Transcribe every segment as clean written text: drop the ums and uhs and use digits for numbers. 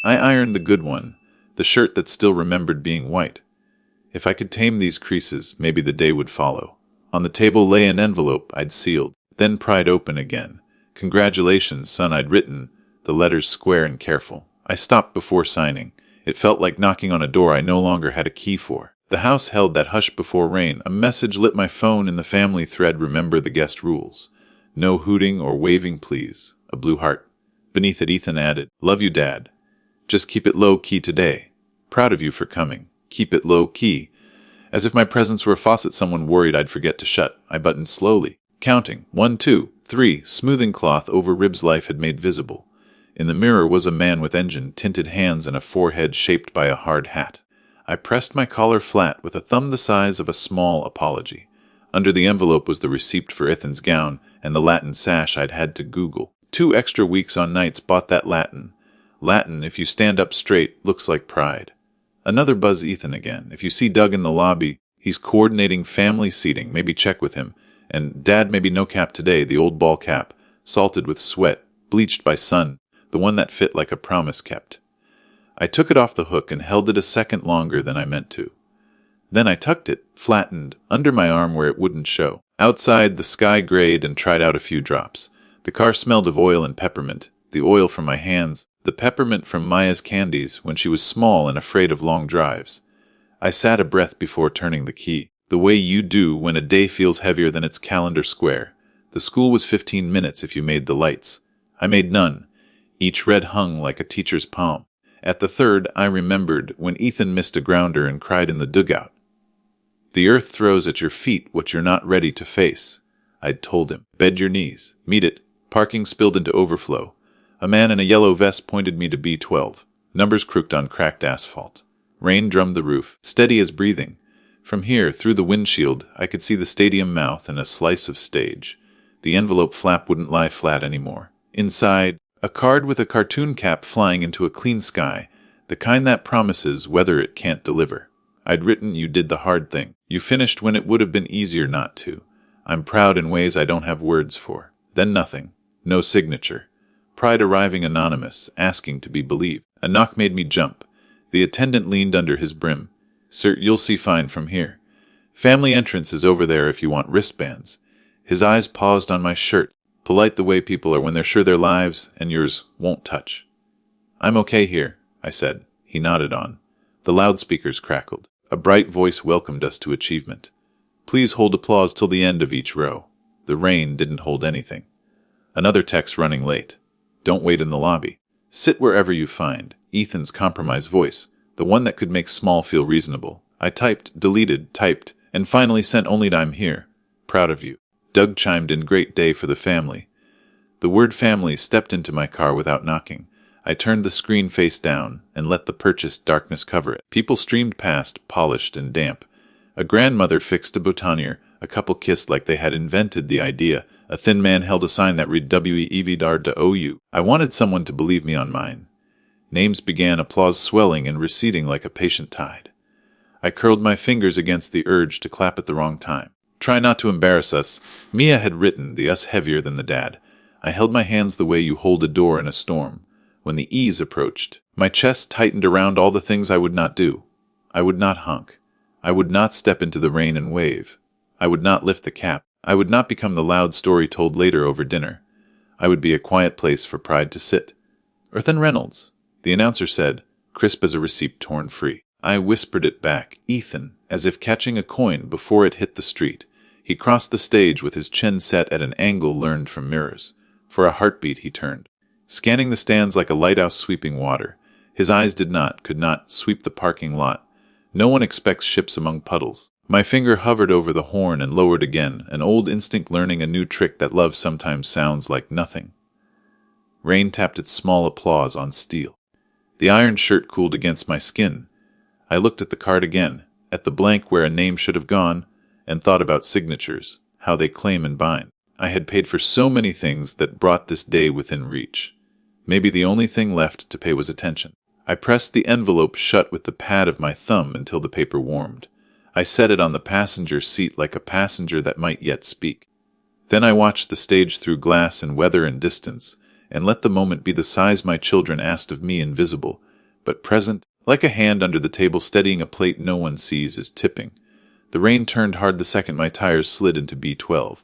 I ironed the good one, the shirt that still remembered being white. If I could tame these creases, maybe the day would follow. On the table lay an envelope I'd sealed, then pried open again. "Congratulations, son," I'd written, the letters square and careful. I stopped before signing. It felt like knocking on a door I no longer had a key for. The house held that hush before rain. A message lit my phone in the family thread. "Remember the guest rules. No hooting or waving, please." A blue heart. Beneath it, Ethan added, "Love you, Dad. Just keep it low-key today. Proud of you for coming. Keep it low-key." As if my presence were a faucet someone worried I'd forget to shut, I buttoned slowly, counting. 1, 2, 3, smoothing cloth over ribs life had made visible. In the mirror was a man with engine-tinted hands and a forehead shaped by a hard hat. I pressed my collar flat with a thumb the size of a small apology. Under the envelope was the receipt for Ethan's gown and the Latin sash I'd had to Google. 2 extra weeks on nights bought that Latin. Latin, if you stand up straight, looks like pride. Another buzz Ethan again. If you see Doug in the lobby, he's coordinating family seating. Maybe check with him. And Dad, maybe no cap today, the old ball cap, salted with sweat, bleached by sun, the one that fit like a promise kept. I took it off the hook and held it a second longer than I meant to. Then I tucked it, flattened, under my arm where it wouldn't show. Outside, the sky grayed and tried out a few drops. The car smelled of oil and peppermint, the oil from my hands, the peppermint from Maya's candies when she was small and afraid of long drives. I sat a breath before turning the key, the way you do when a day feels heavier than its calendar square. The school was 15 minutes if you made the lights. I made none. Each red hung like a teacher's palm. At the third, I remembered when Ethan missed a grounder and cried in the dugout. "The earth throws at your feet what you're not ready to face," I'd told him. "Bend your knees. Meet it." Parking spilled into overflow. A man in a yellow vest pointed me to B12. Numbers crooked on cracked asphalt. Rain drummed the roof, steady as breathing. From here, through the windshield, I could see the stadium mouth and a slice of stage. The envelope flap wouldn't lie flat anymore. Inside, a card with a cartoon cap flying into a clean sky, the kind that promises weather it can't deliver. I'd written, "You did the hard thing. You finished when it would have been easier not to. I'm proud in ways I don't have words for." Then nothing. No signature. Pride arriving anonymous, asking to be believed. A knock made me jump. The attendant leaned under his brim. "Sir, you'll see fine from here. Family entrance is over there if you want wristbands." His eyes paused on my shirt, polite the way people are when they're sure their lives and yours won't touch. "I'm okay here," I said. He nodded on. The loudspeakers crackled. A bright voice welcomed us to achievement. "Please hold applause till the end of each row." The rain didn't hold anything. Another text running late. "Don't wait in the lobby. Sit wherever you find." Ethan's compromise voice, the one that could make small feel reasonable. I typed, deleted, typed, and finally sent only to "I'm here. Proud of you." Doug chimed in, "Great day for the family." The word family stepped into my car without knocking. I turned the screen face down and let the purchased darkness cover it. People streamed past, polished and damp. A grandmother fixed a boutonniere. A couple kissed like they had invented the idea. A thin man held a sign that read "WEVDAR-OU." I wanted someone to believe me on mine. Names began, applause swelling and receding like a patient tide. I curled my fingers against the urge to clap at the wrong time. "Try not to embarrass us." Mia had written, the us heavier than the dad. I held my hands the way you hold a door in a storm. When the ease approached, my chest tightened around all the things I would not do. I would not honk. I would not step into the rain and wave. I would not lift the cap. I would not become the loud story told later over dinner. I would be a quiet place for pride to sit. "Ethan Reynolds," the announcer said, crisp as a receipt torn free. I whispered it back, "Ethan," as if catching a coin before it hit the street. He crossed the stage with his chin set at an angle learned from mirrors. For a heartbeat he turned, scanning the stands like a lighthouse sweeping water. His eyes could not, sweep the parking lot. No one expects ships among puddles. My finger hovered over the horn and lowered again, an old instinct learning a new trick that love sometimes sounds like nothing. Rain tapped its small applause on steel. The iron shirt cooled against my skin. I looked at the card again, at the blank where a name should have gone, and thought about signatures, how they claim and bind. I had paid for so many things that brought this day within reach. Maybe the only thing left to pay was attention. I pressed the envelope shut with the pad of my thumb until the paper warmed. I set it on the passenger seat like a passenger that might yet speak. Then I watched the stage through glass and weather and distance, and let the moment be the size my children asked of me invisible, but present, like a hand under the table steadying a plate no one sees is tipping. The rain turned hard the second my tires slid into B12.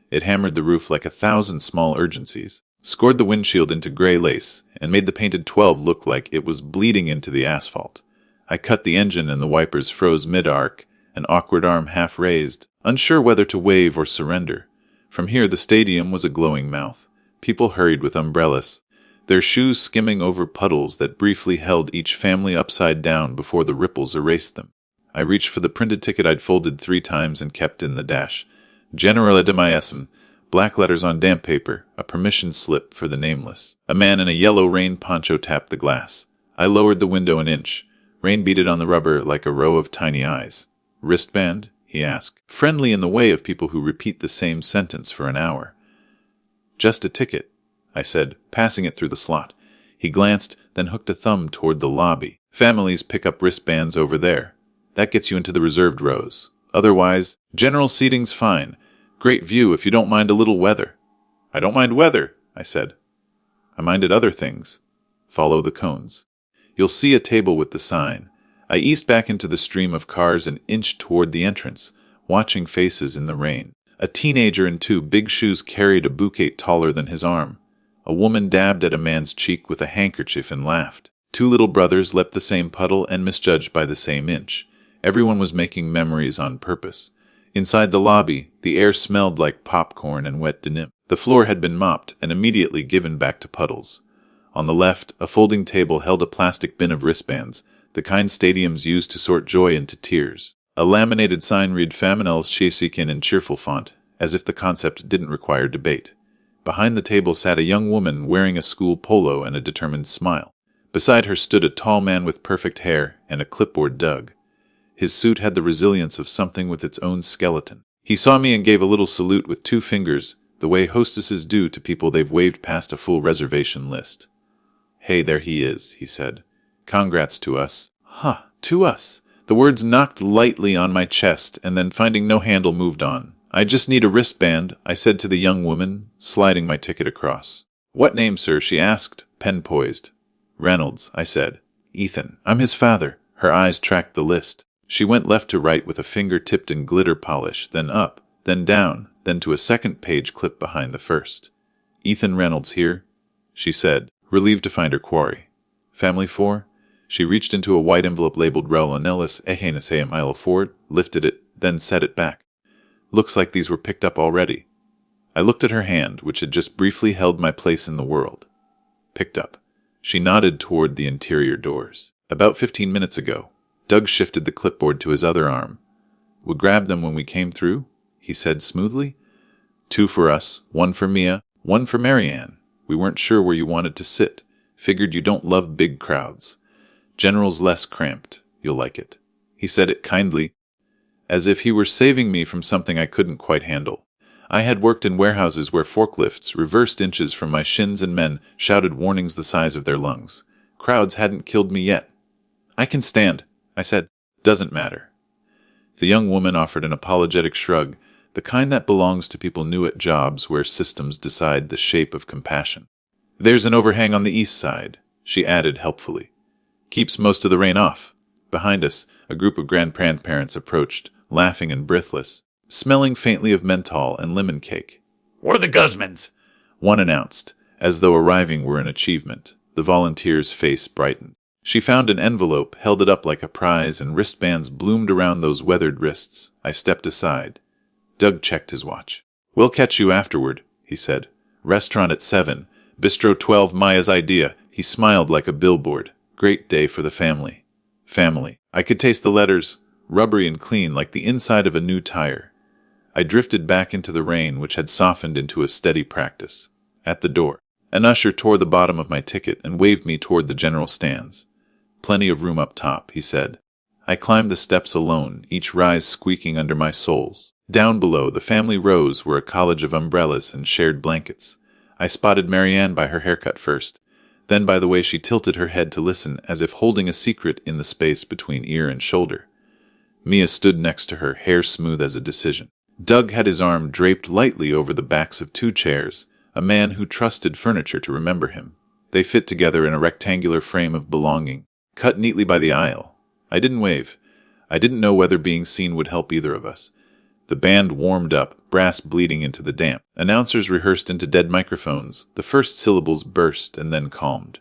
It hammered the roof like 1,000 small urgencies, scored the windshield into gray lace, and made the painted 12 look like it was bleeding into the asphalt. I cut the engine and the wipers froze mid-arc, an awkward arm half raised, unsure whether to wave or surrender. From here the stadium was a glowing mouth. People hurried with umbrellas, their shoes skimming over puddles that briefly held each family upside down before the ripples erased them. I reached for the printed ticket I'd folded 3 times and kept in the dash. General Edemaism, black letters on damp paper, a permission slip for the nameless. A man in a yellow rain poncho tapped the glass. I lowered the window an inch. Rain beaded on the rubber like a row of tiny eyes. "Wristband?" he asked, friendly in the way of people who repeat the same sentence for an hour. "Just a ticket," I said, passing it through the slot. He glanced, then hooked a thumb toward the lobby. "Families pick up wristbands over there. That gets you into the reserved rows. Otherwise, general seating's fine. Great view if you don't mind a little weather." "I don't mind weather," I said. I minded other things. Follow the cones. You'll see a table with the sign. I eased back into the stream of cars and inched toward the entrance, watching faces in the rain. A teenager in 2 big shoes carried a bouquet taller than his arm. A woman dabbed at a man's cheek with a handkerchief and laughed. 2 little brothers leapt the same puddle and misjudged by the same inch. Everyone was making memories on purpose. Inside the lobby, the air smelled like popcorn and wet denim. The floor had been mopped and immediately given back to puddles. On the left, a folding table held a plastic bin of wristbands, the kind stadiums use to sort joy into tears. A laminated sign read Faminel's Chasikin in cheerful font, as if the concept didn't require debate. Behind the table sat a young woman wearing a school polo and a determined smile. Beside her stood a tall man with perfect hair and a clipboard dug. His suit had the resilience of something with its own skeleton. He saw me and gave a little salute with 2 fingers, the way hostesses do to people they've waved past a full reservation list. "Hey, there he is," he said. "Congrats to us." "Huh, to us." The words knocked lightly on my chest, and then finding no handle moved on. "I just need a wristband," I said to the young woman, sliding my ticket across. "What name, sir?" she asked, pen poised. "Reynolds," I said. "Ethan. I'm his father." Her eyes tracked the list. She went left to right with a finger tipped in glitter polish, then up, then down, then to a second page clipped behind the first. "Ethan Reynolds here," she said, relieved to find her quarry. "Family 4? She reached into a white envelope labeled Relonellis Ehenaseum Isle Ford, lifted it, then set it back. "Looks like these were picked up already." I looked at her hand, which had just briefly held my place in the world. "Picked up." She nodded toward the interior doors. "About 15 minutes ago." Doug shifted the clipboard to his other arm. "We grabbed them when we came through," he said smoothly. 2 for us, 1 for Mia, 1 for Marianne. We weren't sure where you wanted to sit. Figured you don't love big crowds. General's less cramped. You'll like it." He said it kindly, as if he were saving me from something I couldn't quite handle. I had worked in warehouses where forklifts reversed inches from my shins and men shouted warnings the size of their lungs. Crowds hadn't killed me yet. "I can stand," I said. "Doesn't matter." The young woman offered an apologetic shrug, the kind that belongs to people new at jobs where systems decide the shape of compassion. "There's an overhang on the east side," she added helpfully. "Keeps most of the rain off." Behind us, a group of grandparents approached, laughing and breathless, smelling faintly of menthol and lemon cake. "We're the Guzmans," one announced, as though arriving were an achievement. The volunteer's face brightened. She found an envelope, held it up like a prize, and wristbands bloomed around those weathered wrists. I stepped aside. Doug checked his watch. "We'll catch you afterward," he said. "Restaurant at 7. Bistro 12, Maya's idea." He smiled like a billboard. Great day for the family. Family. I could taste the letters, rubbery and clean like the inside of a new tire. I drifted back into the rain, which had softened into a steady practice. At the door, an usher tore the bottom of my ticket and waved me toward the general stands. "Plenty of room up top," he said. I climbed the steps alone, each rise squeaking under my soles. Down below, the family rows were a college of umbrellas and shared blankets. I spotted Marianne by her haircut first, then by the way she tilted her head to listen, as if holding a secret in the space between ear and shoulder. Mia stood next to her, hair smooth as a decision. Doug had his arm draped lightly over the backs of 2 chairs, a man who trusted furniture to remember him. They fit together in a rectangular frame of belonging. cut neatly by the aisle. I didn't wave. I didn't know whether being seen would help either of us. The band warmed up, brass bleeding into the damp. Announcers rehearsed into dead microphones. The first syllables burst and then calmed.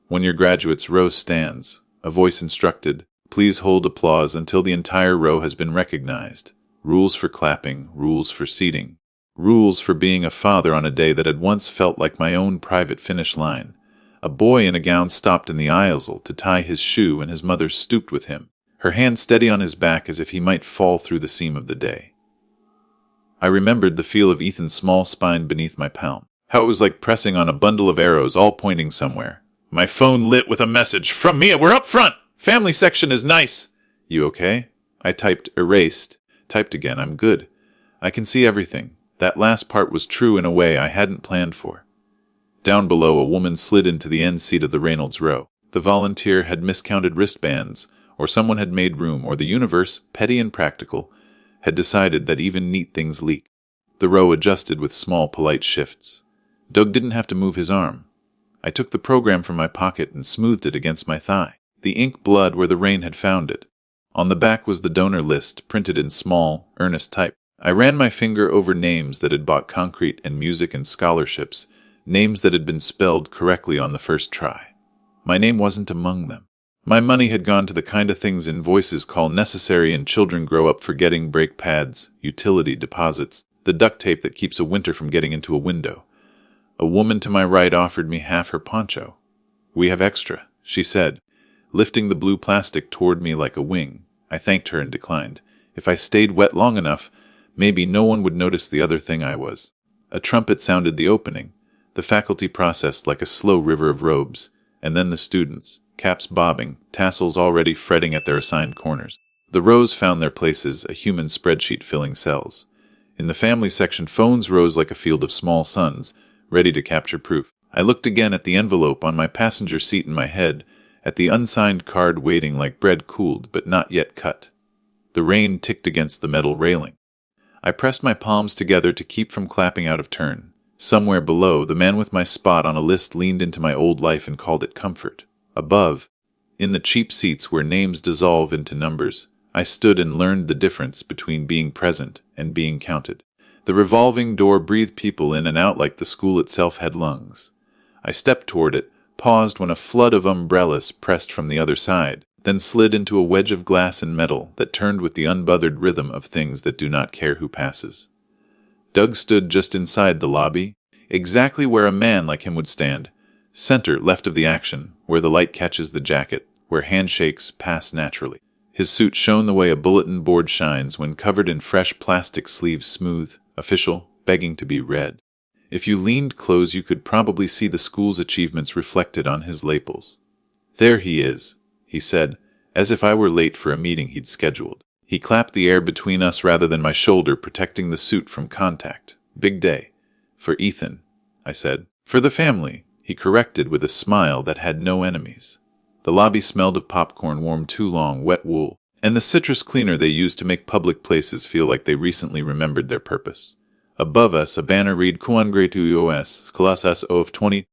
When your graduates' row stands, a voice instructed, please hold applause until the entire row has been recognized. Rules for clapping, rules for seating. Rules for being a father on a day that had once felt like my own private finish line. A boy in a gown stopped in the aisle to tie his shoe, and his mother stooped with him, her hand steady on his back as if he might fall through the seam of the day. I remembered the feel of Ethan's small spine beneath my palm, how it was like pressing on a bundle of arrows all pointing somewhere. My phone lit with a message. From Mia, we're up front! Family section is nice! You okay? I typed erased. Typed again, I'm good. I can see everything. That last part was true in a way I hadn't planned for. Down below, a woman slid into the end seat of the Reynolds row. The volunteer had miscounted wristbands, or someone had made room, or the universe, petty and practical, had decided that even neat things leak. The row adjusted with small, polite shifts. Doug didn't have to move his arm. I took the program from my pocket and smoothed it against my thigh. The ink bled where the rain had found it. On the back was the donor list, printed in small, earnest type. I ran my finger over names that had bought concrete and music and scholarships, names that had been spelled correctly on the first try. My name wasn't among them. My money had gone to the kind of things invoices call necessary and children grow up forgetting: brake pads, utility deposits, the duct tape that keeps a winter from getting into a window. A woman to my right offered me half her poncho. We have extra, she said, lifting the blue plastic toward me like a wing. I thanked her and declined. If I stayed wet long enough, maybe no one would notice the other thing I was. A trumpet sounded the opening. The faculty processed like a slow river of robes, and then the students, caps bobbing, tassels already fretting at their assigned corners. The rows found their places, a human spreadsheet filling cells. In the family section, phones rose like a field of small suns, ready to capture proof. I looked again at the envelope on my passenger seat in my head, at the unsigned card waiting like bread cooled but not yet cut. The rain ticked against the metal railing. I pressed my palms together to keep from clapping out of turn. Somewhere below, the man with my spot on a list leaned into my old life and called it comfort. Above, in the cheap seats where names dissolve into numbers, I stood and learned the difference between being present and being counted. The revolving door breathed people in and out like the school itself had lungs. I stepped toward it, paused when a flood of umbrellas pressed from the other side, then slid into a wedge of glass and metal that turned with the unbothered rhythm of things that do not care who passes. Doug stood just inside the lobby, exactly where a man like him would stand, center left of the action, where the light catches the jacket, where handshakes pass naturally. His suit shone the way a bulletin board shines when covered in fresh plastic sleeves, smooth, official, begging to be read. If you leaned close, you could probably see the school's achievements reflected on his lapels. There he is, he said, as if I were late for a meeting he'd scheduled. He clapped the air between us rather than my shoulder, protecting the suit from contact. Big day. For Ethan, I said. For the family, he corrected with a smile that had no enemies. The lobby smelled of popcorn warmed too long, wet wool, and the citrus cleaner they used to make public places feel like they recently remembered their purpose. Above us, a banner read Cuangretuos, Colossus of 20,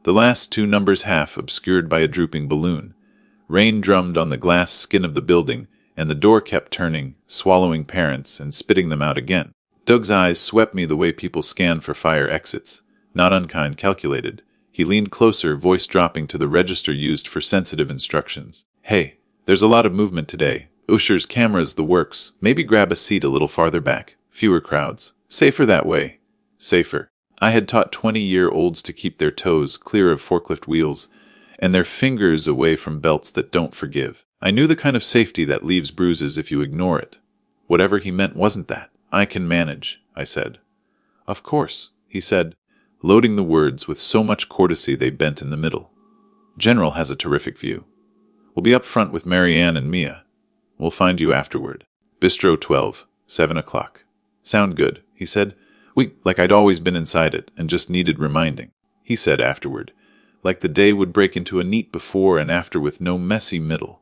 the last two numbers half obscured by a drooping balloon. Rain drummed on the glass skin of the building, and the door kept turning, swallowing parents and spitting them out again. Doug's eyes swept me the way people scan for fire exits. Not unkind, calculated. He leaned closer, voice dropping to the register used for sensitive instructions. Hey, there's a lot of movement today. Ushers, cameras, the works. Maybe grab a seat a little farther back. Fewer crowds. Safer that way. Safer. I had taught 20-year-olds to keep their toes clear of forklift wheels and their fingers away from belts that don't forgive. I knew the kind of safety that leaves bruises if you ignore it. Whatever he meant wasn't that. I can manage, I said. Of course, he said, loading the words with so much courtesy they bent in the middle. General has a terrific view. We'll be up front with Mary Ann and Mia. We'll find you afterward. Bistro 12, 7 o'clock. Sound good, he said. Like I'd always been inside it and just needed reminding. He said afterward, like the day would break into a neat before and after with no messy middle.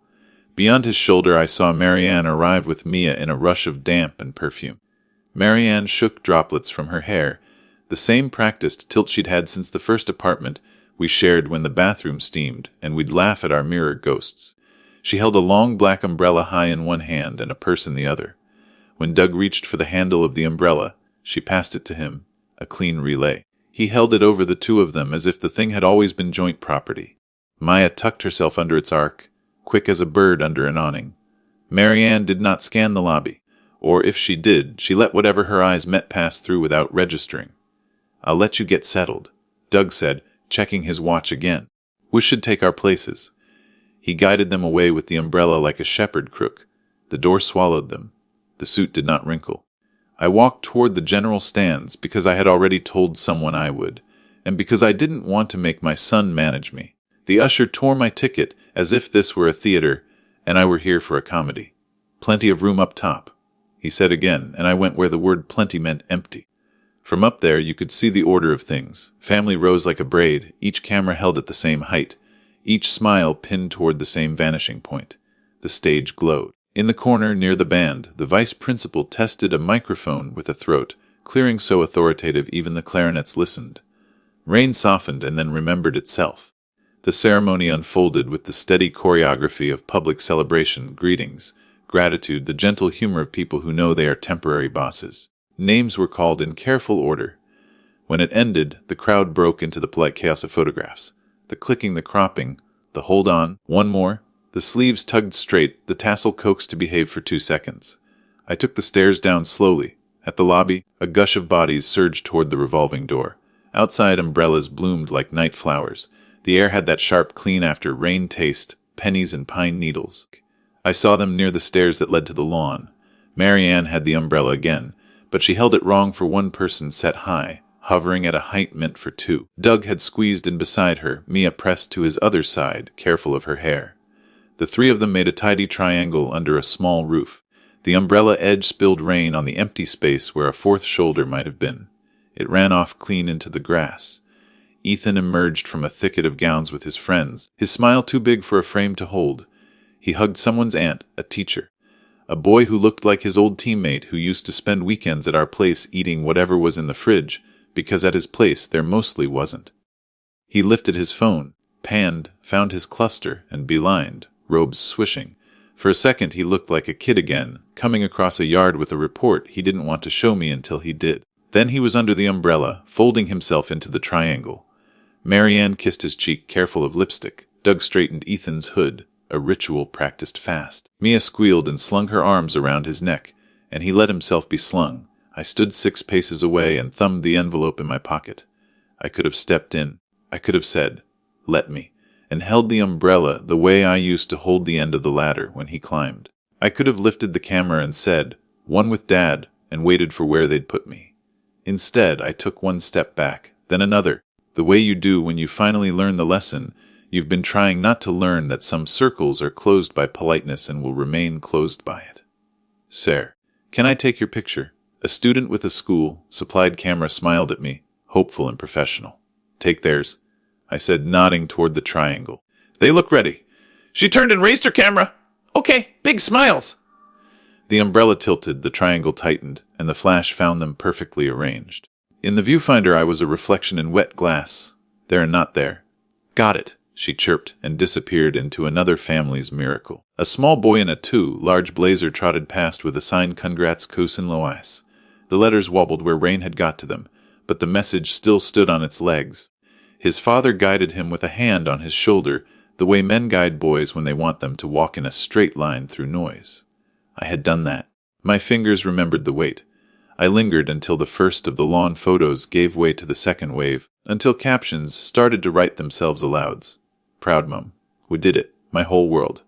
Beyond his shoulder, I saw Mary Ann arrive with Mia in a rush of damp and perfume. Mary Ann shook droplets from her hair, the same practiced tilt she'd had since the first apartment we shared when the bathroom steamed, and we'd laugh at our mirror ghosts. She held a long black umbrella high in one hand and a purse in the other. When Doug reached for the handle of the umbrella, she passed it to him, a clean relay. He held it over the two of them as if the thing had always been joint property. Maya tucked herself under its arc, quick as a bird under an awning. Marianne did not scan the lobby, or if she did, she let whatever her eyes met pass through without registering. "I'll let you get settled," Doug said, checking his watch again. "We should take our places." He guided them away with the umbrella like a shepherd crook. The door swallowed them. The suit did not wrinkle. I walked toward the general stands because I had already told someone I would, and because I didn't want to make my son manage me. The usher tore my ticket as if this were a theater and I were here for a comedy. "Plenty of room up top," he said again, and I went where the word plenty meant empty. From up there you could see the order of things. Family rows like a braid, each camera held at the same height, each smile pinned toward the same vanishing point. The stage glowed. In the corner near the band, the vice principal tested a microphone with a throat, clearing so authoritative even the clarinets listened. Rain softened and then remembered itself. The ceremony unfolded with the steady choreography of public celebration, greetings, gratitude, the gentle humor of people who know they are temporary bosses. Names were called in careful order. When it ended, the crowd broke into the polite chaos of photographs. The clicking, the cropping, the hold on, one more. The sleeves tugged straight, the tassel coaxed to behave for 2 seconds. I took the stairs down slowly. At the lobby, a gush of bodies surged toward the revolving door. Outside, umbrellas bloomed like night flowers. The air had that sharp clean after rain taste, pennies and pine needles. I saw them near the stairs that led to the lawn. Marianne had the umbrella again, but she held it wrong for one person set high, hovering at a height meant for two. Doug had squeezed in beside her, Mia pressed to his other side, careful of her hair. The three of them made a tidy triangle under a small roof. The umbrella edge spilled rain on the empty space where a fourth shoulder might have been. It ran off clean into the grass. Ethan emerged from a thicket of gowns with his friends, his smile too big for a frame to hold. He hugged someone's aunt, a teacher. A boy who looked like his old teammate who used to spend weekends at our place eating whatever was in the fridge, because at his place there mostly wasn't. He lifted his phone, panned, found his cluster, and beelined, robes swishing. For a second he looked like a kid again, coming across a yard with a report he didn't want to show me until he did. Then he was under the umbrella, folding himself into the triangle. Marianne kissed his cheek, careful of lipstick. Doug straightened Ethan's hood, a ritual practiced fast. Mia squealed and slung her arms around his neck, and he let himself be slung. I stood 6 paces away and thumbed the envelope in my pocket. I could have stepped in. I could have said, "Let me," and held the umbrella the way I used to hold the end of the ladder when he climbed. I could have lifted the camera and said, "One with Dad," and waited for where they'd put me. Instead, I took 1 step back, then another, the way you do when you finally learn the lesson you've been trying not to learn, that some circles are closed by politeness and will remain closed by it. "Sir, can I take your picture?" A student with a school-supplied camera smiled at me, hopeful and professional. "Take theirs," I said, nodding toward the triangle. "They look ready." "She turned and raised her camera." "Okay, big smiles." The umbrella tilted, the triangle tightened, and the flash found them perfectly arranged. In the viewfinder I was a reflection in wet glass. There and not there. "Got it," she chirped, and disappeared into another family's miracle. A small boy in a large blazer trotted past with a sign, "Congrats, Cousin Lois." The letters wobbled where rain had got to them, but the message still stood on its legs. His father guided him with a hand on his shoulder, the way men guide boys when they want them to walk in a straight line through noise. I had done that. My fingers remembered the weight. I lingered until the first of the lawn photos gave way to the second wave, until captions started to write themselves aloud. "Proud Mum. We did it. My whole world."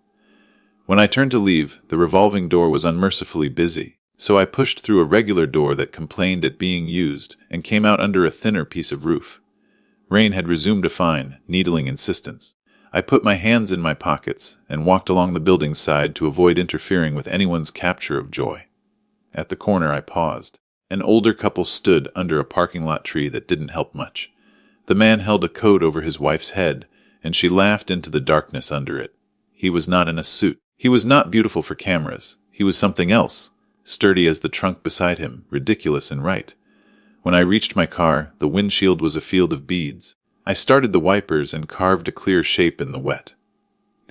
When I turned to leave, the revolving door was unmercifully busy, so I pushed through a regular door that complained at being used and came out under a thinner piece of roof. Rain had resumed a fine, needling insistence. I put my hands in my pockets and walked along the building's side to avoid interfering with anyone's capture of joy. At the corner I paused. An older couple stood under a parking lot tree that didn't help much. The man held a coat over his wife's head, and she laughed into the darkness under it. He was not in a suit. He was not beautiful for cameras. He was something else, sturdy as the trunk beside him, ridiculous and right. When I reached my car, the windshield was a field of beads. I started the wipers and carved a clear shape in the wet.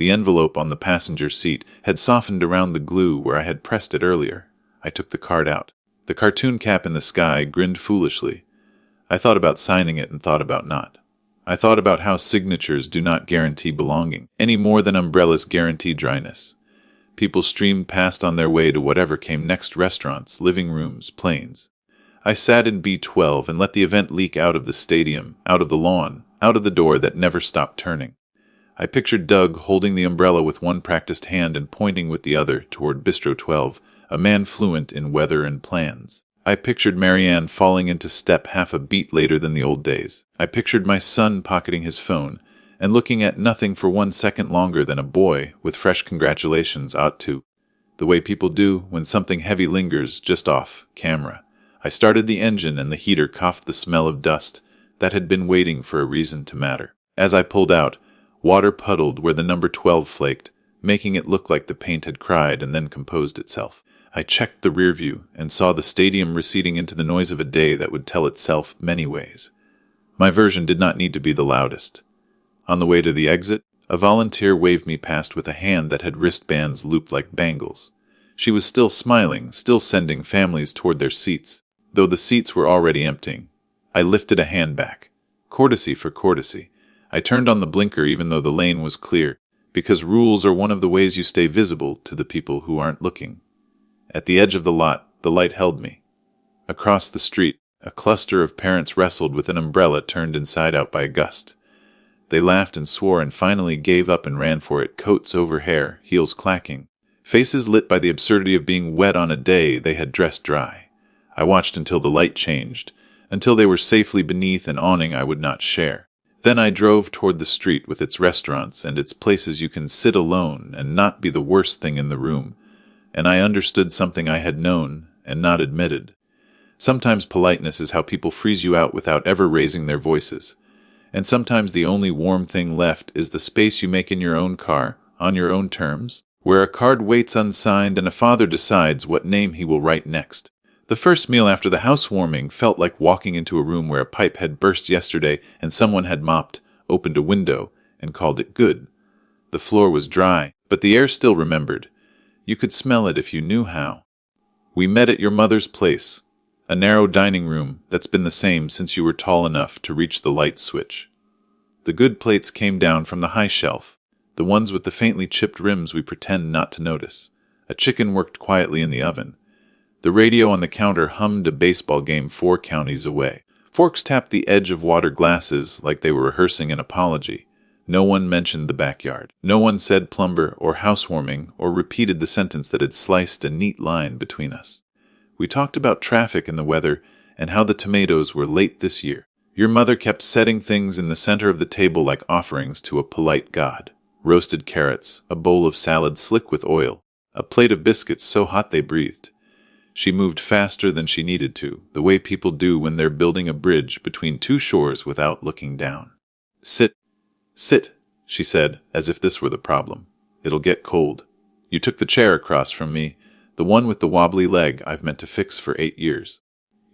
The envelope on the passenger seat had softened around the glue where I had pressed it earlier. I took the card out. The cartoon cap in the sky grinned foolishly. I thought about signing it and thought about not. I thought about how signatures do not guarantee belonging, any more than umbrellas guarantee dryness. People streamed past on their way to whatever came next: restaurants, living rooms, planes. I sat in B12 and let the event leak out of the stadium, out of the lawn, out of the door that never stopped turning. I pictured Doug holding the umbrella with one practiced hand and pointing with the other toward Bistro 12, a man fluent in weather and plans. I pictured Marianne falling into step half a beat later than the old days. I pictured my son pocketing his phone and looking at nothing for 1 second longer than a boy with fresh congratulations ought to, the way people do when something heavy lingers just off camera. I started the engine and the heater coughed the smell of dust that had been waiting for a reason to matter. As I pulled out, water puddled where the number 12 flaked, making it look like the paint had cried and then composed itself. I checked the rear view and saw the stadium receding into the noise of a day that would tell itself many ways. My version did not need to be the loudest. On the way to the exit, a volunteer waved me past with a hand that had wristbands looped like bangles. She was still smiling, still sending families toward their seats, though the seats were already emptying. I lifted a hand back. Courtesy for courtesy. I turned on the blinker even though the lane was clear, because rules are one of the ways you stay visible to the people who aren't looking. At the edge of the lot, the light held me. Across the street, a cluster of parents wrestled with an umbrella turned inside out by a gust. They laughed and swore and finally gave up and ran for it, coats over hair, heels clacking, faces lit by the absurdity of being wet on a day they had dressed dry. I watched until the light changed, until they were safely beneath an awning I would not share. Then I drove toward the street with its restaurants and its places you can sit alone and not be the worst thing in the room, and I understood something I had known and not admitted. Sometimes politeness is how people freeze you out without ever raising their voices, and sometimes the only warm thing left is the space you make in your own car, on your own terms, where a card waits unsigned and a father decides what name he will write next. The first meal after the housewarming felt like walking into a room where a pipe had burst yesterday and someone had mopped, opened a window, and called it good. The floor was dry, but the air still remembered. You could smell it if you knew how. We met at your mother's place, a narrow dining room that's been the same since you were tall enough to reach the light switch. The good plates came down from the high shelf, the ones with the faintly chipped rims we pretend not to notice. A chicken worked quietly in the oven. The radio on the counter hummed a baseball game 4 counties away. Forks tapped the edge of water glasses like they were rehearsing an apology. No one mentioned the backyard. No one said plumber or housewarming or repeated the sentence that had sliced a neat line between us. We talked about traffic and the weather and how the tomatoes were late this year. Your mother kept setting things in the center of the table like offerings to a polite god. Roasted carrots, a bowl of salad slick with oil, a plate of biscuits so hot they breathed. She moved faster than she needed to, the way people do when they're building a bridge between 2 shores without looking down. Sit, she said, as if this were the problem. It'll get cold. You took the chair across from me, the one with the wobbly leg I've meant to fix for 8 years.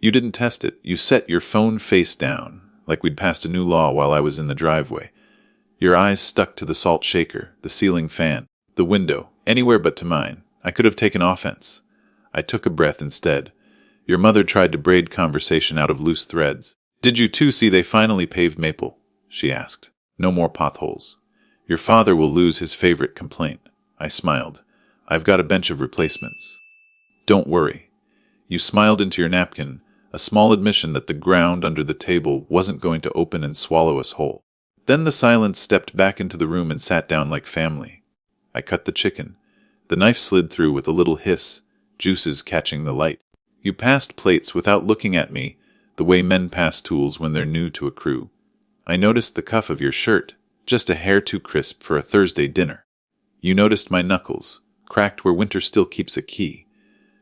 You didn't test it. You set your phone face down, like we'd passed a new law while I was in the driveway. Your eyes stuck to the salt shaker, the ceiling fan, the window, anywhere but to mine. I could have taken offense. I took a breath instead. Your mother tried to braid conversation out of loose threads. Did you too see they finally paved Maple? She asked. No more potholes. Your father will lose his favorite complaint. I smiled. I've got a bench of replacements. Don't worry. You smiled into your napkin, a small admission that the ground under the table wasn't going to open and swallow us whole. Then the silence stepped back into the room and sat down like family. I cut the chicken. The knife slid through with a little hiss, juices catching the light. You passed plates without looking at me, the way men pass tools when they're new to a crew. I noticed the cuff of your shirt, just a hair too crisp for a Thursday dinner. You noticed my knuckles, cracked where winter still keeps a key.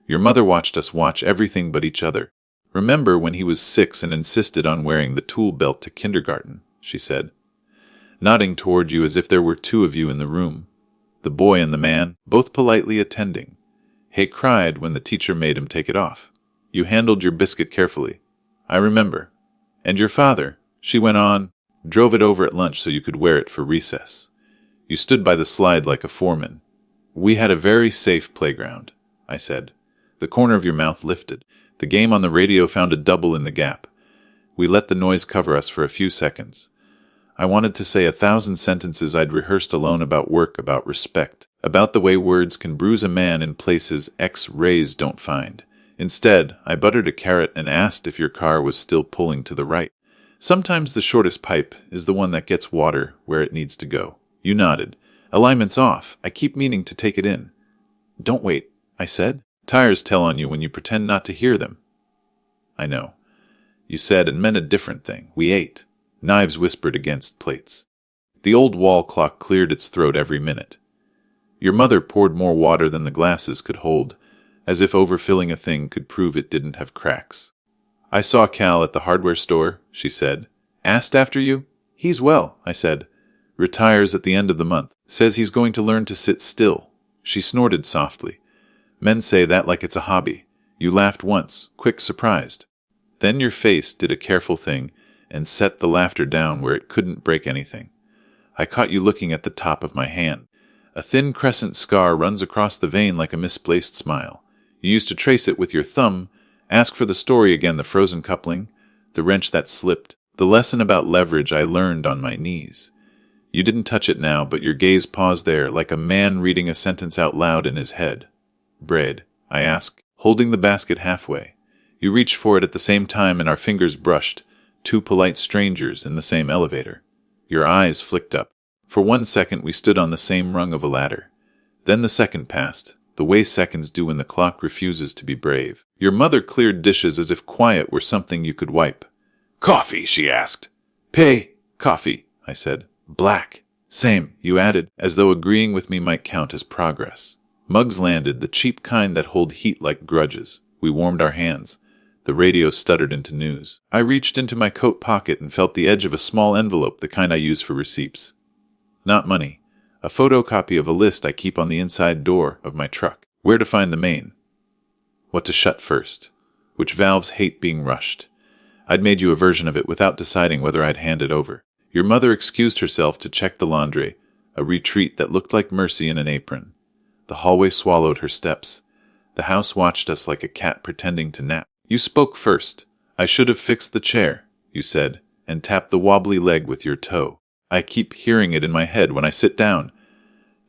Your mother watched us watch everything but each other. Remember when he was 6 and insisted on wearing the tool belt to kindergarten, she said, nodding toward you as if there were 2 of you in the room, the boy and the man, both politely attending. Hay cried when the teacher made him take it off. You handled your biscuit carefully. I remember. And your father, she went on, drove it over at lunch so you could wear it for recess. You You stood by the slide like a foreman. We had a very safe playground, I said. The corner of your mouth lifted. The game on the radio found a double in the gap. We let the noise cover us for a few seconds. I wanted to say 1,000 sentences I'd rehearsed alone about work, about respect, about the way words can bruise a man in places X-rays don't find. Instead, I buttered a carrot and asked if your car was still pulling to the right. Sometimes the shortest pipe is the one that gets water where it needs to go. You nodded. Alignment's off. I keep meaning to take it in. Don't wait, I said. Tires tell on you when you pretend not to hear them. I know. You said and meant a different thing. We ate. Knives whispered against plates. The old wall clock cleared its throat every minute. Your mother poured more water than the glasses could hold, as if overfilling a thing could prove it didn't have cracks. I saw Cal at the hardware store, she said. Asked after you? He's well, I said. Retires at the end of the month. Says he's going to learn to sit still. She snorted softly. Men say that like it's a hobby. You laughed once, quick, surprised. Then your face did a careful thing and set the laughter down where it couldn't break anything. I caught you looking at the top of my hand. A thin crescent scar runs across the vein like a misplaced smile. You used to trace it with your thumb, ask for the story again, the frozen coupling, the wrench that slipped, the lesson about leverage I learned on my knees. You didn't touch it now, but your gaze paused there like a man reading a sentence out loud in his head. Bread, I asked, holding the basket halfway. You reached for it at the same time and our fingers brushed, two polite strangers in the same elevator. Your eyes flicked up. For 1 second we stood on the same rung of a ladder. Then the second passed, the way seconds do when the clock refuses to be brave. Your mother cleared dishes as if quiet were something you could wipe. Coffee, she asked. Pay. Coffee, I said. Black. Same, you added, as though agreeing with me might count as progress. Mugs landed, the cheap kind that hold heat like grudges. We warmed our hands. The radio stuttered into news. I reached into my coat pocket and felt the edge of a small envelope, the kind I use for receipts. Not money. A photocopy of a list I keep on the inside door of my truck. Where to find the main. What to shut first. Which valves hate being rushed. I'd made you a version of it without deciding whether I'd hand it over. Your mother excused herself to check the laundry, a retreat that looked like mercy in an apron. The hallway swallowed her steps. The house watched us like a cat pretending to nap. You spoke first. I should have fixed the chair, you said, and tapped the wobbly leg with your toe. I keep hearing it in my head when I sit down.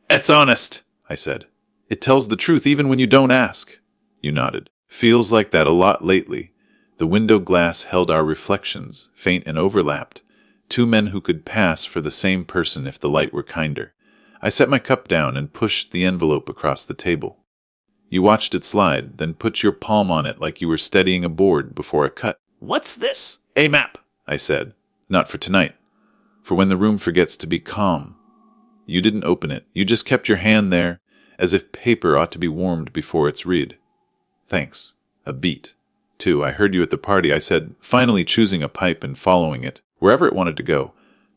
It's honest, I said. It tells the truth even when you don't ask. You nodded. Feels like that a lot lately. The window glass held our reflections, faint and overlapped. Two men who could pass for the same person if the light were kinder. I set my cup down and pushed the envelope across the table. You watched it slide, then put your palm on it like you were steadying a board before a cut. What's this? A map, I said. Not for tonight. For when the room forgets to be calm. You didn't open it. You just kept your hand there, as if paper ought to be warmed before it's read. Thanks. A beat. 2. I heard you at the party, I said, finally choosing a pipe and following it, wherever it wanted to go.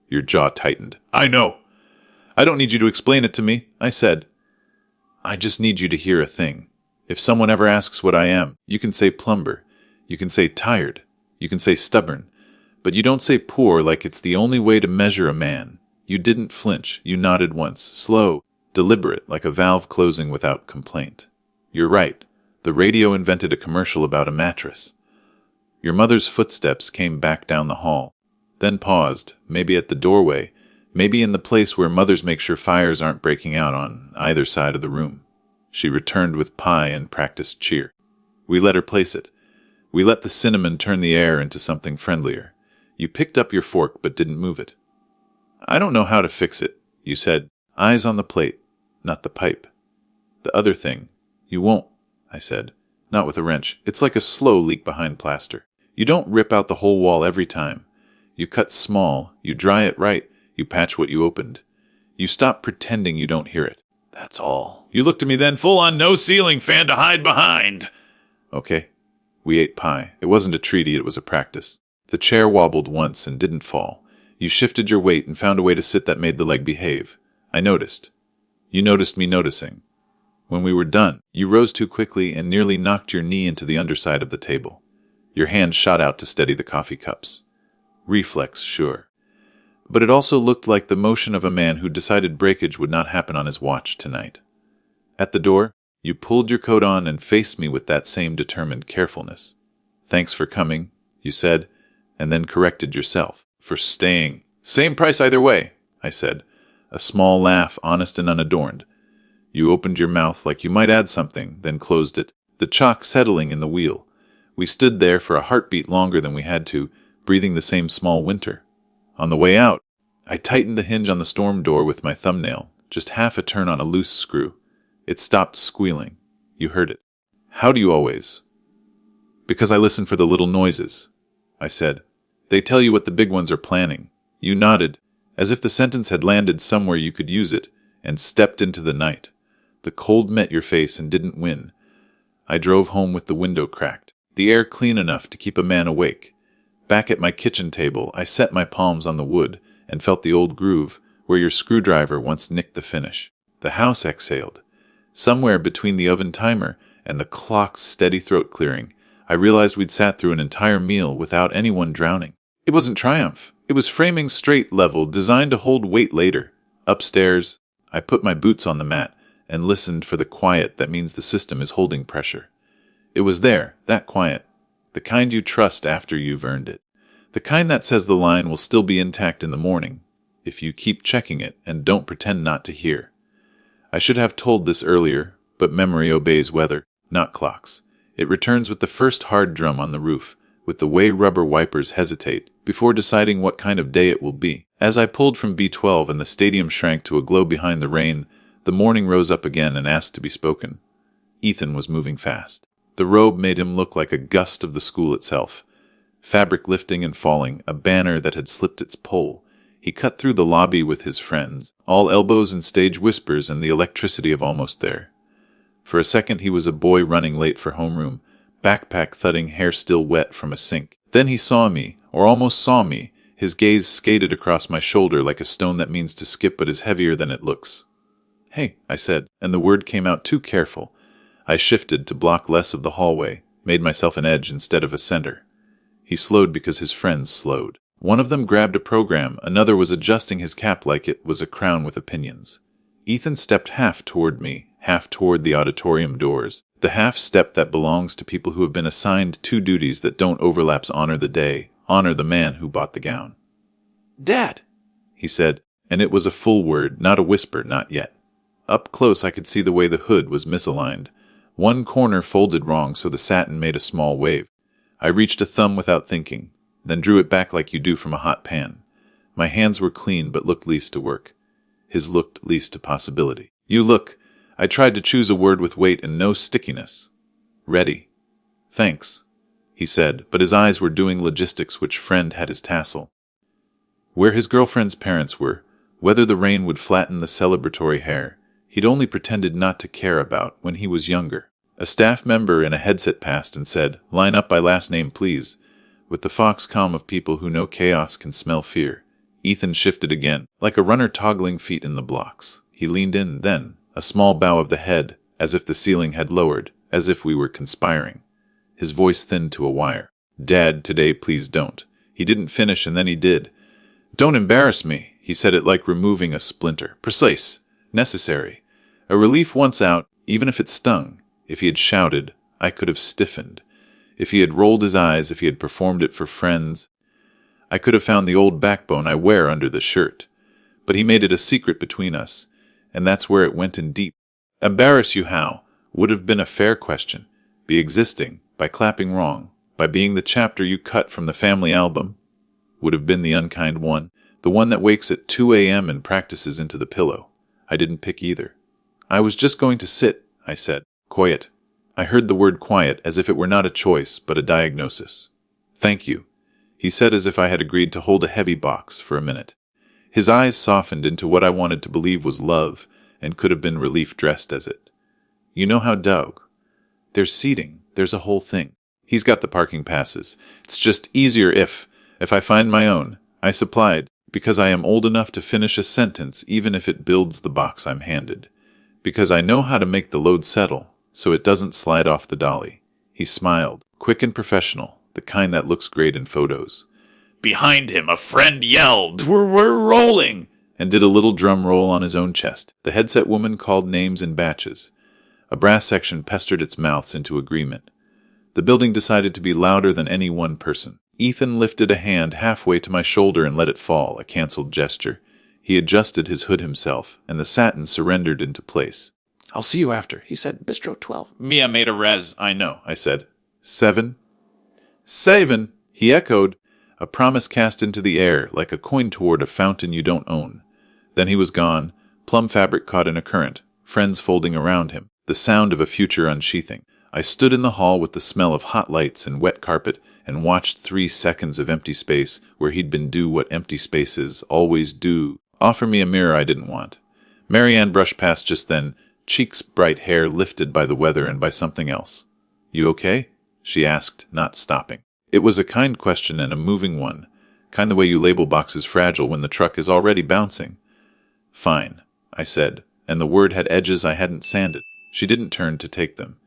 Your jaw tightened. I know. I don't need you to explain it to me, I said. I just need you to hear a thing. If someone ever asks what I am, you can say plumber. You can say tired. You can say stubborn. But you don't say poor like it's the only way to measure a man. You didn't flinch. You nodded once, slow, deliberate, like a valve closing without complaint. You're right. The radio invented a commercial about a mattress. Your mother's footsteps came back down the hall, then paused, maybe at the doorway, maybe in the place where mothers make sure fires aren't breaking out on either side of the room. She returned with pie and practiced cheer. We let her place it. We let the cinnamon turn the air into something friendlier. You picked up your fork but didn't move it. I don't know how to fix it, you said. Eyes on the plate, not the pipe. The other thing. You won't, I said. Not with a wrench. It's like a slow leak behind plaster. You don't rip out the whole wall every time. You cut small, you dry it right, you patch what you opened. You stop pretending you don't hear it. That's all. You looked at me then, full on no ceiling fan to hide behind. Okay. We ate pie. It wasn't a treaty, it was a practice. The chair wobbled once and didn't fall. You shifted your weight and found a way to sit that made the leg behave. I noticed. You noticed me noticing. When we were done, you rose too quickly and nearly knocked your knee into the underside of the table. Your hand shot out to steady the coffee cups. Reflex, sure. but it also looked like the motion of a man who decided breakage would not happen on his watch tonight. At the door, you pulled your coat on and faced me with that same determined carefulness. "Thanks for coming," you said, and then corrected yourself. "For staying. Same price either way," I said, a small laugh, honest and unadorned. You opened your mouth like you might add something, then closed it, the chalk settling in the wheel. We stood there for a heartbeat longer than we had to, breathing the same small winter. On the way out, I tightened the hinge on the storm door with my thumbnail, just half a turn on a loose screw. It stopped squealing. You heard it. "How do you always?" "Because I listen for the little noises," I said. "They tell you what the big ones are planning." You nodded, as if the sentence had landed somewhere you could use it, and stepped into the night. The cold met your face and didn't win. I drove home with the window cracked, the air clean enough to keep a man awake. Back at my kitchen table, I set my palms on the wood and felt the old groove where your screwdriver once nicked the finish. The house exhaled. Somewhere between the oven timer and the clock's steady throat clearing, I realized we'd sat through an entire meal without anyone drowning. It wasn't triumph. It was framing straight level, designed to hold weight later. Upstairs, I put my boots on the mat and listened for the quiet that means the system is holding pressure. It was there, that quiet. The kind you trust after you've earned it. The kind that says the line will still be intact in the morning, if you keep checking it and don't pretend not to hear. I should have told this earlier, but memory obeys weather, not clocks. It returns with the first hard drum on the roof, with the way rubber wipers hesitate before deciding what kind of day it will be. As I pulled from B12 and the stadium shrank to a glow behind the rain, the morning rose up again and asked to be spoken. Ethan was moving fast. The robe made him look like a gust of the school itself. Fabric lifting and falling, a banner that had slipped its pole. He cut through the lobby with his friends, all elbows and stage whispers and the electricity of almost there. For a second he was a boy running late for homeroom, backpack thudding, hair still wet from a sink. Then he saw me, or almost saw me. His gaze skated across my shoulder like a stone that means to skip but is heavier than it looks. "Hey," I said, and the word came out too careful. I shifted to block less of the hallway, made myself an edge instead of a center. He slowed because his friends slowed. One of them grabbed a program, another was adjusting his cap like it was a crown with opinions. Ethan stepped half toward me, half toward the auditorium doors. The half step that belongs to people who have been assigned two duties that don't overlap: honor the day, honor the man who bought the gown. "Dad," he said, and it was a full word, not a whisper, not yet. Up close I could see the way the hood was misaligned. One corner folded wrong so the satin made a small wave. I reached a thumb without thinking, then drew it back like you do from a hot pan. My hands were clean but looked least to work. His looked least to possibility. "You look." I tried to choose a word with weight and no stickiness. "Ready." "Thanks," he said, but his eyes were doing logistics which friend had his tassel. Where his girlfriend's parents were, whether the rain would flatten the celebratory hair, he'd only pretended not to care about when he was younger. A staff member in a headset passed and said, "Line up by last name, please." With the fox calm of people who know chaos can smell fear, Ethan shifted again, like a runner toggling feet in the blocks. He leaned in, then, a small bow of the head, as if the ceiling had lowered, as if we were conspiring. His voice thinned to a wire. "Dad, today please don't." He didn't finish and then he did. "Don't embarrass me." He said it like removing a splinter. Precise. Necessary. A relief once out, even if it stung. If he had shouted, I could have stiffened. If he had rolled his eyes, if he had performed it for friends, I could have found the old backbone I wear under the shirt. But he made it a secret between us, and that's where it went in deep. Embarrass you how? Would have been a fair question. Be existing, by clapping wrong, by being the chapter you cut from the family album. Would have been the unkind one, the one that wakes at 2 a.m. and practices into the pillow. I didn't pick either. "I was just going to sit," I said. "Quiet." I heard the word quiet as if it were not a choice, but a diagnosis. "Thank you," he said as if I had agreed to hold a heavy box for a minute. His eyes softened into what I wanted to believe was love, and could have been relief dressed as it. "You know how Doug? There's seating, there's a whole thing. He's got the parking passes. It's just easier if I find my own." I supplied, because I am old enough to finish a sentence even if it builds the box I'm handed. Because I know how to make the load settle, so it doesn't slide off the dolly. He smiled, quick and professional, the kind that looks great in photos. Behind him, a friend yelled, We're rolling! And did a little drum roll on his own chest. The headset woman called names in batches. A brass section pestered its mouths into agreement. The building decided to be louder than any one person. Ethan lifted a hand halfway to my shoulder and let it fall, a canceled gesture. He adjusted his hood himself, and the satin surrendered into place. "I'll see you after," he said. "Bistro 12. Mia made a res. "I know," I said. 7. 7, he echoed, a promise cast into the air like a coin toward a fountain you don't own. Then he was gone, plum fabric caught in a current, friends folding around him, the sound of a future unsheathing. I stood in the hall with the smell of hot lights and wet carpet and watched 3 seconds of empty space where he'd been do what empty spaces always do. Offer me a mirror I didn't want. Marianne brushed past just then, cheeks bright hair lifted by the weather and by something else. "You okay?" she asked, not stopping. It was a kind question and a moving one, kind the way you label boxes fragile when the truck is already bouncing. "Fine," I said, and the word had edges I hadn't sanded. She didn't turn to take them.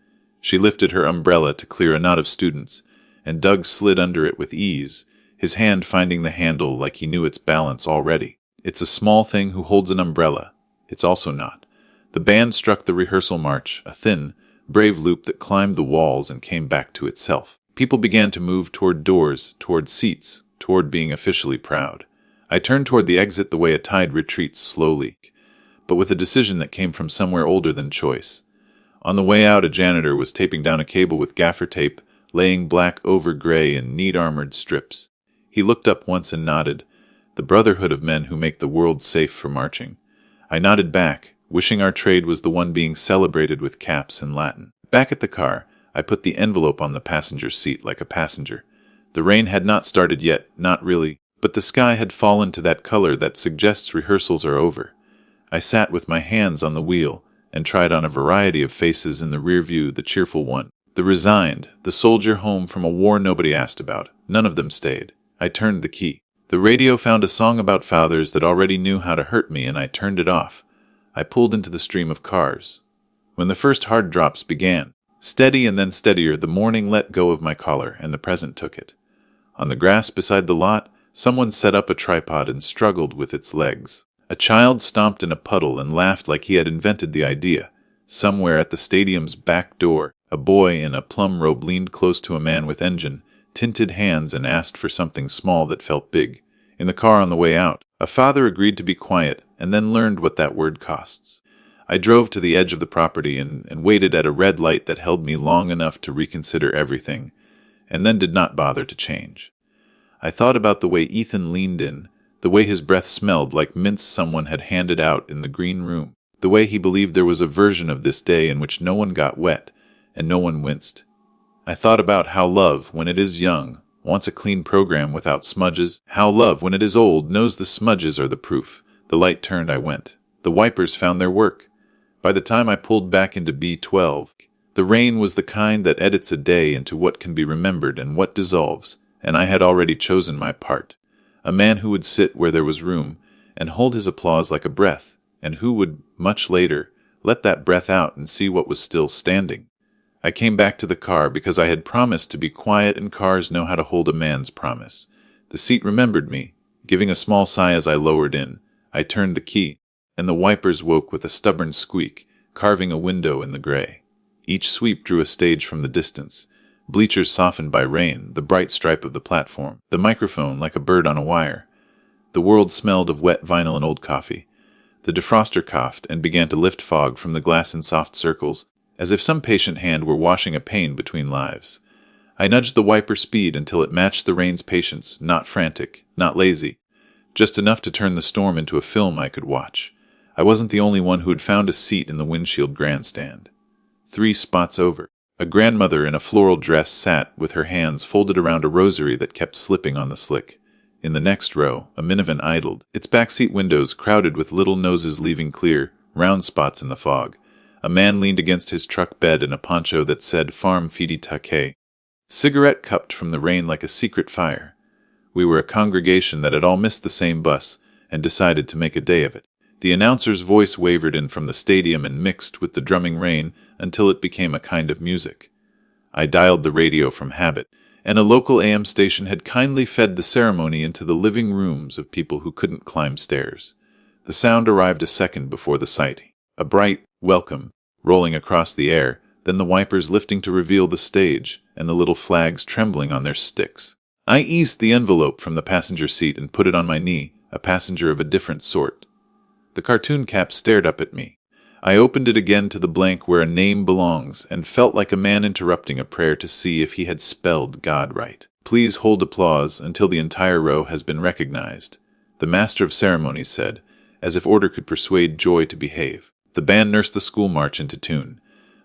She lifted her umbrella to clear a knot of students, and Doug slid under it with ease, his hand finding the handle like he knew its balance already. It's a small thing who holds an umbrella. It's also not. The band struck the rehearsal march, a thin, brave loop that climbed the walls and came back to itself. People began to move toward doors, toward seats, toward being officially proud. I turned toward the exit the way a tide retreats slowly, but with a decision that came from somewhere older than choice. On the way out, a janitor was taping down a cable with gaffer tape, laying black over gray in neat-armored strips. He looked up once and nodded, the brotherhood of men who make the world safe for marching. I nodded back, wishing our trade was the one being celebrated with caps and Latin. Back at the car, I put the envelope on the passenger seat like a passenger. The rain had not started yet, not really, but the sky had fallen to that color that suggests rehearsals are over. I sat with my hands on the wheel and tried on a variety of faces in the rear view, the cheerful one, the resigned, the soldier home from a war nobody asked about. None of them stayed. I turned the key. The radio found a song about fathers that already knew how to hurt me, and I turned it off. I pulled into the stream of cars. When the first hard drops began, steady and then steadier, the morning let go of my collar, and the present took it. On the grass beside the lot, someone set up a tripod and struggled with its legs. A child stomped in a puddle and laughed like he had invented the idea. Somewhere at the stadium's back door, a boy in a plum robe leaned close to a man with engine, tinted hands, and asked for something small that felt big. In the car on the way out, a father agreed to be quiet and then learned what that word costs. I drove to the edge of the property and waited at a red light that held me long enough to reconsider everything, and then did not bother to change. I thought about the way Ethan leaned in, the way his breath smelled like mints someone had handed out in the green room, the way he believed there was a version of this day in which no one got wet and no one winced. I thought about how love, when it is young, wants a clean program without smudges, how love, when it is old, knows the smudges are the proof. The light turned, I went. The wipers found their work. By the time I pulled back into B12, the rain was the kind that edits a day into what can be remembered and what dissolves, and I had already chosen my part. A man who would sit where there was room and hold his applause like a breath, and who would, much later, let that breath out and see what was still standing. I came back to the car because I had promised to be quiet, and cars know how to hold a man's promise. The seat remembered me. Giving a small sigh as I lowered in, I turned the key, and the wipers woke with a stubborn squeak, carving a window in the gray. Each sweep drew a stage from the distance. Bleachers softened by rain, the bright stripe of the platform, the microphone like a bird on a wire. The world smelled of wet vinyl and old coffee. The defroster coughed and began to lift fog from the glass in soft circles, as if some patient hand were washing a pane between lives. I nudged the wiper speed until it matched the rain's patience, not frantic, not lazy, just enough to turn the storm into a film I could watch. I wasn't the only one who had found a seat in the windshield grandstand. 3 spots over, a grandmother in a floral dress sat with her hands folded around a rosary that kept slipping on the slick. In the next row, a minivan idled, its backseat windows crowded with little noses leaving clear, round spots in the fog. A man leaned against his truck bed in a poncho that said Farm Fidi Take. Cigarette cupped from the rain like a secret fire. We were a congregation that had all missed the same bus and decided to make a day of it. The announcer's voice wavered in from the stadium and mixed with the drumming rain until it became a kind of music. I dialed the radio from habit, and a local AM station had kindly fed the ceremony into the living rooms of people who couldn't climb stairs. The sound arrived a second before the sight. A bright welcome rolling across the air, then the wipers lifting to reveal the stage, and the little flags trembling on their sticks. I eased the envelope from the passenger seat and put it on my knee, a passenger of a different sort. The cartoon cap stared up at me. I opened it again to the blank where a name belongs, and felt like a man interrupting a prayer to see if he had spelled God right. Please hold applause until the entire row has been recognized, the master of ceremonies said, as if order could persuade joy to behave. The band nursed the school march into tune.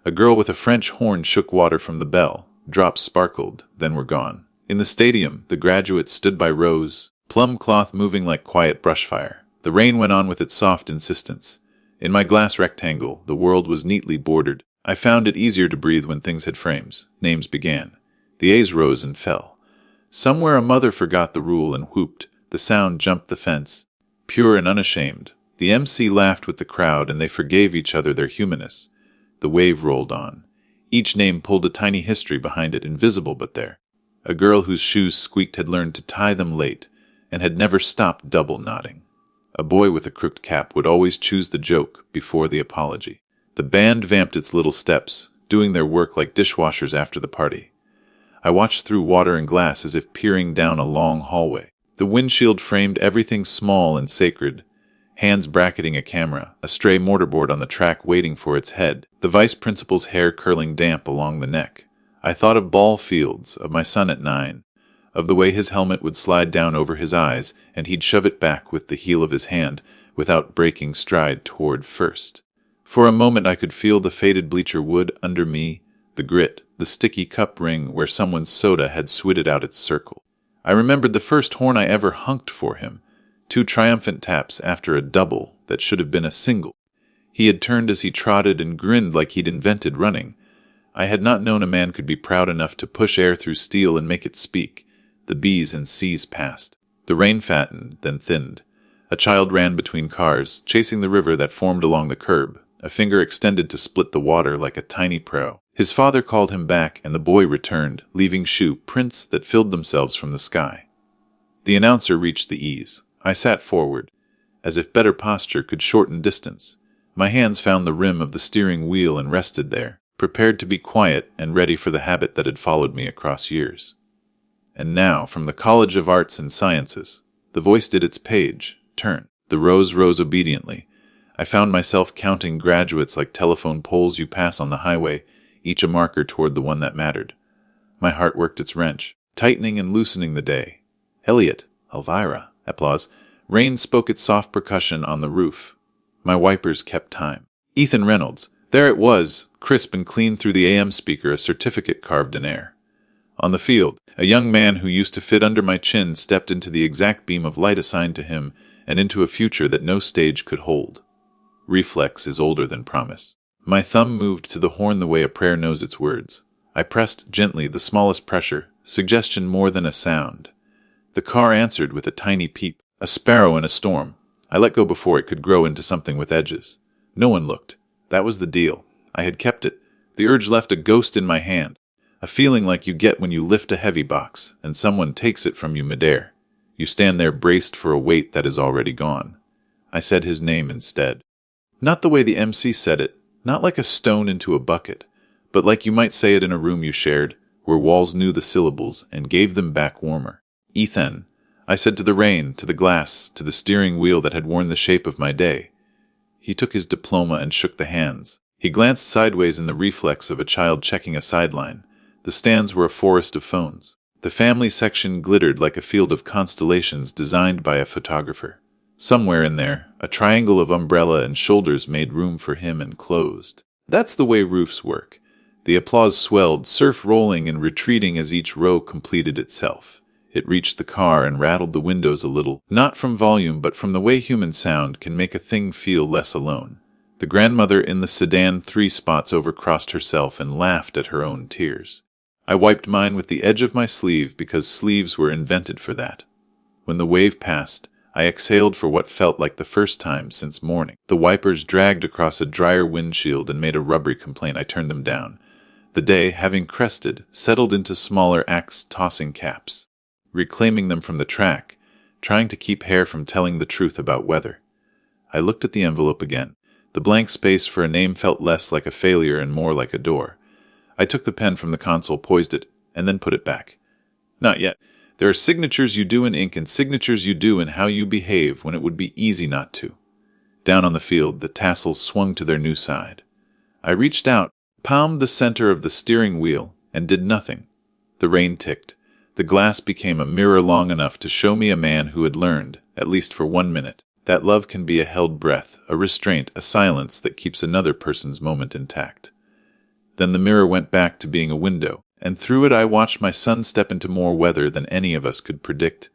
A girl with a French horn shook water from the bell. Drops sparkled, then were gone. In the stadium, the graduates stood by rows, plum cloth moving like quiet brushfire. The rain went on with its soft insistence. In my glass rectangle, the world was neatly bordered. I found it easier to breathe when things had frames. Names began. The A's rose and fell. Somewhere a mother forgot the rule and whooped. The sound jumped the fence. Pure and unashamed. The MC laughed with the crowd, and they forgave each other their humanness. The wave rolled on. Each name pulled a tiny history behind it, invisible but there. A girl whose shoes squeaked had learned to tie them late, and had never stopped double knotting. A boy with a crooked cap would always choose the joke before the apology. The band vamped its little steps, doing their work like dishwashers after the party. I watched through water and glass as if peering down a long hallway. The windshield framed everything small and sacred. Hands bracketing a camera, a stray mortarboard on the track waiting for its head, the vice principal's hair curling damp along the neck. I thought of ball fields, of my son at 9, of the way his helmet would slide down over his eyes, and he'd shove it back with the heel of his hand, without breaking stride toward first. For a moment I could feel the faded bleacher wood under me, the grit, the sticky cup ring where someone's soda had switted out its circle. I remembered the first horn I ever hunked for him. 2 triumphant taps after a double that should have been a single. He had turned as he trotted and grinned like he'd invented running. I had not known a man could be proud enough to push air through steel and make it speak. The B's and C's passed. The rain fattened, then thinned. A child ran between cars, chasing the river that formed along the curb, a finger extended to split the water like a tiny prow. His father called him back, and the boy returned, leaving shoe prints that filled themselves from the sky. The announcer reached the E's. I sat forward, as if better posture could shorten distance. My hands found the rim of the steering wheel and rested there, prepared to be quiet and ready for the habit that had followed me across years. And now, from the College of Arts and Sciences, the voice did its page, turn. The rows rose obediently. I found myself counting graduates like telephone poles you pass on the highway, each a marker toward the one that mattered. My heart worked its wrench, tightening and loosening the day. Elliot, Elvira. Applause. Rain spoke its soft percussion on the roof. My wipers kept time. Ethan Reynolds. There it was, crisp and clean through the AM speaker, a certificate carved in air. On the field, a young man who used to fit under my chin stepped into the exact beam of light assigned to him and into a future that no stage could hold. Reflex is older than promise. My thumb moved to the horn the way a prayer knows its words. I pressed gently, the smallest pressure, suggestion more than a sound. The car answered with a tiny peep, a sparrow in a storm. I let go before it could grow into something with edges. No one looked. That was the deal. I had kept it. The urge left a ghost in my hand, a feeling like you get when you lift a heavy box, and someone takes it from you midair. You stand there braced for a weight that is already gone. I said his name instead. Not the way the MC said it, not like a stone into a bucket, but like you might say it in a room you shared, where walls knew the syllables and gave them back warmer. Ethan, I said to the rain, to the glass, to the steering wheel that had worn the shape of my day. He took his diploma and shook the hands. He glanced sideways in the reflex of a child checking a sideline. The stands were a forest of phones. The family section glittered like a field of constellations designed by a photographer. Somewhere in there, a triangle of umbrella and shoulders made room for him and closed. That's the way roofs work. The applause swelled, surf rolling and retreating as each row completed itself. It reached the car and rattled the windows a little, not from volume but from the way human sound can make a thing feel less alone. The grandmother in the sedan 3 spots overcrossed herself and laughed at her own tears. I wiped mine with the edge of my sleeve because sleeves were invented for that. When the wave passed, I exhaled for what felt like the first time since morning. The wipers dragged across a drier windshield and made a rubbery complaint. I turned them down. The day, having crested, settled into smaller axe-tossing caps, reclaiming them from the track, trying to keep hair from telling the truth about weather. I looked at the envelope again. The blank space for a name felt less like a failure and more like a door. I took the pen from the console, poised it, and then put it back. Not yet. There are signatures you do in ink and signatures you do in how you behave when it would be easy not to. Down on the field, the tassels swung to their new side. I reached out, palmed the center of the steering wheel, and did nothing. The rain ticked. The glass became a mirror long enough to show me a man who had learned, at least for 1 minute, that love can be a held breath, a restraint, a silence that keeps another person's moment intact. Then the mirror went back to being a window, and through it I watched my son step into more weather than any of us could predict.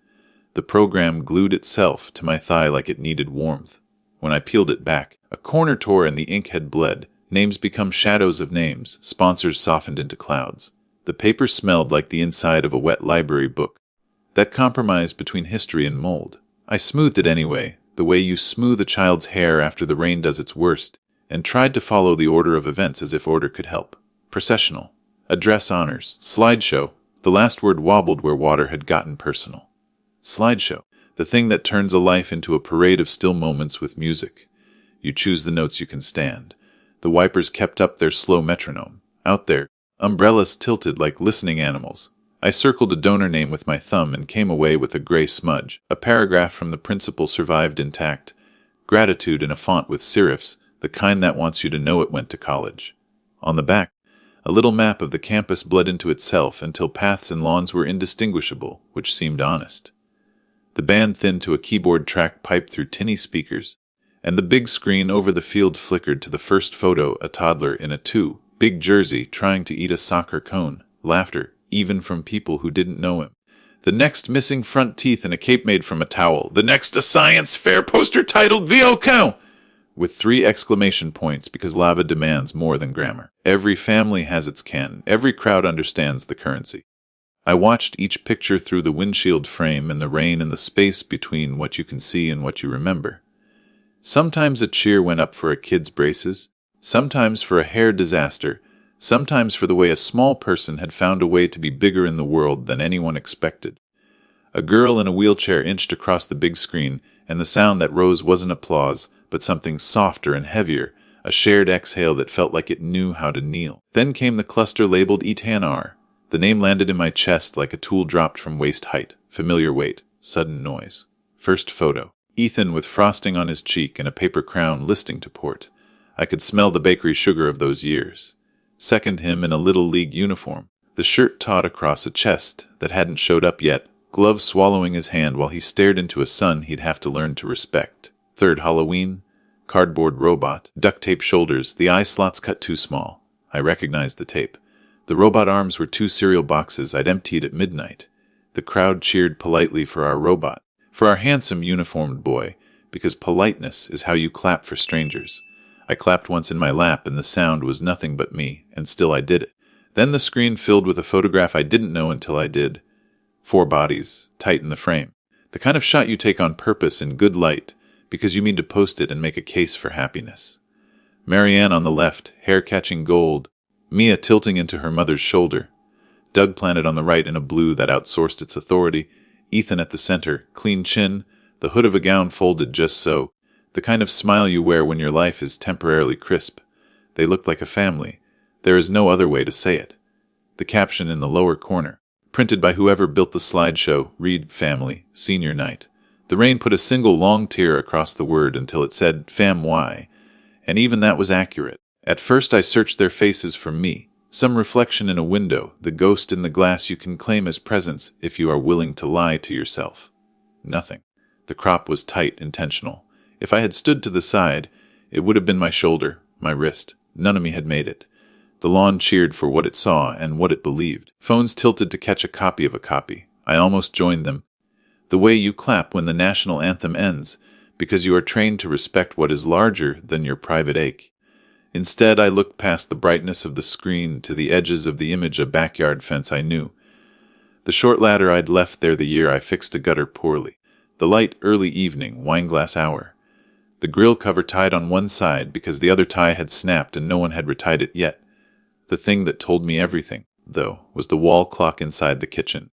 The program glued itself to my thigh like it needed warmth. When I peeled it back, a corner tore and the ink had bled. Names become shadows of names, sponsors softened into clouds. The paper smelled like the inside of a wet library book. That compromise between history and mold. I smoothed it anyway, the way you smooth a child's hair after the rain does its worst, and tried to follow the order of events as if order could help. Processional. Address honors. Slideshow. The last word wobbled where water had gotten personal. Slideshow. The thing that turns a life into a parade of still moments with music. You choose the notes you can stand. The wipers kept up their slow metronome. Out there, umbrellas tilted like listening animals. I circled a donor name with my thumb and came away with a gray smudge. A paragraph from the principal survived intact. Gratitude in a font with serifs, the kind that wants you to know it went to college. On the back, a little map of the campus bled into itself until paths and lawns were indistinguishable, which seemed honest. The band thinned to a keyboard track piped through tinny speakers, and the big screen over the field flickered to the first photo, a toddler in a big jersey trying to eat a soccer cone. Laughter, even from people who didn't know him. The next missing front teeth in a cape made from a towel. The next a science fair poster titled VO Count! With 3 exclamation points because lava demands more than grammar. Every family has its ken. Every crowd understands the currency. I watched each picture through the windshield frame and the rain and the space between what you can see and what you remember. Sometimes a cheer went up for a kid's braces, sometimes for a hair disaster, sometimes for the way a small person had found a way to be bigger in the world than anyone expected. A girl in a wheelchair inched across the big screen, and the sound that rose wasn't applause, but something softer and heavier, a shared exhale that felt like it knew how to kneel. Then came the cluster labeled Etanar. The name landed in my chest like a tool dropped from waist height. Familiar weight, sudden noise. First photo. Ethan with frosting on his cheek and a paper crown listing to port. I could smell the bakery sugar of those years. Second, him in a Little League uniform. The shirt taut across a chest that hadn't showed up yet, gloves swallowing his hand while he stared into a sun he'd have to learn to respect. Third, Halloween. Cardboard robot. Duct tape shoulders, the eye slots cut too small. I recognized the tape. The robot arms were 2 cereal boxes I'd emptied at midnight. The crowd cheered politely for our robot, for our handsome uniformed boy, because politeness is how you clap for strangers. I clapped once in my lap and the sound was nothing but me, and still I did it. Then the screen filled with a photograph I didn't know until I did. 4 bodies, tight in the frame. The kind of shot you take on purpose in good light, because you mean to post it and make a case for happiness. Marianne on the left, hair catching gold, Mia tilting into her mother's shoulder. Doug planted on the right in a blue that outsourced its authority. Ethan at the center, clean chin, the hood of a gown folded just so. The kind of smile you wear when your life is temporarily crisp. They looked like a family. There is no other way to say it. The caption in the lower corner, printed by whoever built the slideshow, read Family, Senior Night. The rain put a single long tear across the word until it said Fam Y, and even that was accurate. At first I searched their faces for me, some reflection in a window, the ghost in the glass you can claim as presence if you are willing to lie to yourself. Nothing. The crop was tight, intentional. If I had stood to the side, it would have been my shoulder, my wrist. None of me had made it. The lawn cheered for what it saw and what it believed. Phones tilted to catch a copy of a copy. I almost joined them. The way you clap when the national anthem ends, because you are trained to respect what is larger than your private ache. Instead, I looked past the brightness of the screen to the edges of the image, a backyard fence I knew. The short ladder I'd left there the year I fixed a gutter poorly. The light early evening, wineglass hour. The grill cover tied on one side because the other tie had snapped and no one had retied it yet. The thing that told me everything, though, was the wall clock inside the kitchen.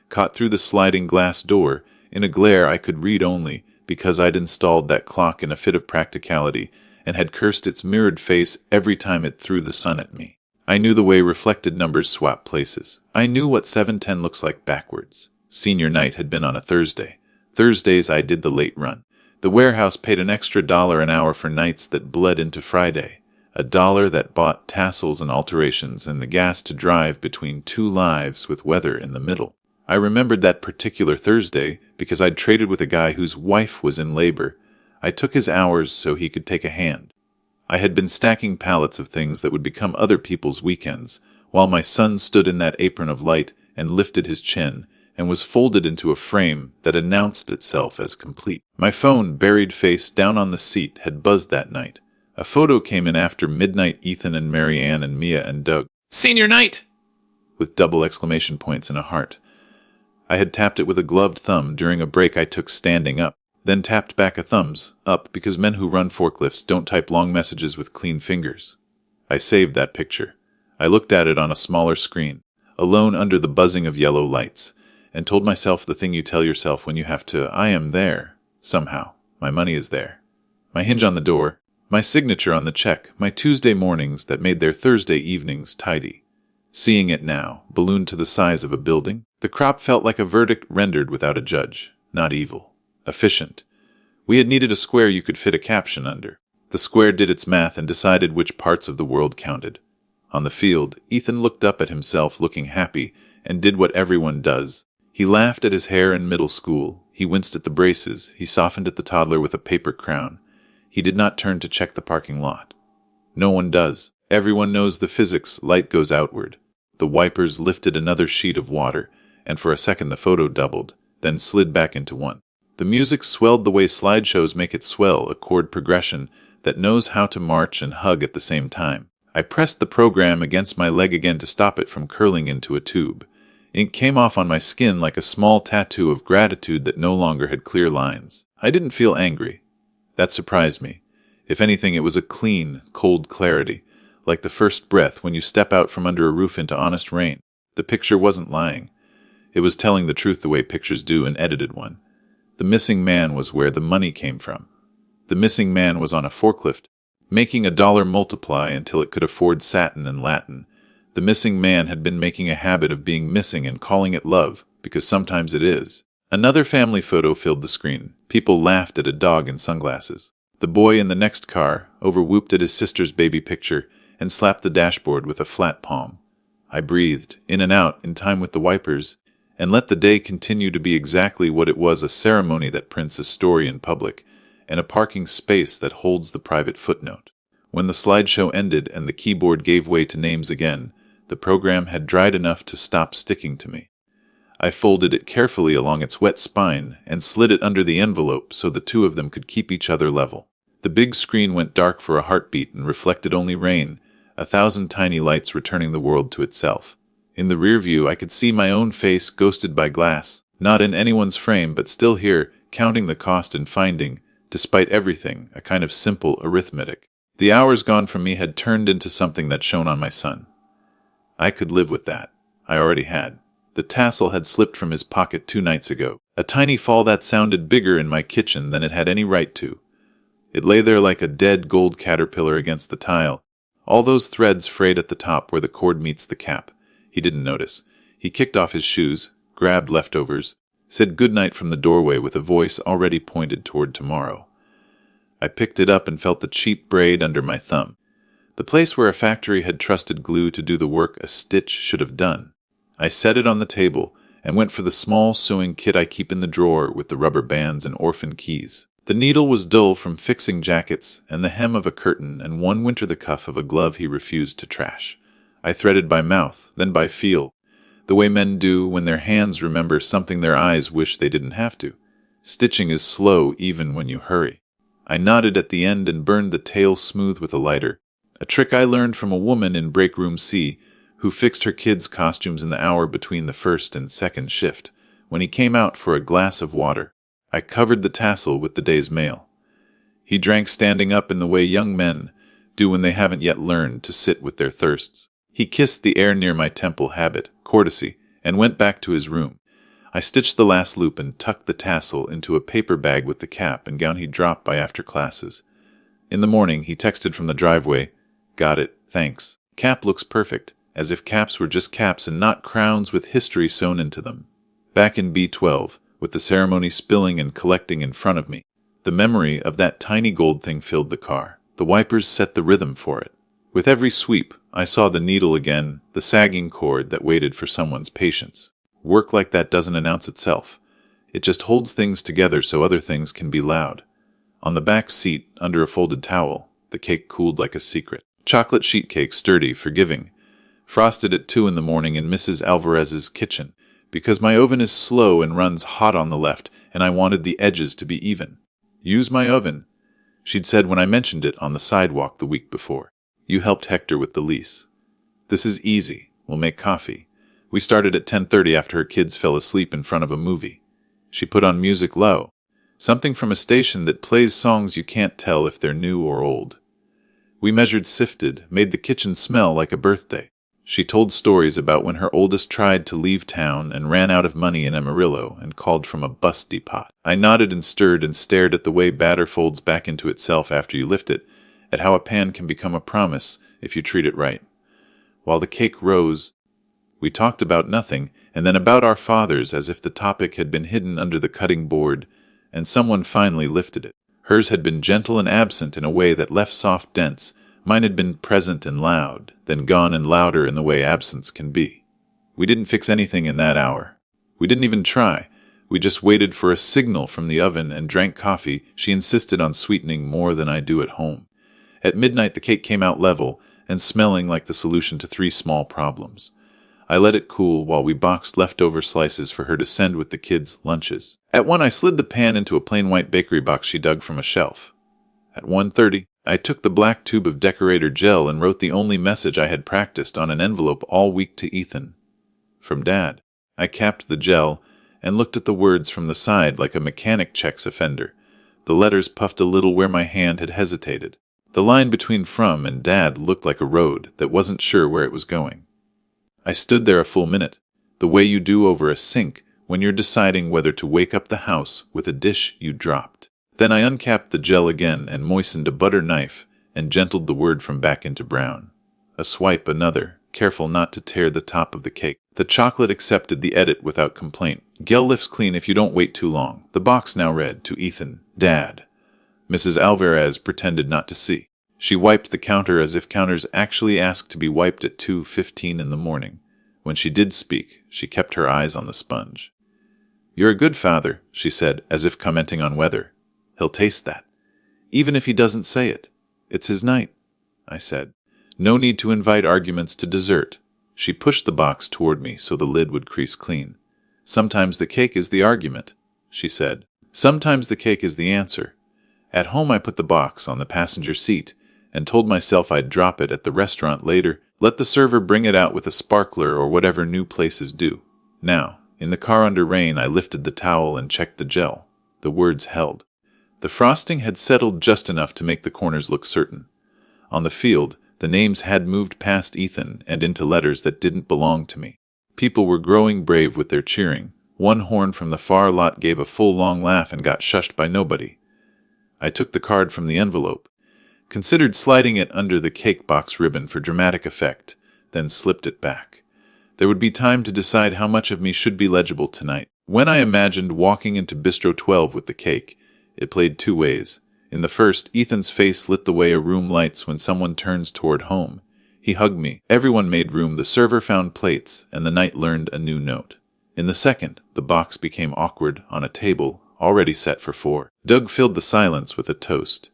Caught through the sliding glass door, in a glare I could read only because I'd installed that clock in a fit of practicality and had cursed its mirrored face every time it threw the sun at me. I knew the way reflected numbers swap places. I knew what 7:10 looks like backwards. Senior night had been on a Thursday. Thursdays I did the late run. The warehouse paid an extra $1 an hour for nights that bled into Friday. $1 that bought tassels and alterations and the gas to drive between two lives with weather in the middle. I remembered that particular Thursday because I'd traded with a guy whose wife was in labor. I took his hours so he could take a hand. I had been stacking pallets of things that would become other people's weekends, while my son stood in that apron of light and lifted his chin and was folded into a frame that announced itself as complete. My phone, buried face down on the seat, had buzzed that night. A photo came in after midnight. Ethan and Mary Ann and Mia and Doug. Senior night! With double exclamation points and a heart. I had tapped it with a gloved thumb during a break I took standing up, then tapped back a thumbs up because men who run forklifts don't type long messages with clean fingers. I saved that picture. I looked at it on a smaller screen, alone under the buzzing of yellow lights, and told myself the thing you tell yourself when you have to. I am there. Somehow. My money is there. My hinge on the door. My signature on the check. My Tuesday mornings that made their Thursday evenings tidy. Seeing it now, ballooned to the size of a building, the crop felt like a verdict rendered without a judge. Not evil. Efficient. We had needed a square you could fit a caption under. The square did its math and decided which parts of the world counted. On the field, Ethan looked up at himself looking happy and did what everyone does. He laughed at his hair in middle school. He winced at the braces. He softened at the toddler with a paper crown. He did not turn to check the parking lot. No one does. Everyone knows the physics. Light goes outward. The wipers lifted another sheet of water, and for a second the photo doubled, then slid back into one. The music swelled the way slideshows make it swell, a chord progression that knows how to march and hug at the same time. I pressed the program against my leg again to stop it from curling into a tube. Ink came off on my skin like a small tattoo of gratitude that no longer had clear lines. I didn't feel angry. That surprised me. If anything, it was a clean, cold clarity, like the first breath when you step out from under a roof into honest rain. The picture wasn't lying. It was telling the truth the way pictures do, an edited one. The missing man was where the money came from. The missing man was on a forklift, making $1 multiply until it could afford satin and Latin. The missing man had been making a habit of being missing and calling it love, because sometimes it is. Another family photo filled the screen. People laughed at a dog in sunglasses. The boy in the next car over-whooped at his sister's baby picture and slapped the dashboard with a flat palm. I breathed, in and out, in time with the wipers, and let the day continue to be exactly what it was, a ceremony that prints a story in public, and a parking space that holds the private footnote. When the slideshow ended and the keyboard gave way to names again, the program had dried enough to stop sticking to me. I folded it carefully along its wet spine and slid it under the envelope so the two of them could keep each other level. The big screen went dark for a heartbeat and reflected only rain, 1,000 tiny lights returning the world to itself. In the rear view, I could see my own face ghosted by glass, not in anyone's frame, but still here, counting the cost and finding, despite everything, a kind of simple arithmetic. The hours gone from me had turned into something that shone on my son. I could live with that. I already had. The tassel had slipped from his pocket 2 nights ago. A tiny fall that sounded bigger in my kitchen than it had any right to. It lay there like a dead gold caterpillar against the tile, all those threads frayed at the top where the cord meets the cap. He didn't notice. He kicked off his shoes, grabbed leftovers, said goodnight from the doorway with a voice already pointed toward tomorrow. I picked it up and felt the cheap braid under my thumb. The place where a factory had trusted glue to do the work a stitch should have done. I set it on the table and went for the small sewing kit I keep in the drawer with the rubber bands and orphan keys. The needle was dull from fixing jackets and the hem of a curtain, and one winter the cuff of a glove he refused to trash. I threaded by mouth, then by feel, the way men do when their hands remember something their eyes wish they didn't have to. Stitching is slow even when you hurry. I knotted at the end and burned the tail smooth with a lighter, a trick I learned from a woman in Break Room C who fixed her kids' costumes in the hour between the first and second shift, when he came out for a glass of water. I covered the tassel with the day's mail. He drank standing up in the way young men do when they haven't yet learned to sit with their thirsts. He kissed the air near my temple, habit, courtesy, and went back to his room. I stitched the last loop and tucked the tassel into a paper bag with the cap and gown he'd dropped by after classes. In the morning, he texted from the driveway, "Got it, thanks. Cap looks perfect," as if caps were just caps and not crowns with history sewn into them. Back in B12, with the ceremony spilling and collecting in front of me, the memory of that tiny gold thing filled the car. The wipers set the rhythm for it. With every sweep, I saw the needle again, the sagging cord that waited for someone's patience. Work like that doesn't announce itself. It just holds things together so other things can be loud. On the back seat, under a folded towel, the cake cooled like a secret. Chocolate sheet cake, sturdy, forgiving. Frosted at 2 in the morning in Mrs. Alvarez's kitchen, because my oven is slow and runs hot on the left, and I wanted the edges to be even. "Use my oven," she'd said when I mentioned it on the sidewalk the week before. "You helped Hector with the lease." "This is easy. We'll make coffee." We started at 10:30 after her kids fell asleep in front of a movie. She put on music low, something from a station that plays songs you can't tell if they're new or old. We measured, sifted, made the kitchen smell like a birthday. She told stories about when her oldest tried to leave town and ran out of money in Amarillo and called from a bus depot. I nodded and stirred and stared at the way batter folds back into itself after you lift it, at how a pan can become a promise if you treat it right. While the cake rose, we talked about nothing, and then about our fathers as if the topic had been hidden under the cutting board, and someone finally lifted it. Hers had been gentle and absent in a way that left soft dents. Mine had been present and loud, then gone and louder in the way absence can be. We didn't fix anything in that hour. We didn't even try. We just waited for a signal from the oven and drank coffee. She insisted on sweetening more than I do at home. At midnight, the cake came out level and smelling like the solution to 3 small problems. I let it cool while we boxed leftover slices for her to send with the kids' lunches. At 1, I slid the pan into a plain white bakery box she dug from a shelf. At 1:30, I took the black tube of decorator gel and wrote the only message I had practiced on an envelope all week to Ethan. From Dad. I capped the gel and looked at the words from the side like a mechanic checks a fender. The letters puffed a little where my hand had hesitated. The line between from and Dad looked like a road that wasn't sure where it was going. I stood there a full minute, the way you do over a sink when you're deciding whether to wake up the house with a dish you dropped. Then I uncapped the gel again and moistened a butter knife and gentled the word from back into brown. A swipe, another, careful not to tear the top of the cake. The chocolate accepted the edit without complaint. "Gel lifts clean if you don't wait too long." The box now read, "To Ethan, Dad." Mrs. Alvarez pretended not to see. She wiped the counter as if counters actually asked to be wiped at 2:15 in the morning. When she did speak, she kept her eyes on the sponge. "You're a good father," she said, as if commenting on weather. "He'll taste that. Even if he doesn't say it. It's his night," I said. "No need to invite arguments to dessert." She pushed the box toward me so the lid would crease clean. "Sometimes the cake is the argument," she said. "Sometimes the cake is the answer." At home I put the box on the passenger seat and told myself I'd drop it at the restaurant later, let the server bring it out with a sparkler or whatever new places do. Now, in the car under rain, I lifted the towel and checked the gel. The words held. The frosting had settled just enough to make the corners look certain. On the field, the names had moved past Ethan and into letters that didn't belong to me. People were growing brave with their cheering. One horn from the far lot gave a full long laugh and got shushed by nobody. I took the card from the envelope, considered sliding it under the cake box ribbon for dramatic effect, then slipped it back. There would be time to decide how much of me should be legible tonight. When I imagined walking into Bistro 12 with the cake, it played 2 ways. In the first, Ethan's face lit the way a room lights when someone turns toward home. He hugged me. Everyone made room. The server found plates, and the night learned a new note. In the second, the box became awkward on a table already set for 4. Doug filled the silence with a toast.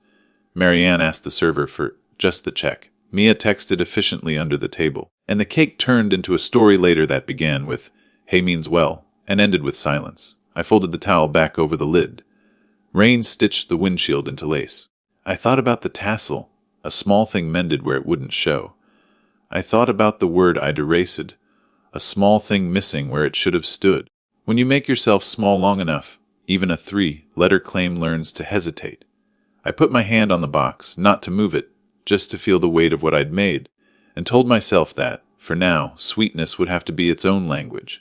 Marianne asked the server for just the check. Mia texted efficiently under the table. And the cake turned into a story later that began with, "Hey means well," and ended with silence. I folded the towel back over the lid. Rain stitched the windshield into lace. I thought about the tassel, a small thing mended where it wouldn't show. I thought about the word I'd erased, a small thing missing where it should have stood. When you make yourself small long enough, even a 3-letter claim learns to hesitate. I put my hand on the box, not to move it, just to feel the weight of what I'd made, and told myself that, For now, sweetness would have to be its own language.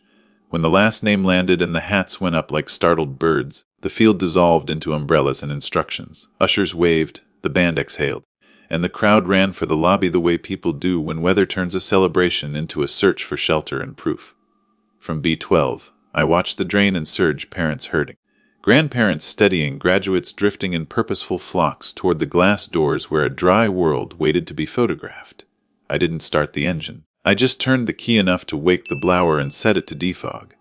When the last name landed and the hats went up like startled birds, the field dissolved into umbrellas and instructions. Ushers waved, the band exhaled, and the crowd ran for the lobby the way people do when weather turns a celebration into a search for shelter and proof. From B12, I watched the drain and surge, parents herding, grandparents steadying, graduates drifting in purposeful flocks toward the glass doors where a dry world waited to be photographed. I didn't start the engine. I just turned the key enough to wake the blower and set it to defog.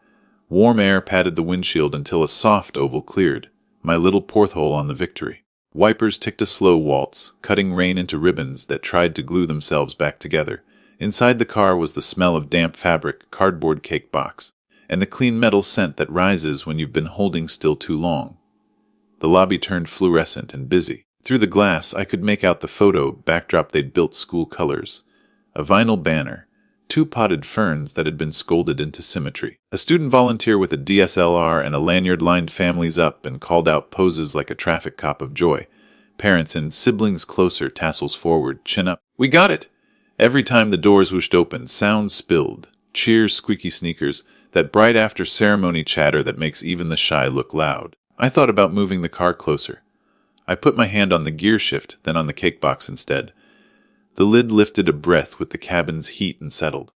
Warm air patted the windshield until a soft oval cleared, my little porthole on the Victory. Wipers ticked a slow waltz, cutting rain into ribbons that tried to glue themselves back together. Inside the car was the smell of damp fabric, cardboard cake box, and the clean metal scent that rises when you've been holding still too long. The lobby turned fluorescent and busy. Through the glass, I could make out the photo backdrop they'd built school colors. A vinyl banner, 2 potted ferns that had been scolded into symmetry. A student volunteer with a DSLR and a lanyard lined families up and called out poses like a traffic cop of joy. Parents and siblings closer, tassels forward, chin up. We got it! Every time the doors whooshed open, sounds spilled. Cheers, squeaky sneakers, that bright after ceremony chatter that makes even the shy look loud. I thought about moving the car closer. I put my hand on the gear shift, then on the cake box instead. The lid lifted a breath with the cabin's heat and settled.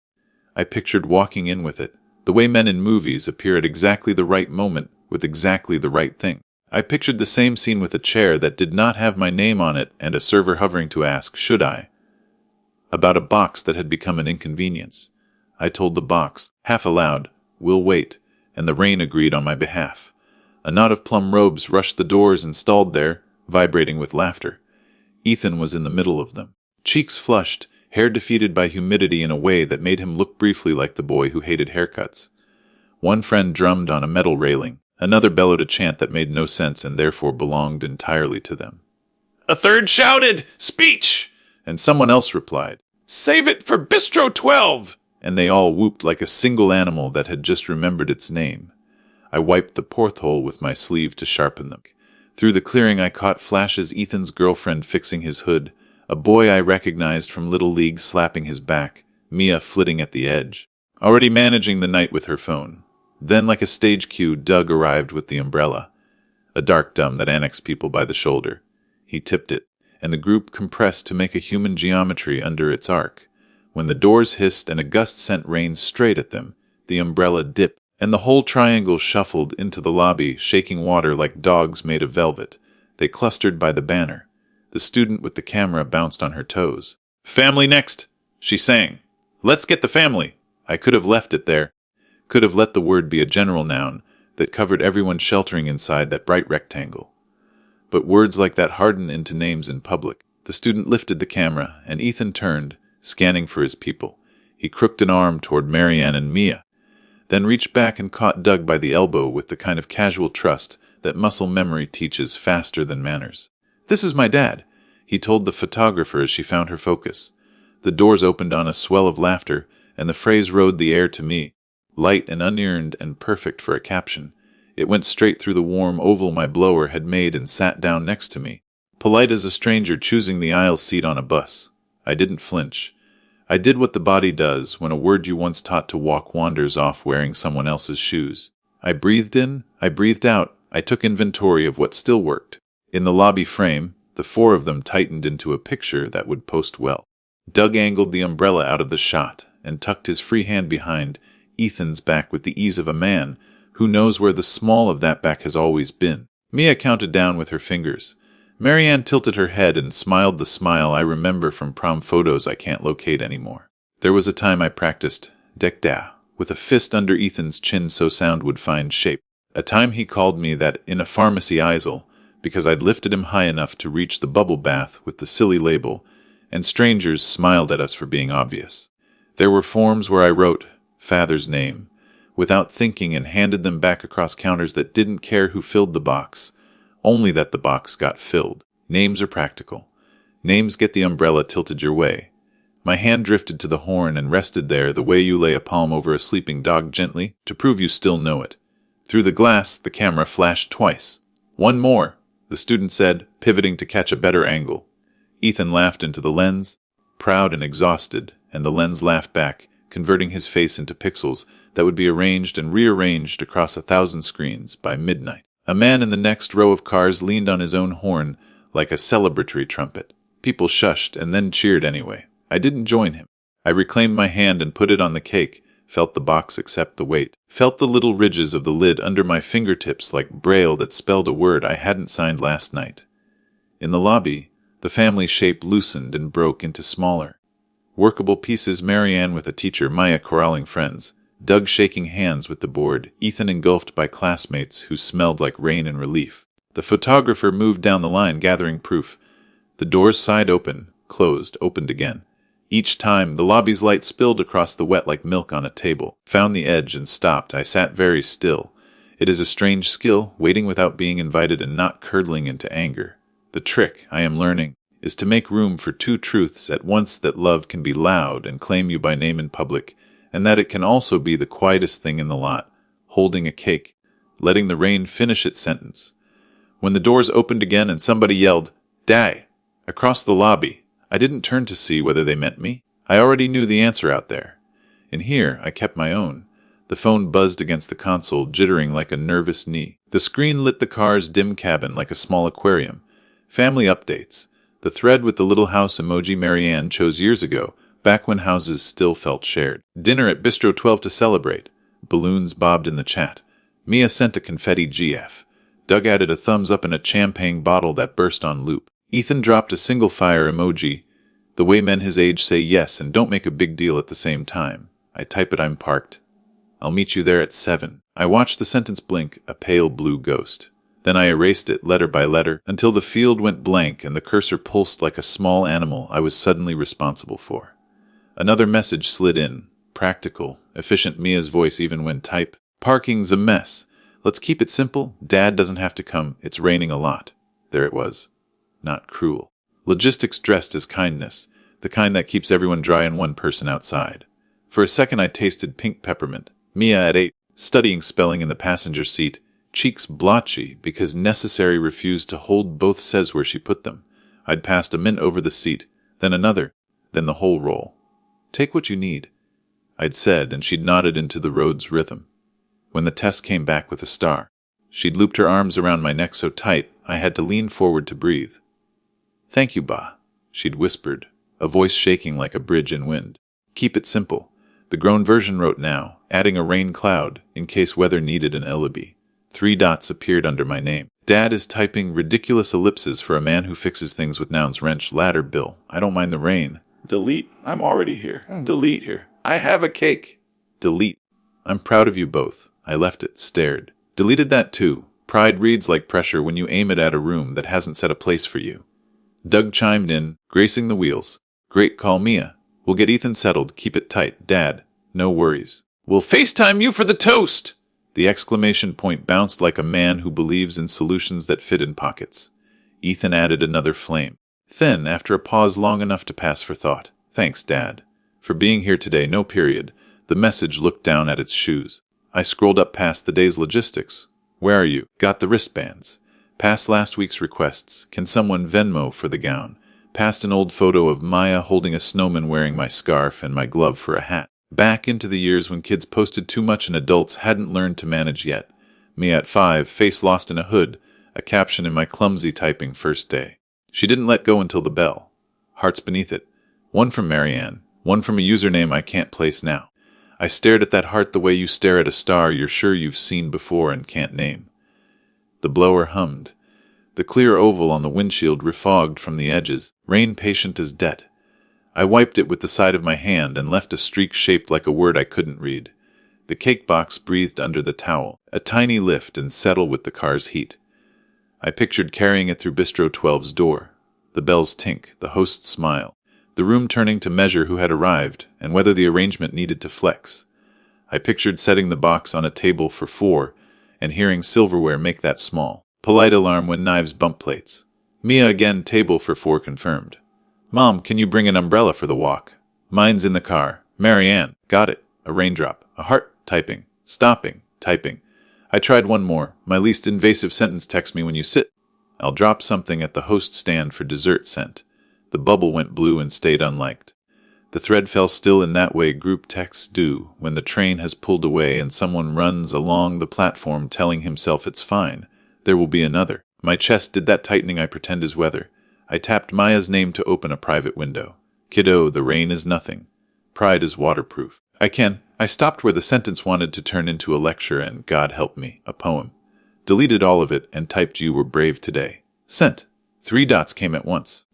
I pictured walking in with it, the way men in movies appear at exactly the right moment with exactly the right thing. I pictured the same scene with a chair that did not have my name on it and a server hovering to ask, should I? About a box that had become an inconvenience. I told the box, half aloud, we'll wait, and the rain agreed on my behalf. A knot of plum robes rushed the doors and stalled there, vibrating with laughter. Ethan was in the middle of them. Cheeks flushed, hair defeated by humidity in a way that made him look briefly like the boy who hated haircuts. One friend drummed on a metal railing. Another bellowed a chant that made no sense and therefore belonged entirely to them. A third shouted, "Speech!" And someone else replied, "Save it for Bistro 12!" And they all whooped like a single animal that had just remembered its name. I wiped the porthole with my sleeve to sharpen them. Through the clearing I caught flashes Ethan's girlfriend fixing his hood, a boy I recognized from Little League slapping his back, Mia flitting at the edge, already managing the night with her phone. Then, like a stage cue, Doug arrived with the umbrella, a dark dumb that annexed people by the shoulder. He tipped it, and the group compressed to make a human geometry under its arc. When the doors hissed and a gust sent rain straight at them, the umbrella dipped, and the whole triangle shuffled into the lobby, shaking water like dogs made of velvet. They clustered by the banner. The student with the camera bounced on her toes. "Family next!" she sang. "Let's get the family!" I could have left it there. Could have let the word be a general noun that covered everyone sheltering inside that bright rectangle. But words like that harden into names in public. The student lifted the camera, and Ethan turned, scanning for his people. He crooked an arm toward Marianne and Mia, then reached back and caught Doug by the elbow with the kind of casual trust that muscle memory teaches faster than manners. "This is my dad," he told the photographer as she found her focus. The doors opened on a swell of laughter, and the phrase rode the air to me, light and unearned and perfect for a caption. It went straight through the warm oval my blower had made and sat down next to me, polite as a stranger choosing the aisle seat on a bus. I didn't flinch. I did what the body does when a word you once taught to walk wanders off wearing someone else's shoes. I breathed in, I breathed out, I took inventory of what still worked. In the lobby frame, the 4 of them tightened into a picture that would post well. Doug angled the umbrella out of the shot and tucked his free hand behind Ethan's back with the ease of a man who knows where the small of that back has always been. Mia counted down with her fingers. Marianne tilted her head and smiled the smile I remember from prom photos I can't locate anymore. There was a time I practiced dek-da with a fist under Ethan's chin so sound would find shape. A time he called me that in a pharmacy aisle because I'd lifted him high enough to reach the bubble bath with the silly label, and strangers smiled at us for being obvious. There were forms where I wrote father's name without thinking and handed them back across counters that didn't care who filled the box, only that the box got filled. Names are practical. Names get the umbrella tilted your way. My hand drifted to the horn and rested there the way you lay a palm over a sleeping dog gently to prove you still know it. Through the glass, the camera flashed twice. "One more," the student said, pivoting to catch a better angle. Ethan laughed into the lens, proud and exhausted, and the lens laughed back, converting his face into pixels that would be arranged and rearranged across 1,000 screens by midnight. A man in the next row of cars leaned on his own horn like a celebratory trumpet. People shushed and then cheered anyway. I didn't join him. I reclaimed my hand and put it on the cake, felt the box accept the weight, felt the little ridges of the lid under my fingertips like braille that spelled a word I hadn't signed last night. In the lobby, the family shape loosened and broke into smaller, workable pieces. Marianne with a teacher, Maya corralling friends, Doug shaking hands with the board, Ethan engulfed by classmates who smelled like rain and relief. The photographer moved down the line, gathering proof. The doors sighed open, closed, opened again. Each time, the lobby's light spilled across the wet like milk on a table. Found the edge and stopped. I sat very still. It is a strange skill, waiting without being invited and not curdling into anger. The trick, I am learning, is to make room for two truths at once: that love can be loud and claim you by name in public, and that it can also be the quietest thing in the lot, holding a cake, letting the rain finish its sentence. When the doors opened again and somebody yelled, "Die!" across the lobby, I didn't turn to see whether they meant me. I already knew the answer out there. In here, I kept my own. The phone buzzed against the console, jittering like a nervous knee. The screen lit the car's dim cabin like a small aquarium. Family updates. The thread with the little house emoji Marianne chose years ago, back when houses still felt shared. Dinner at Bistro 12 to celebrate. Balloons bobbed in the chat. Mia sent a confetti GF. Doug added a thumbs up and a champagne bottle that burst on loop. Ethan dropped a single fire emoji, the way men his age say yes and don't make a big deal at the same time. I type it, "I'm parked. I'll meet you there at 7. I watched the sentence blink, a pale blue ghost. Then I erased it, letter by letter, until the field went blank and the cursor pulsed like a small animal I was suddenly responsible for. Another message slid in. Practical, efficient. Mia's voice even when type. "Parking's a mess. Let's keep it simple. Dad doesn't have to come. It's raining a lot." There it was. Not cruel. Logistics dressed as kindness, the kind that keeps everyone dry and one person outside. For a second I tasted pink peppermint. Mia at 8, studying spelling in the passenger seat, cheeks blotchy because necessary refused to hold both says where she put them. I'd passed a mint over the seat, then another, then the whole roll. "Take what you need," I'd said, and she'd nodded into the road's rhythm. When the test came back with a star, she'd looped her arms around my neck so tight I had to lean forward to breathe. "Thank you, Ba," she'd whispered, a voice shaking like a bridge in wind. "Keep it simple." The grown version wrote now, adding a rain cloud, in case weather needed an alibi. 3 dots appeared under my name. Dad is typing ridiculous ellipses for a man who fixes things with nouns. Wrench, ladder, bill. I don't mind the rain. Delete. I'm already here. Delete here. I have a cake. Delete. I'm proud of you both. I left it, stared. Deleted that too. Pride reads like pressure when you aim it at a room that hasn't set a place for you. Doug chimed in, gracing the wheels. "Great call, Mia. We'll get Ethan settled. Keep it tight. Dad, no worries. We'll FaceTime you for the toast!" The exclamation point bounced like a man who believes in solutions that fit in pockets. Ethan added another flame. Then, after a pause long enough to pass for thought, "Thanks, Dad, for being here today, no period." The message looked down at its shoes. I scrolled up past the day's logistics. "Where are you? Got the wristbands. Past last week's requests. Can someone Venmo for the gown?" Past an old photo of Maya holding a snowman wearing my scarf and my glove for a hat. Back into the years when kids posted too much and adults hadn't learned to manage yet. Me at 5, face lost in a hood, a caption in my clumsy typing first day. She didn't let go until the bell. Hearts beneath it. One from Marianne, one from a username I can't place now. I stared at that heart the way you stare at a star you're sure you've seen before and can't name. The blower hummed. The clear oval on the windshield refogged from the edges, rain patient as debt. I wiped it with the side of my hand and left a streak shaped like a word I couldn't read. The cake box breathed under the towel, a tiny lift and settle with the car's heat. I pictured carrying it through Bistro 12's door. The bells tink, the host smile, the room turning to measure who had arrived and whether the arrangement needed to flex. I pictured setting the box on a table for 4 and hearing silverware make that small, polite alarm when knives bump plates. Mia again, table for 4 confirmed. "Mom, can you bring an umbrella for the walk?" "Mine's in the car." "Marianne, got it." A raindrop, a heart, typing, stopping, typing. I tried one more. "My least invasive sentence, text me when you sit." I'll drop something at the host stand for dessert sent. The bubble went blue and stayed unliked. The thread fell still in that way group texts do when the train has pulled away and someone runs along the platform telling himself it's fine. There will be another. My chest did that tightening I pretend is weather. I tapped Maya's name to open a private window. Kiddo, the rain is nothing. Pride is waterproof. I stopped where the sentence wanted to turn into a lecture and, God help me, a poem. Deleted all of it and typed you were brave today. Sent. 3 dots came at once.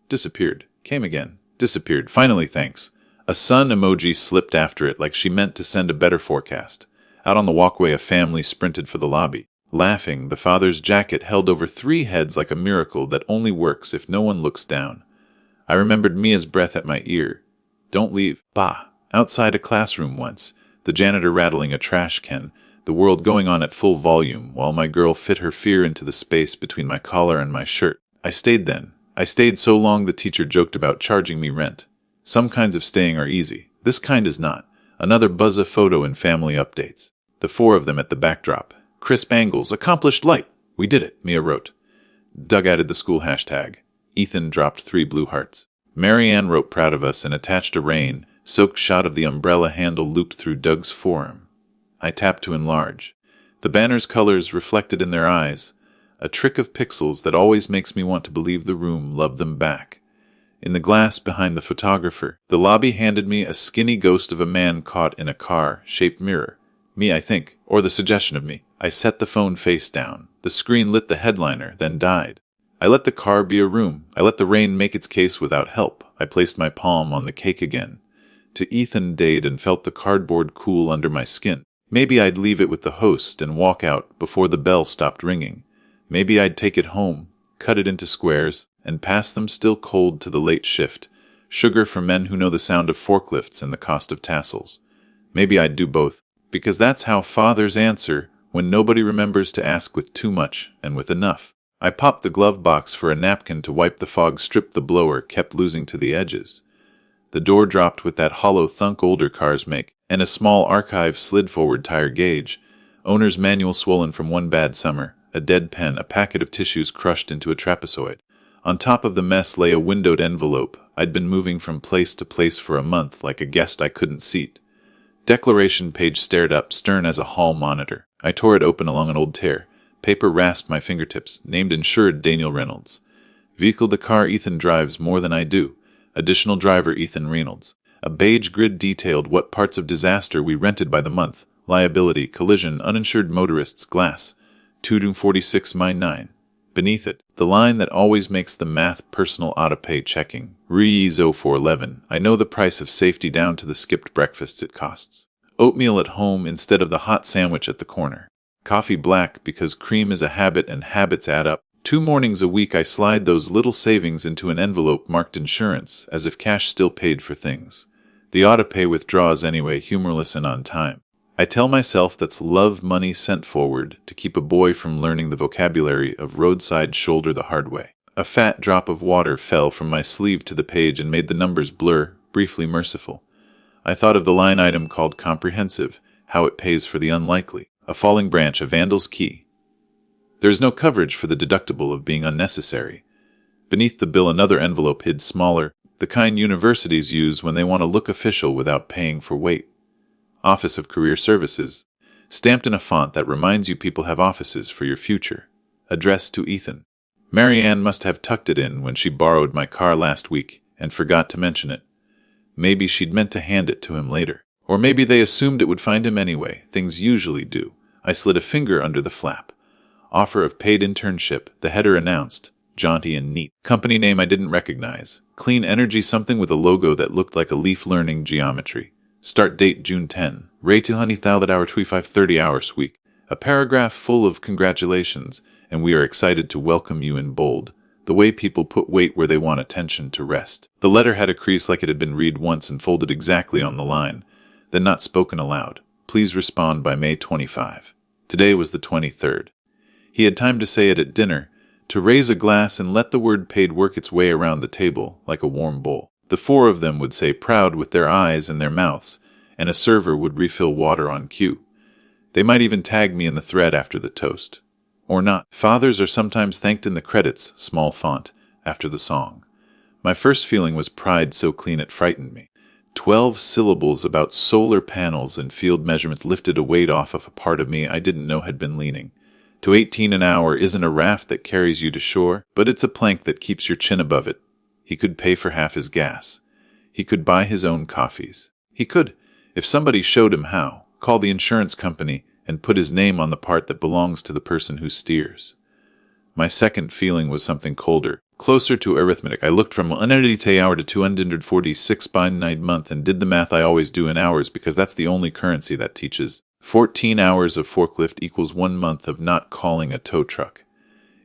Disappeared. Came again. Disappeared. Finally, thanks. A sun emoji slipped after it like she meant to send a better forecast. Out on the walkway, a family sprinted for the lobby. Laughing, the father's jacket held over 3 heads like a miracle that only works if no one looks down. I remembered Mia's breath at my ear. Don't leave. Bah. Outside a classroom once, the janitor rattling a trash can, the world going on at full volume, while my girl fit her fear into the space between my collar and my shirt. I stayed then. I stayed so long the teacher joked about charging me rent. Some kinds of staying are easy. This kind is not. Another buzza photo in family updates. The 4 of them at the backdrop. Crisp angles, accomplished light. We did it, Mia wrote. Doug added the school hashtag. Ethan dropped 3 blue hearts. Marianne wrote proud of us and attached a rain-soaked shot of the umbrella handle looped through Doug's forearm. I tapped to enlarge. The banner's colors reflected in their eyes, a trick of pixels that always makes me want to believe the room loved them back. In the glass behind the photographer, the lobby handed me a skinny ghost of a man caught in a car-shaped mirror. Me, I think, or the suggestion of me. I set the phone face down. The screen lit the headliner, then died. I let the car be a room. I let the rain make its case without help. I placed my palm on the cake again. To Ethan dayed and felt the cardboard cool under my skin. Maybe I'd leave it with the host and walk out before the bell stopped ringing. Maybe I'd take it home, cut it into squares, and pass them still cold to the late shift. Sugar for men who know the sound of forklifts and the cost of tassels. Maybe I'd do both, because that's how fathers answer when nobody remembers to ask with too much and with enough. I popped the glove box for a napkin to wipe the fog strip the blower kept losing to the edges. The door dropped with that hollow thunk older cars make, and a small archive slid forward tire gauge. Owner's manual swollen from one bad summer, a dead pen, a packet of tissues crushed into a trapezoid. On top of the mess lay a windowed envelope. I'd been moving from place to place for a month like a guest I couldn't seat. Declaration page stared up, stern as a hall monitor. I tore it open along an old tear. Paper rasped my fingertips. Named insured Daniel Reynolds. Vehicle the car Ethan drives more than I do. Additional driver Ethan Reynolds. A beige grid detailed what parts of disaster we rented by the month. Liability, collision, uninsured motorists, glass. 2-46-9. Beneath it, the line that always makes the math personal autopay checking. Re-EZO 411. I know the price of safety down to the skipped breakfasts it costs. Oatmeal at home instead of the hot sandwich at the corner. Coffee black because cream is a habit and habits add up. 2 mornings a week I slide those little savings into an envelope marked insurance, as if cash still paid for things. The autopay withdraws anyway, humorless and on time. I tell myself that's love money sent forward to keep a boy from learning the vocabulary of roadside shoulder the hard way. A fat drop of water fell from my sleeve to the page and made the numbers blur, briefly merciful. I thought of the line item called comprehensive, how it pays for the unlikely. A falling branch, a vandal's key. There is no coverage for the deductible of being unnecessary. Beneath the bill another envelope hid smaller, the kind universities use when they want to look official without paying for weight. Office of Career Services, stamped in a font that reminds you people have offices for your future. Addressed to Ethan. Marianne must have tucked it in when she borrowed my car last week and forgot to mention it. Maybe she'd meant to hand it to him later. Or maybe they assumed it would find him anyway. Things usually do. I slid a finger under the flap. Offer of paid internship, the header announced. Jaunty and neat. Company name I didn't recognize. Clean Energy something with a logo that looked like a leaf learning geometry. Start date June 10. Rate 100,000 hour 2530 hours week. A paragraph full of congratulations, and we are excited to welcome you in bold. The way people put weight where they want attention to rest. The letter had a crease like it had been read once and folded exactly on the line, then not spoken aloud. Please respond by May 25. Today was the 23rd. He had time to say it at dinner, to raise a glass and let the word paid work its way around the table like a warm bowl. The 4 of them would say proud with their eyes and their mouths, and a server would refill water on cue. They might even tag me in the thread after the toast. Or not. Fathers are sometimes thanked in the credits, small font, after the song. My first feeling was pride so clean it frightened me. 12 syllables about solar panels and field measurements lifted a weight off of a part of me I didn't know had been leaning. To 18 an hour isn't a raft that carries you to shore, but it's a plank that keeps your chin above it. He could pay for half his gas. He could buy his own coffees. He could, if somebody showed him how, call the insurance company and put his name on the part that belongs to the person who steers. My second feeling was something colder, closer to arithmetic. I looked from 180 hour to 246 by night month and did the math I always do in hours because that's the only currency that teaches. 14 hours of forklift equals 1 month of not calling a tow truck.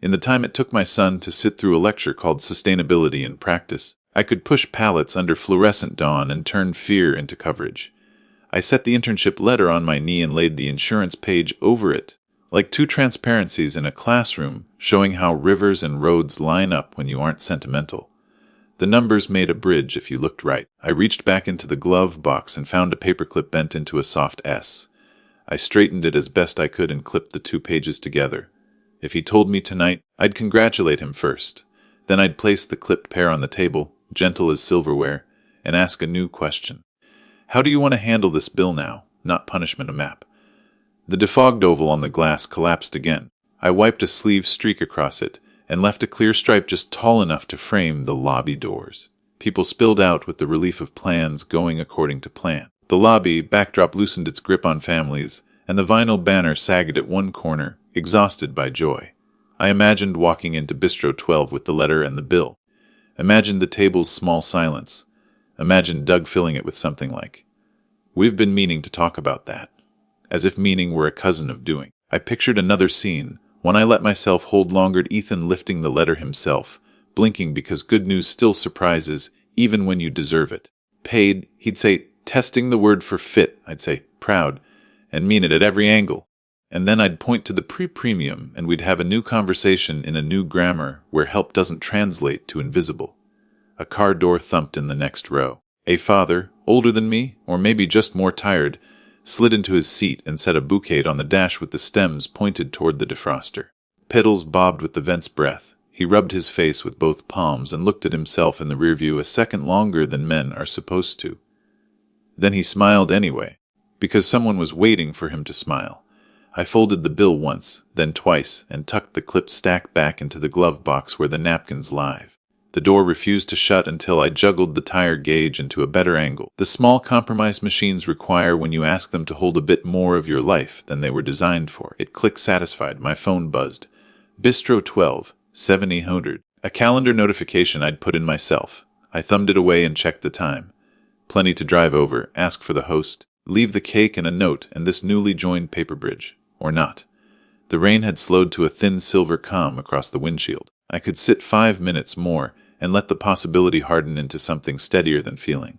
In the time it took my son to sit through a lecture called Sustainability in Practice, I could push pallets under fluorescent dawn and turn fear into coverage. I set the internship letter on my knee and laid the insurance page over it, like two transparencies in a classroom showing how rivers and roads line up when you aren't sentimental. The numbers made a bridge if you looked right. I reached back into the glove box and found a paperclip bent into a soft S. I straightened it as best I could and clipped the 2 pages together. If he told me tonight, I'd congratulate him first. Then I'd place the clipped pair on the table, gentle as silverware, and ask a new question. How do you want to handle this bill now? Not punishment, a map. The defogged oval on the glass collapsed again. I wiped a sleeve streak across it and left a clear stripe just tall enough to frame the lobby doors. People spilled out with the relief of plans going according to plan. The lobby backdrop loosened its grip on families, and the vinyl banner sagged at one corner, exhausted by joy. I imagined walking into Bistro 12 with the letter and the bill. Imagined the table's small silence. Imagined Doug filling it with something like, "We've been meaning to talk about that." As if meaning were a cousin of doing. I pictured another scene, one I let myself hold longer, Ethan lifting the letter himself, blinking because good news still surprises, even when you deserve it. Paid, he'd say, testing the word for fit, I'd say, proud, and mean it at every angle. And then I'd point to the pre-premium, and we'd have a new conversation in a new grammar where help doesn't translate to invisible. A car door thumped in the next row. A father, older than me, or maybe just more tired, slid into his seat and set a bouquet on the dash with the stems pointed toward the defroster. Petals bobbed with the vent's breath. He rubbed his face with both palms and looked at himself in the rearview a second longer than men are supposed to. Then he smiled anyway, because someone was waiting for him to smile. I folded the bill once, then twice, and tucked the clipped stack back into the glove box where the napkins lie. The door refused to shut until I juggled the tire gauge into a better angle. The small compromise machines require when you ask them to hold a bit more of your life than they were designed for. It clicked satisfied. My phone buzzed. Bistro 12, 7000. A calendar notification I'd put in myself. I thumbed it away and checked the time. Plenty to drive over, ask for the host, leave the cake and a note and this newly joined paper bridge. Or not. The rain had slowed to a thin silver calm across the windshield. I could sit 5 minutes more and let the possibility harden into something steadier than feeling.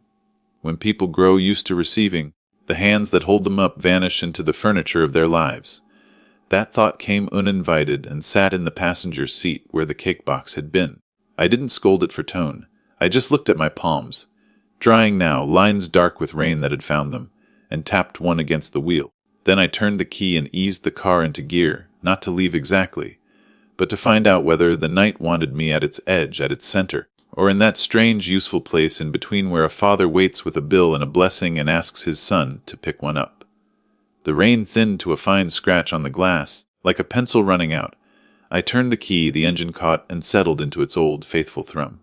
When people grow used to receiving, the hands that hold them up vanish into the furniture of their lives. That thought came uninvited and sat in the passenger seat where the cake box had been. I didn't scold it for tone. I just looked at my palms, drying now, lines dark with rain that had found them, and tapped one against the wheel. Then I turned the key and eased the car into gear, not to leave exactly, but to find out whether the night wanted me at its edge, at its center, or in that strange, useful place in between where a father waits with a bill and a blessing and asks his son to pick one up. The rain thinned to a fine scratch on the glass, like a pencil running out. I turned the key, the engine caught, and settled into its old, faithful thrum.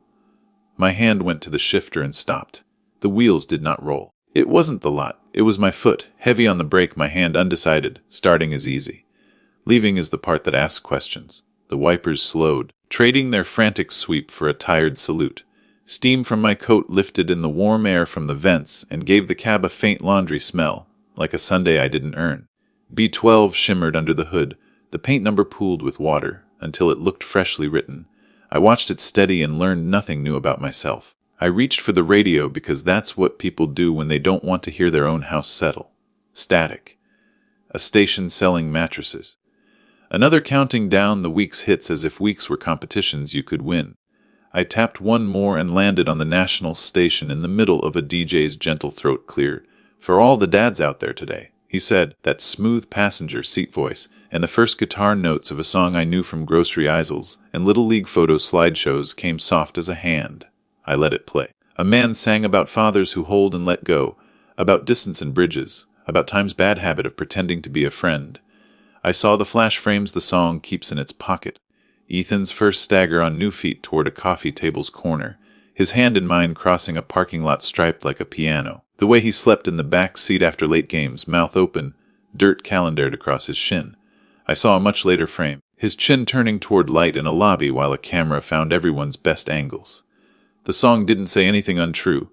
My hand went to the shifter and stopped. The wheels did not roll. It wasn't the lot. It was my foot, heavy on the brake, my hand undecided. Starting is easy. Leaving is the part that asks questions. The wipers slowed, trading their frantic sweep for a tired salute. Steam from my coat lifted in the warm air from the vents and gave the cab a faint laundry smell, like a Sunday I didn't earn. B12 shimmered under the hood. The paint number pooled with water, until it looked freshly written. I watched it steady and learned nothing new about myself. I reached for the radio because that's what people do when they don't want to hear their own house settle. Static. A station selling mattresses. Another counting down the week's hits as if weeks were competitions you could win. I tapped one more and landed on the national station in the middle of a DJ's gentle throat clear. For all the dads out there today, he said, that smooth passenger seat voice, and the first guitar notes of a song I knew from grocery aisles and Little League photo slideshows came soft as a hand. I let it play. A man sang about fathers who hold and let go, about distance and bridges, about time's bad habit of pretending to be a friend. I saw the flash frames the song keeps in its pocket. Ethan's first stagger on new feet toward a coffee table's corner, his hand in mine crossing a parking lot striped like a piano. The way he slept in the back seat after late games, mouth open, dirt calendared across his shin. I saw a much later frame, his chin turning toward light in a lobby while a camera found everyone's best angles. The song didn't say anything untrue.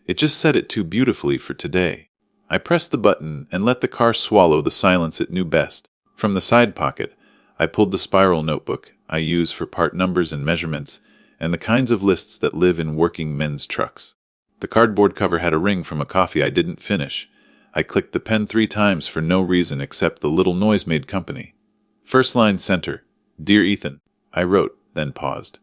It just said it too beautifully for today. I pressed the button and let the car swallow the silence it knew best. From the side pocket, I pulled the spiral notebook I use for part numbers and measurements, and the kinds of lists that live in working men's trucks. The cardboard cover had a ring from a coffee I didn't finish. I clicked the pen 3 times for no reason except the little noise made company. First line center, Dear Ethan, I wrote, then paused.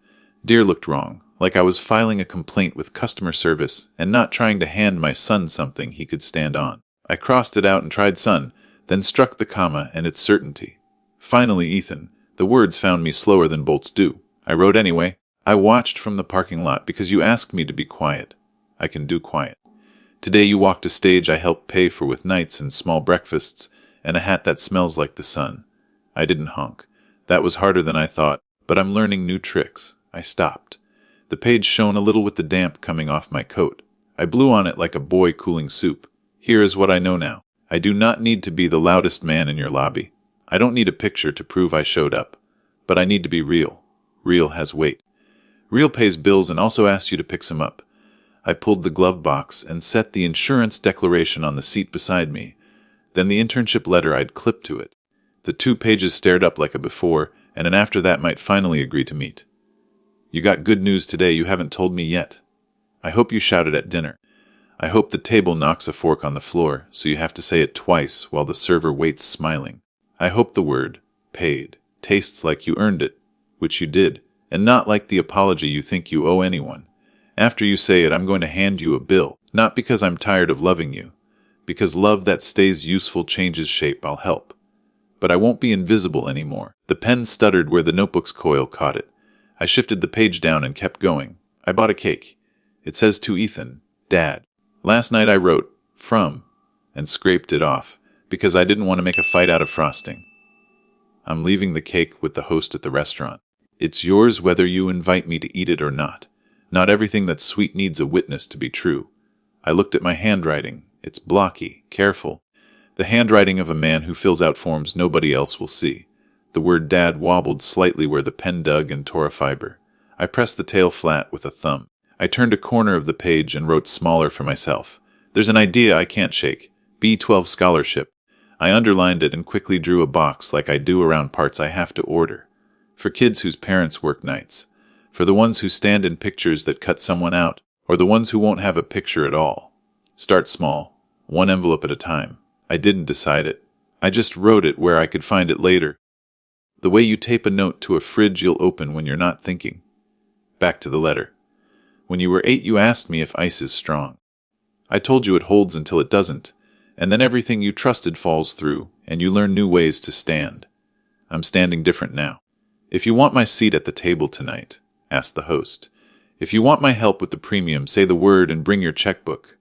Dear looked wrong, like I was filing a complaint with customer service and not trying to hand my son something he could stand on. I crossed it out and tried son, then struck the comma and its certainty. Finally, Ethan, the words found me slower than bolts do. I wrote anyway. I watched from the parking lot because you asked me to be quiet. I can do quiet. Today you walked a stage I helped pay for with nights and small breakfasts and a hat that smells like the sun. I didn't honk. That was harder than I thought, but I'm learning new tricks. I stopped. The page shone a little with the damp coming off my coat. I blew on it like a boy cooling soup. Here is what I know now. I do not need to be the loudest man in your lobby. I don't need a picture to prove I showed up. But I need to be real. Real has weight. Real pays bills and also asks you to pick some up. I pulled the glove box and set the insurance declaration on the seat beside me, then the internship letter I'd clipped to it. The 2 pages stared up like a before and an after that might finally agree to meet. You got good news today you haven't told me yet. I hope you shouted at dinner. I hope the table knocks a fork on the floor, so you have to say it twice while the server waits smiling. I hope the word, paid, tastes like you earned it, which you did, and not like the apology you think you owe anyone. After you say it, I'm going to hand you a bill, not because I'm tired of loving you. Because love that stays useful changes shape, I'll help. But I won't be invisible anymore. The pen stuttered where the notebook's coil caught it. I shifted the page down and kept going. I bought a cake. It says to Ethan, Dad. Last night I wrote, from, and scraped it off, because I didn't want to make a fight out of frosting. I'm leaving the cake with the host at the restaurant. It's yours whether you invite me to eat it or not. Not everything that's sweet needs a witness to be true. I looked at my handwriting. It's blocky, careful. The handwriting of a man who fills out forms nobody else will see. The word Dad wobbled slightly where the pen dug and tore a fiber. I pressed the tail flat with a thumb. I turned a corner of the page and wrote smaller for myself. There's an idea I can't shake. B12 scholarship. I underlined it and quickly drew a box like I do around parts I have to order. For kids whose parents work nights. For the ones who stand in pictures that cut someone out. Or the ones who won't have a picture at all. Start small. 1 envelope at a time. I didn't decide it. I just wrote it where I could find it later. The way you tape a note to a fridge you'll open when you're not thinking. Back to the letter. When you were 8, you asked me if ice is strong. I told you it holds until it doesn't, and then everything you trusted falls through, and you learn new ways to stand. I'm standing different now. If you want my seat at the table tonight, ask the host. If you want my help with the premium, say the word and bring your checkbook.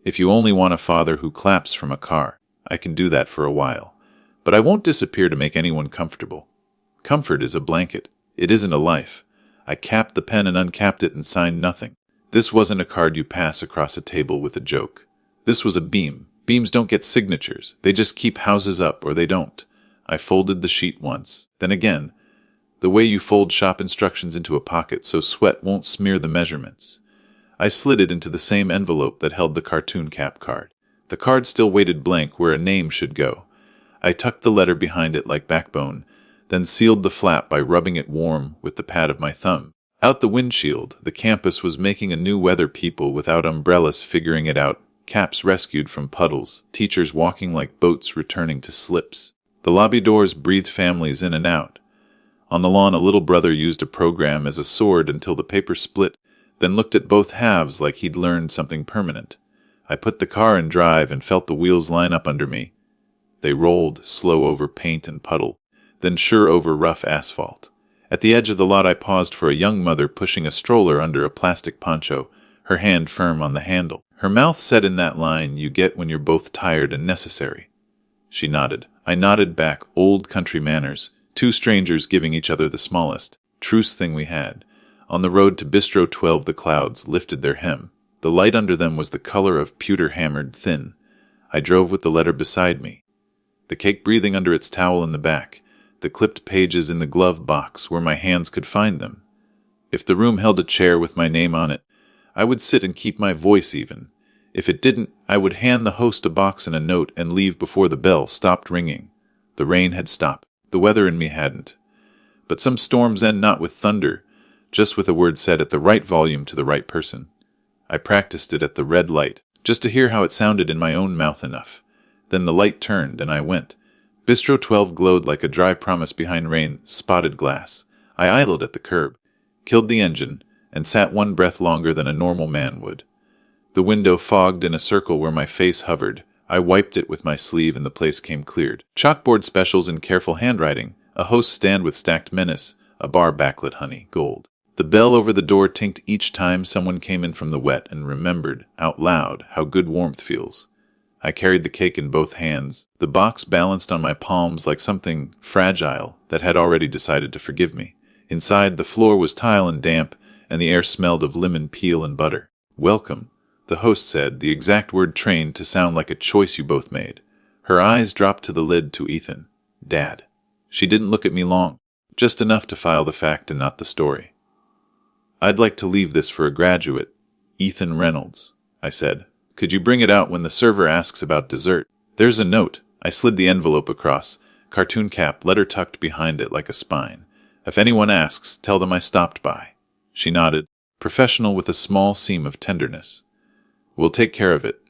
If you only want a father who claps from a car, I can do that for a while. But I won't disappear to make anyone comfortable. Comfort is a blanket. It isn't a life. I capped the pen and uncapped it and signed nothing. This wasn't a card you pass across a table with a joke. This was a beam. Beams don't get signatures. They just keep houses up or they don't. I folded the sheet once. Then again, the way you fold shop instructions into a pocket so sweat won't smear the measurements. I slid it into the same envelope that held the cartoon cap card. The card still waited blank where a name should go. I tucked the letter behind it like backbone, then sealed the flap by rubbing it warm with the pad of my thumb. Out the windshield, the campus was making a new weather, people without umbrellas figuring it out, caps rescued from puddles, teachers walking like boats returning to slips. The lobby doors breathed families in and out. On the lawn, a little brother used a program as a sword until the paper split, then looked at both halves like he'd learned something permanent. I put the car in drive and felt the wheels line up under me. They rolled, slow over paint and puddle, then sure over rough asphalt. At the edge of the lot I paused for a young mother pushing a stroller under a plastic poncho, her hand firm on the handle. Her mouth set in that line you get when you're both tired and necessary. She nodded. I nodded back, old country manners, two strangers giving each other the smallest, truce thing we had. On the road to Bistro 12 the clouds lifted their hem. The light under them was the color of pewter hammered thin. I drove with the letter beside me, the cake breathing under its towel in the back, the clipped pages in the glove box where my hands could find them. If the room held a chair with my name on it, I would sit and keep my voice even. If it didn't, I would hand the host a box and a note and leave before the bell stopped ringing. The rain had stopped. The weather in me hadn't. But some storms end not with thunder, just with a word said at the right volume to the right person. I practiced it at the red light, just to hear how it sounded in my own mouth enough. Then the light turned, and I went. Bistro 12 glowed like a dry promise behind rain, spotted glass. I idled at the curb, killed the engine, and sat one breath longer than a normal man would. The window fogged in a circle where my face hovered. I wiped it with my sleeve and the place came cleared. Chalkboard specials in careful handwriting, a host's stand with stacked menace, a bar backlit honey, gold. The bell over the door tinked each time someone came in from the wet and remembered, out loud, how good warmth feels. I carried the cake in both hands, the box balanced on my palms like something fragile that had already decided to forgive me. Inside, the floor was tile and damp, and the air smelled of lemon peel and butter. Welcome, the host said, the exact word trained to sound like a choice you both made. Her eyes dropped to the lid to Ethan. Dad. She didn't look at me long, just enough to file the fact and not the story. I'd like to leave this for a graduate, Ethan Reynolds, I said. Could you bring it out when the server asks about dessert? There's a note. I slid the envelope across, cartoon cap, letter tucked behind it like a spine. If anyone asks, tell them I stopped by. She nodded, professional with a small seam of tenderness. We'll take care of it.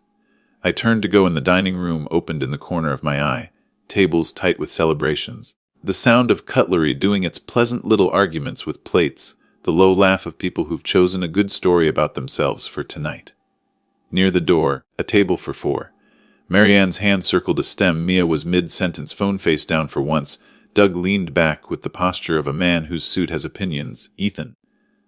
I turned to go in the dining room opened in the corner of my eye, tables tight with celebrations. The sound of cutlery doing its pleasant little arguments with plates, the low laugh of people who've chosen a good story about themselves for tonight. Near the door, a table for four. Marianne's hand circled a stem. Mia was mid-sentence, phone face down for once. Doug leaned back with the posture of a man whose suit has opinions. Ethan,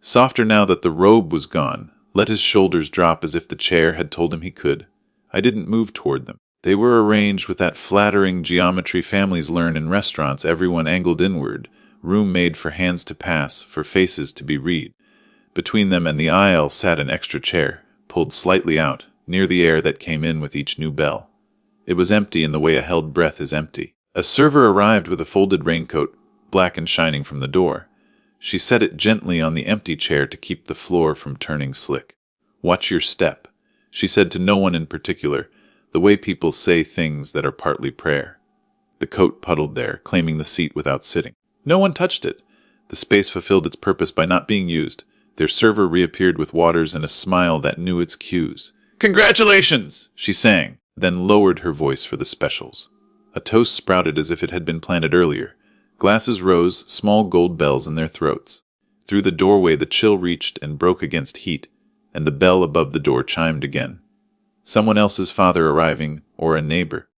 softer now that the robe was gone, let his shoulders drop as if the chair had told him he could. I didn't move toward them. They were arranged with that flattering geometry families learn in restaurants, everyone angled inward, room made for hands to pass, for faces to be read. Between them and the aisle sat an extra chair, pulled slightly out, near the air that came in with each new bell. It was empty in the way a held breath is empty. A server arrived with a folded raincoat, black and shining from the door. She set it gently on the empty chair to keep the floor from turning slick. Watch your step, she said to no one in particular, the way people say things that are partly prayer. The coat puddled there, claiming the seat without sitting. No one touched it. The space fulfilled its purpose by not being used. Their server reappeared with waters and a smile that knew its cues. "Congratulations!" she sang, then lowered her voice for the specials. A toast sprouted as if it had been planted earlier. Glasses rose, small gold bells in their throats. Through the doorway the chill reached and broke against heat, and the bell above the door chimed again. Someone else's father arriving, or a neighbor,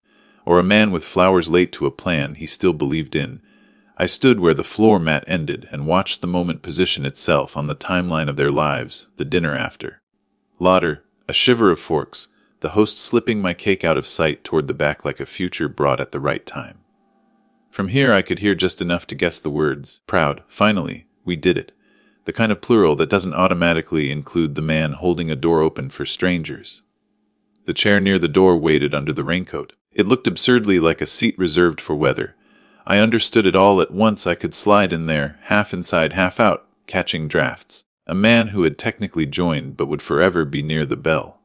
or a man with flowers late to a plan he still believed in. I stood where the floor mat ended and watched the moment position itself on the timeline of their lives, the dinner after. Lauder, a shiver of forks, the host slipping my cake out of sight toward the back like a future brought at the right time. From here I could hear just enough to guess the words. Proud, finally, we did it. The kind of plural that doesn't automatically include the man holding a door open for strangers. The chair near the door waited under the raincoat. It looked absurdly like a seat reserved for weather. I understood it all at once. I could slide in there, half inside, half out, catching drafts. A man who had technically joined but would forever be near the bell.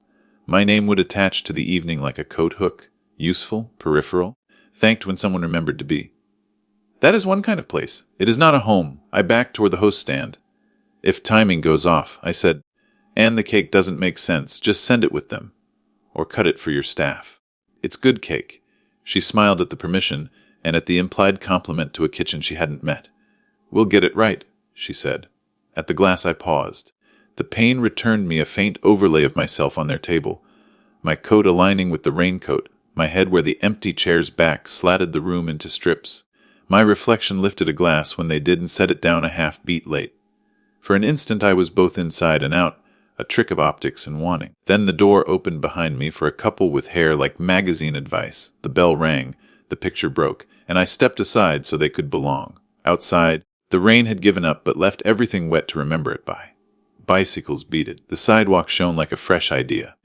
My name would attach to the evening like a coat hook, useful, peripheral, thanked when someone remembered to be. That is one kind of place. It is not a home. I backed toward the host stand. If timing goes off, I said, and the cake doesn't make sense, just send it with them. Or cut it for your staff. It's good cake. She smiled at the permission and at the implied compliment to a kitchen she hadn't met. We'll get it right, she said. At the glass I paused. The pain returned me a faint overlay of myself on their table, my coat aligning with the raincoat, my head where the empty chair's back slatted the room into strips. My reflection lifted a glass when they did and set it down a half beat late. For an instant I was both inside and out, a trick of optics and wanting. Then the door opened behind me for a couple with hair like magazine advice. The bell rang, the picture broke, and I stepped aside so they could belong. Outside, the rain had given up but left everything wet to remember it by. Bicycles beaded. The sidewalk shone like a fresh idea.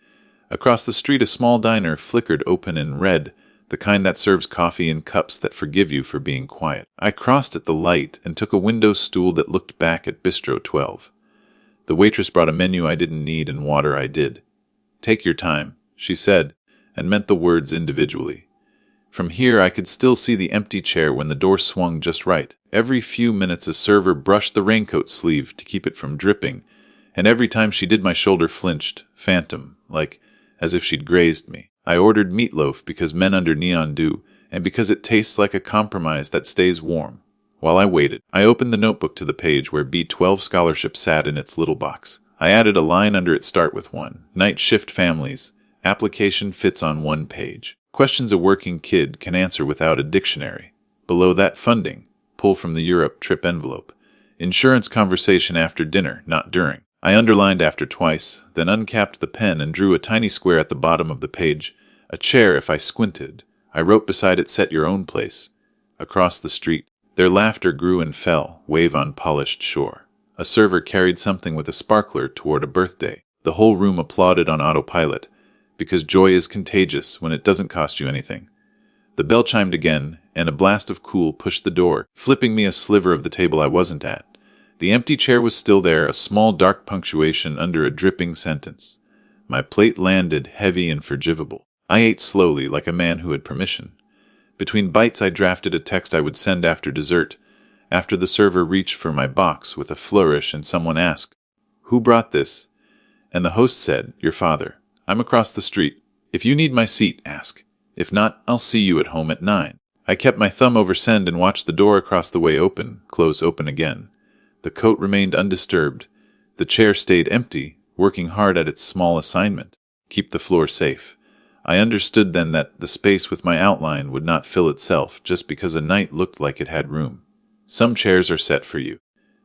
Across the street, a small diner flickered open in red, the kind that serves coffee in cups that forgive you for being quiet. I crossed at the light and took a window stool that looked back at Bistro 12. The waitress brought a menu I didn't need and water I did. "Take your time," she said, and meant the words individually. From here I could still see the empty chair when the door swung just right. Every few minutes a server brushed the raincoat sleeve to keep it from dripping, and every time she did my shoulder flinched, phantom, like as if she'd grazed me. I ordered meatloaf because men under neon do, and because it tastes like a compromise that stays warm. While I waited, I opened the notebook to the page where B12 scholarship sat in its little box. I added a line under it. Start with one. Night shift families. Application fits on one page. Questions a working kid can answer without a dictionary. Below that, funding. Pull from the Europe trip envelope. Insurance conversation after dinner, not during. I underlined after twice, then uncapped the pen and drew a tiny square at the bottom of the page. A chair if I squinted. I wrote beside it, set your own place. Across the street, their laughter grew and fell, wave on polished shore. A server carried something with a sparkler toward a birthday. The whole room applauded on autopilot, because joy is contagious when it doesn't cost you anything. The bell chimed again, and a blast of cool pushed the door, flipping me a sliver of the table I wasn't at. The empty chair was still there, a small dark punctuation under a dripping sentence. My plate landed, heavy and forgivable. I ate slowly, like a man who had permission. Between bites I drafted a text I would send after dessert, after the server reached for my box with a flourish and someone asked, "Who brought this?" And the host said, "Your father. I'm across the street. If you need my seat, ask. If not, I'll see you at home at 9. I kept my thumb over send and watched the door across the way open, close, open again. The coat remained undisturbed. The chair stayed empty, working hard at its small assignment. Keep the floor safe. I understood then that the space with my outline would not fill itself just because a night looked like it had room. Some chairs are set for you.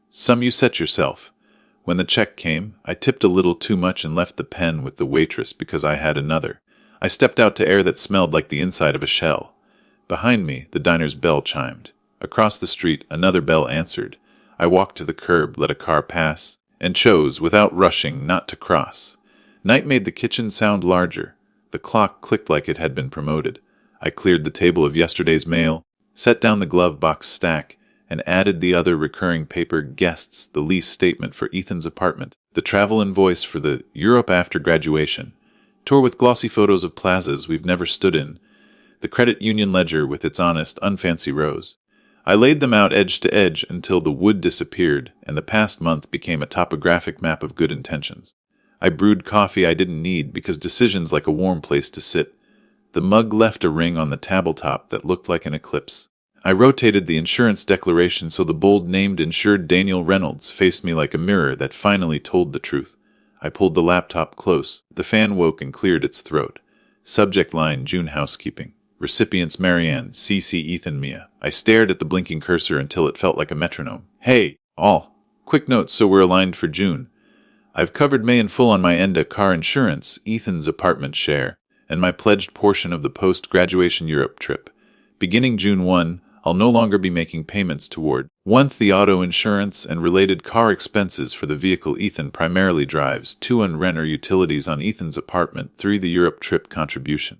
Some you set yourself. When the check came, I tipped a little too much and left the pen with the waitress because I had another. I stepped out to air that smelled like the inside of a shell. Behind me, the diner's bell chimed. Across the street, another bell answered. I walked to the curb, let a car pass, and chose, without rushing, not to cross. Night made the kitchen sound larger. The clock clicked like it had been promoted. I cleared the table of yesterday's mail, set down the glove box stack, and added the other recurring paper guests, the lease statement for Ethan's apartment, the travel invoice for the Europe after graduation, tour with glossy photos of plazas we've never stood in, the credit union ledger with its honest, unfancy rows. I laid them out edge to edge until the wood disappeared and the past month became a topographic map of good intentions. I brewed coffee I didn't need because decisions like a warm place to sit. The mug left a ring on the tabletop that looked like an eclipse. I rotated the insurance declaration so the bold named insured Daniel Reynolds faced me like a mirror that finally told the truth. I pulled the laptop close. The fan woke and cleared its throat. Subject line, June housekeeping. Recipients Marianne, CC Ethan Mia. I stared at the blinking cursor until it felt like a metronome. Hey, all. Quick notes so we're aligned for June. I've covered May in full on my Enda car insurance, Ethan's apartment share, and my pledged portion of the post-graduation Europe trip. Beginning June 1, I'll no longer be making payments toward 1. The auto insurance and related car expenses for the vehicle Ethan primarily drives, 2. And rent or utilities on Ethan's apartment, 3. The Europe trip contribution.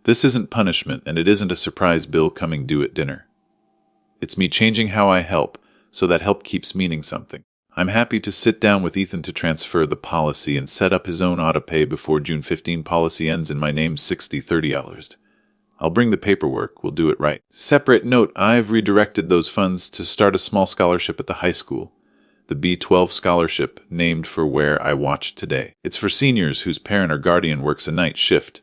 This isn't punishment, and it isn't a surprise bill coming due at dinner. It's me changing how I help, so that help keeps meaning something. I'm happy to sit down with Ethan to transfer the policy and set up his own autopay before June 15 policy ends in my name $60-30. I'll bring the paperwork, we'll do it right. Separate note, I've redirected those funds to start a small scholarship at the high school. The B12 scholarship, named for where I watched today. It's for seniors whose parent or guardian works a night shift.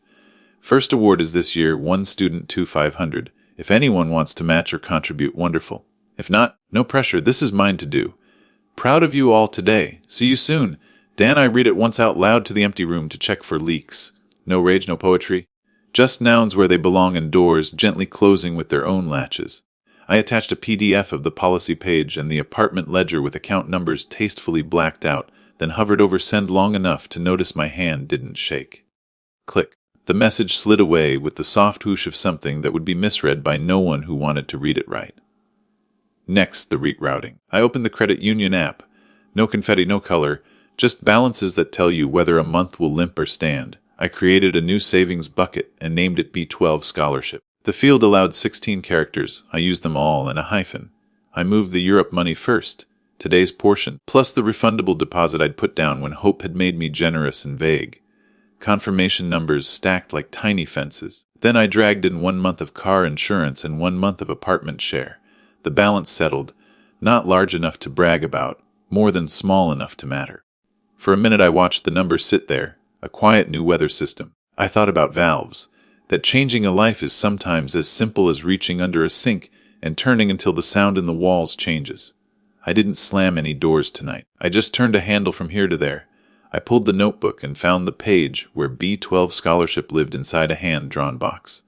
First award is this year, 1 student, 2 $500. If anyone wants to match or contribute, wonderful. If not, no pressure, this is mine to do. Proud of you all today. See you soon. Dan, I read it once out loud to the empty room to check for leaks. No rage, no poetry. Just nouns where they belong and doors gently closing with their own latches. I attached a PDF of the policy page and the apartment ledger with account numbers tastefully blacked out, then hovered over send long enough to notice my hand didn't shake. Click. The message slid away with the soft whoosh of something that would be misread by no one who wanted to read it right. Next, the rerouting. I opened the credit union app. No confetti, no color, just balances that tell you whether a month will limp or stand. I created a new savings bucket and named it B12 Scholarship. The field allowed 16 characters. I used them all and a hyphen. I moved the Europe money first, today's portion, plus the refundable deposit I'd put down when hope had made me generous and vague. Confirmation numbers stacked like tiny fences. Then I dragged in 1 month of car insurance and 1 month of apartment share. The balance settled, not large enough to brag about, more than small enough to matter. For a minute I watched the number sit there, a quiet new weather system. I thought about valves, that changing a life is sometimes as simple as reaching under a sink and turning until the sound in the walls changes. I didn't slam any doors tonight. I just turned a handle from here to there. I pulled the notebook and found the page where B12 Scholarship lived inside a hand-drawn box.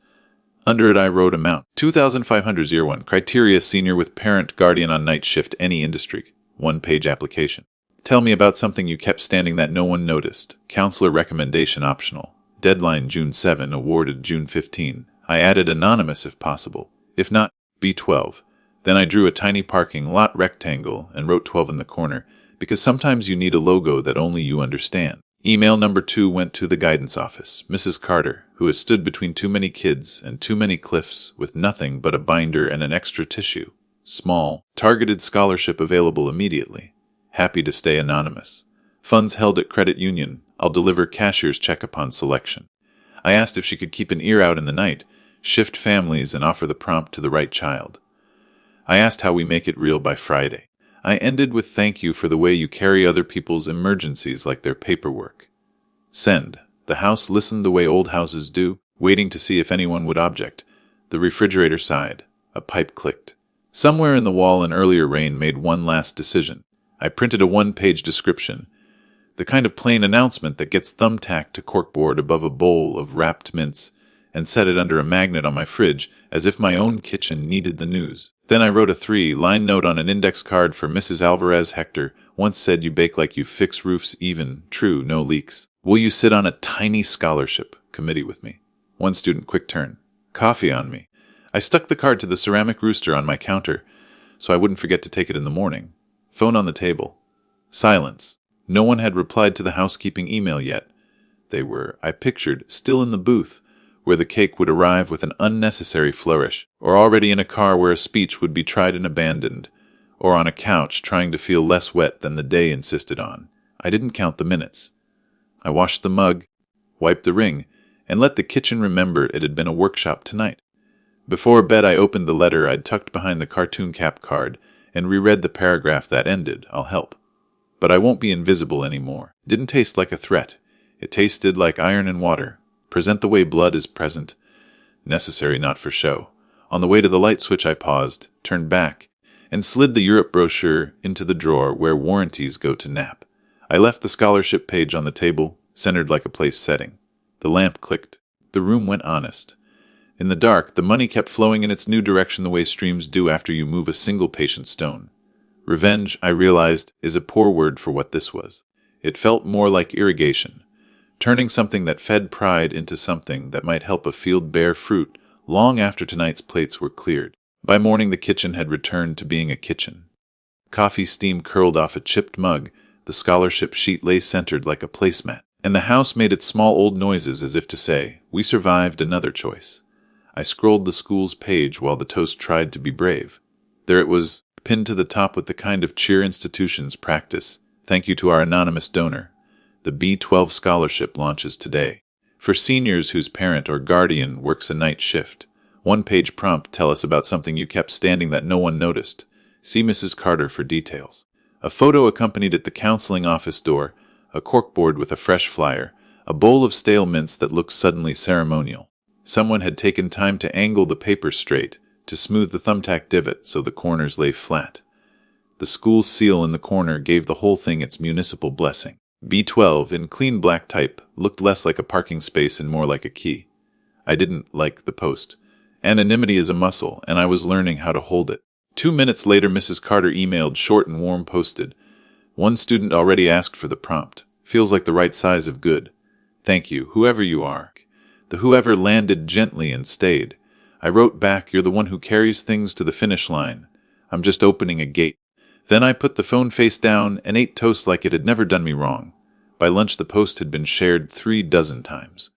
Under it I wrote amount, 2,500 criteria senior with parent guardian on night shift any industry, 1-page application. Tell me about something you kept standing that no one noticed. Counselor recommendation optional. Deadline June 7, awarded June 15. I added anonymous if possible. If not, B12. Then I drew a tiny parking lot rectangle and wrote 12 in the corner, because sometimes you need a logo that only you understand. Email number 2 went to the guidance office, Mrs. Carter, who has stood between too many kids and too many cliffs with nothing but a binder and an extra tissue. Small, targeted scholarship available immediately. Happy to stay anonymous. Funds held at credit union. I'll deliver cashier's check upon selection. I asked if she could keep an ear out in the night, shift families, and offer the prompt to the right child. I asked how we make it real by Friday. I ended with thank you for the way you carry other people's emergencies like their paperwork. Send. The house listened the way old houses do, waiting to see if anyone would object. The refrigerator sighed. A pipe clicked. Somewhere in the wall an earlier rain made one last decision. I printed a 1-page description, the kind of plain announcement that gets thumbtacked to corkboard above a bowl of wrapped mints, and set it under a magnet on my fridge, as if my own kitchen needed the news. Then I wrote a 3-line note on an index card for Mrs. Alvarez. Hector once said you bake like you fix roofs even. True, no leaks. Will you sit on a tiny scholarship committee with me? One student, quick turn. Coffee on me. I stuck the card to the ceramic rooster on my counter, so I wouldn't forget to take it in the morning. Phone on the table. Silence. No one had replied to the housekeeping email yet. They were, I pictured, still in the booth, where the cake would arrive with an unnecessary flourish, or already in a car where a speech would be tried and abandoned, or on a couch trying to feel less wet than the day insisted on. I didn't count the minutes. I washed the mug, wiped the ring, and let the kitchen remember it had been a workshop tonight. Before bed I opened the letter I'd tucked behind the cartoon cap card and reread the paragraph that ended, I'll help. But I won't be invisible anymore. Didn't taste like a threat. It tasted like iron and water. Present the way blood is present. Necessary, not for show. On the way to the light switch I paused, turned back, and slid the Europe brochure into the drawer where warranties go to nap. I left the scholarship page on the table, centered like a place setting. The lamp clicked. The room went honest. In the dark, the money kept flowing in its new direction the way streams do after you move a single patient stone. Revenge, I realized, is a poor word for what this was. It felt more like irrigation, turning something that fed pride into something that might help a field bear fruit long after tonight's plates were cleared. By morning, the kitchen had returned to being a kitchen. Coffee steam curled off a chipped mug, the scholarship sheet lay centered like a placemat, and the house made its small old noises as if to say, we survived another choice. I scrolled the school's page while the toast tried to be brave. There it was, pinned to the top with the kind of cheer institutions practice. Thank you to our anonymous donor. The B12 scholarship launches today. For seniors whose parent or guardian works a night shift. 1-page prompt, tell us about something you kept standing that no one noticed. See Mrs. Carter for details. A photo accompanied at the counseling office door, a corkboard with a fresh flyer, a bowl of stale mints that looked suddenly ceremonial. Someone had taken time to angle the paper straight, to smooth the thumbtack divot so the corners lay flat. The school seal in the corner gave the whole thing its municipal blessing. B12, in clean black type, looked less like a parking space and more like a key. I didn't like the post. Anonymity is a muscle, and I was learning how to hold it. 2 minutes later, Mrs. Carter emailed, short and warm, posted. One student already asked for the prompt. Feels like the right size of good. Thank you, whoever you are. The whoever landed gently and stayed. I wrote back, you're the one who carries things to the finish line. I'm just opening a gate. Then I put the phone face down and ate toast like it had never done me wrong. By lunch the post had been shared 36 times.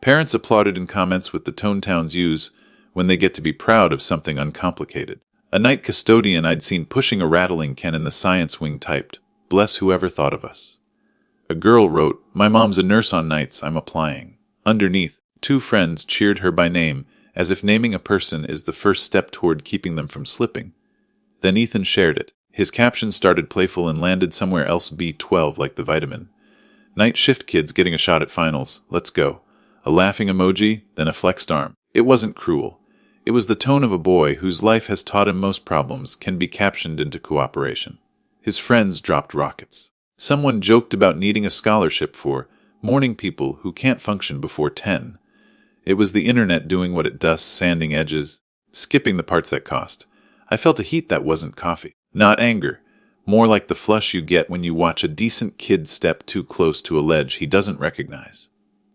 Parents applauded in comments with the tone towns use when they get to be proud of something uncomplicated. A night custodian I'd seen pushing a rattling can in the science wing typed, bless whoever thought of us. A girl wrote, my mom's a nurse on nights, I'm applying. Underneath, 2 friends cheered her by name, as if naming a person is the first step toward keeping them from slipping. Then Ethan shared it. His caption started playful and landed somewhere else B12 like the vitamin. Night shift kids getting a shot at finals, let's go. A laughing emoji, then a flexed arm. It wasn't cruel. It was the tone of a boy whose life has taught him most problems can be captioned into cooperation. His friends dropped rockets. Someone joked about needing a scholarship for morning people who can't function before 10. It was the internet doing what it does, sanding edges, skipping the parts that cost. I felt a heat that wasn't coffee. Not anger. More like the flush you get when you watch a decent kid step too close to a ledge he doesn't recognize.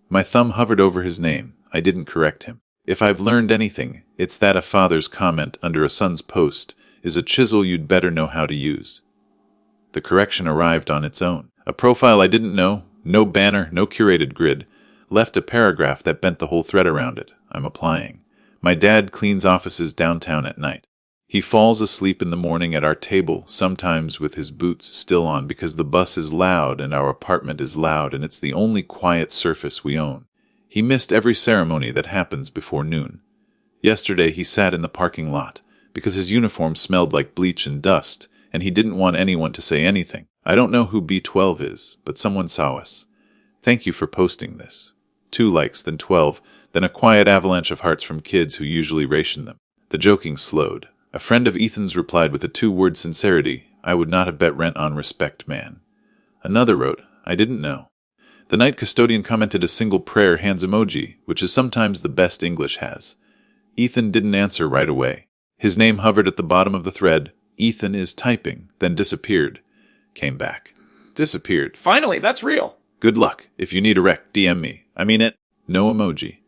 My thumb hovered over his name. I didn't correct him. If I've learned anything, it's that a father's comment under a son's post is a chisel you'd better know how to use. The correction arrived on its own. A profile I didn't know, no banner, no curated grid, left a paragraph that bent the whole thread around it. I'm applying. My dad cleans offices downtown at night. He falls asleep in the morning at our table, sometimes with his boots still on because the bus is loud and our apartment is loud and it's the only quiet surface we own. He missed every ceremony that happens before noon. Yesterday he sat in the parking lot because his uniform smelled like bleach and dust, and he didn't want anyone to say anything. I don't know who B12 is, but someone saw us. Thank you for posting this. 2 likes, then 12, then a quiet avalanche of hearts from kids who usually ration them. The joking slowed. A friend of Ethan's replied with a 2-word sincerity, I would not have bet rent on respect, man. Another wrote, I didn't know. The night custodian commented a single prayer hands emoji, which is sometimes the best English has. Ethan didn't answer right away. His name hovered at the bottom of the thread. Ethan is typing, then disappeared. Came back. Disappeared. Finally, that's real. Good luck. If you need a rec, DM me. I mean it. No emoji.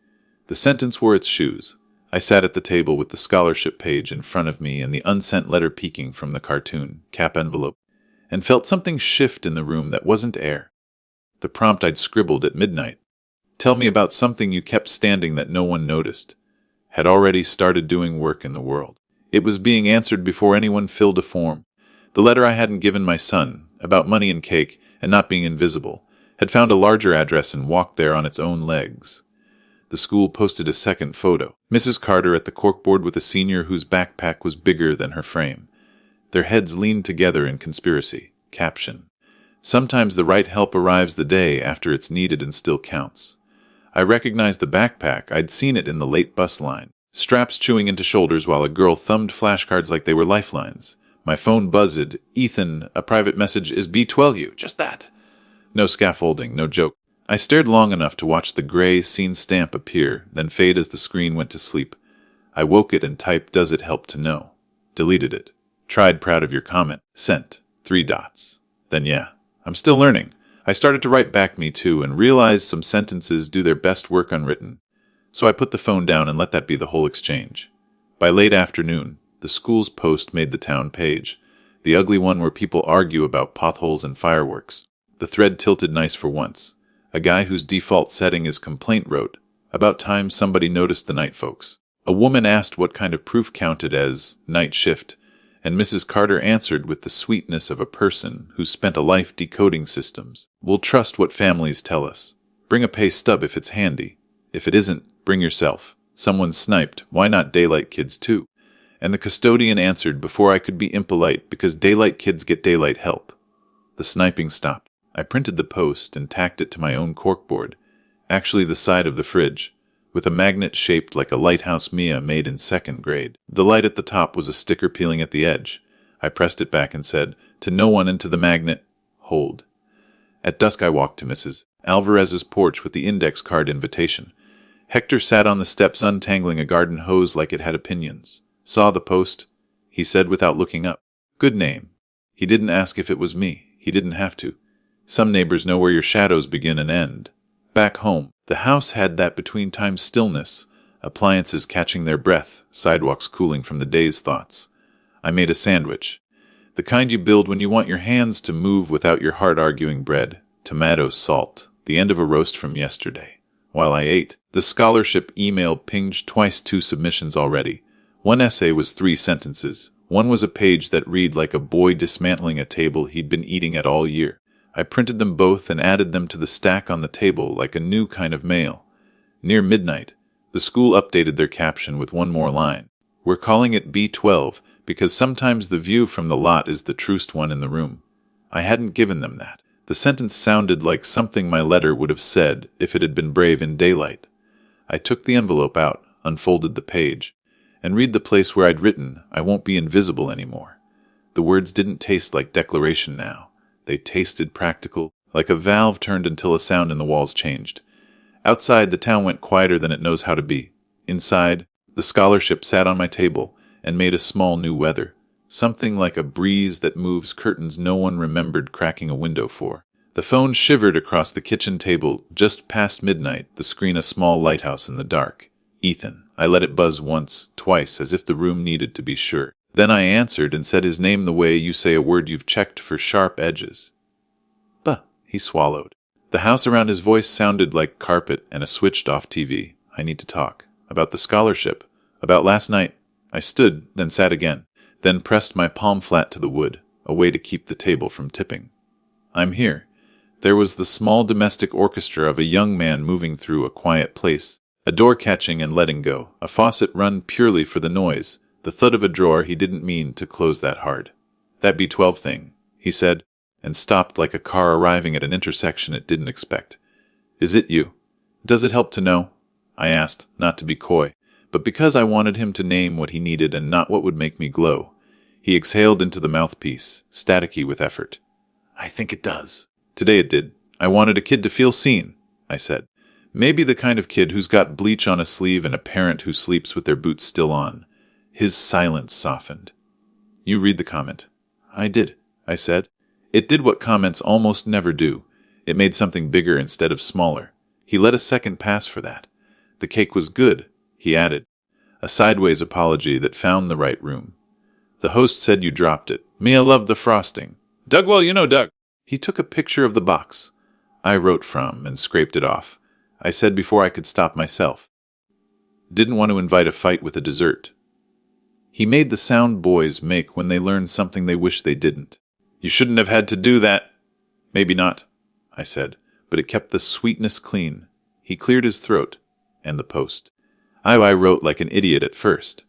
The sentence wore its shoes. I sat at the table with the scholarship page in front of me and the unsent letter peeking from the cartoon, cap envelope, and felt something shift in the room that wasn't air. The prompt I'd scribbled at midnight, tell me about something you kept standing that no one noticed, had already started doing work in the world. It was being answered before anyone filled a form. The letter I hadn't given my son, about money and cake and not being invisible, had found a larger address and walked there on its own legs. The school posted a second photo. Mrs. Carter at the corkboard with a senior whose backpack was bigger than her frame. Their heads leaned together in conspiracy. Caption. Sometimes the right help arrives the day after it's needed and still counts. I recognized the backpack. I'd seen it in the late bus line. Straps chewing into shoulders while a girl thumbed flashcards like they were lifelines. My phone buzzed. Ethan, a private message is B12U. Just that. No scaffolding, no joke. I stared long enough to watch the gray scene stamp appear, then fade as the screen went to sleep. I woke it and typed, does it help to know? Deleted it. Tried proud of your comment. Sent. 3 dots. Then yeah, I'm still learning. I started to write back me too and realized some sentences do their best work unwritten. So I put the phone down and let that be the whole exchange. By late afternoon, the school's post made the town page. The ugly one where people argue about potholes and fireworks. The thread tilted nice for once. A guy whose default setting is complaint wrote, about time somebody noticed the night folks. A woman asked what kind of proof counted as night shift, and Mrs. Carter answered with the sweetness of a person who's spent a life decoding systems. We'll trust what families tell us. Bring a pay stub if it's handy. If it isn't, bring yourself. Someone sniped, why not daylight kids too? And the custodian answered before I could be impolite because daylight kids get daylight help. The sniping stopped. I printed the post and tacked it to my own corkboard, actually the side of the fridge, with a magnet shaped like a lighthouse Mia made in 2nd grade. The light at the top was a sticker peeling at the edge. I pressed it back and said, to no one and to the magnet, hold. At dusk I walked to Mrs. Alvarez's porch with the index card invitation. Hector sat on the steps untangling a garden hose like it had opinions. Saw the post, he said without looking up. Good name. He didn't ask if it was me. He didn't have to. Some neighbors know where your shadows begin and end. Back home, the house had that between-time stillness, appliances catching their breath, sidewalks cooling from the day's thoughts. I made a sandwich. The kind you build when you want your hands to move without your heart arguing bread. Tomatoes, salt, the end of a roast from yesterday. While I ate, the scholarship email pinged twice, 2 submissions already. One essay was 3 sentences. One was a page that read like a boy dismantling a table he'd been eating at all year. I printed them both and added them to the stack on the table like a new kind of mail. Near midnight, the school updated their caption with one more line. We're calling it B12 because sometimes the view from the lot is the truest one in the room. I hadn't given them that. The sentence sounded like something my letter would have said if it had been brave in daylight. I took the envelope out, unfolded the page, and read the place where I'd written, I won't be invisible anymore. The words didn't taste like declaration now. They tasted practical, like a valve turned until a sound in the walls changed. Outside, the town went quieter than it knows how to be. Inside, the scholarship sat on my table and made a small new weather, something like a breeze that moves curtains no one remembered cracking a window for. The phone shivered across the kitchen table just past midnight, the screen a small lighthouse in the dark. Ethan. I let it buzz once, twice, as if the room needed to be sure. Then I answered and said his name the way you say a word you've checked for sharp edges. Buh, he swallowed. The house around his voice sounded like carpet and a switched-off TV. I need to talk. About the scholarship. About last night. I stood, then sat again, then pressed my palm flat to the wood, a way to keep the table from tipping. I'm here. There was the small domestic orchestra of a young man moving through a quiet place, a door catching and letting go, a faucet run purely for the noise, the thud of a drawer he didn't mean to close that hard. That B12 thing, he said, and stopped like a car arriving at an intersection it didn't expect. Is it you? Does it help to know? I asked, not to be coy, but because I wanted him to name what he needed and not what would make me glow. He exhaled into the mouthpiece, staticky with effort. I think it does. Today it did. I wanted a kid to feel seen, I said. Maybe the kind of kid who's got bleach on a sleeve and a parent who sleeps with their boots still on. His silence softened. You read the comment. I did, I said. It did what comments almost never do. It made something bigger instead of smaller. He let a second pass for that. The cake was good, he added. A sideways apology that found the right room. The host said you dropped it. Mia loved the frosting. Doug, well, you know Doug. He took a picture of the box. I wrote from and scraped it off. I said before I could stop myself. Didn't want to invite a fight with a dessert. He made the sound boys make when they learn something they wish they didn't. You shouldn't have had to do that. Maybe not, I said, but it kept the sweetness clean. He cleared his throat, and the post. I wrote like an idiot at first.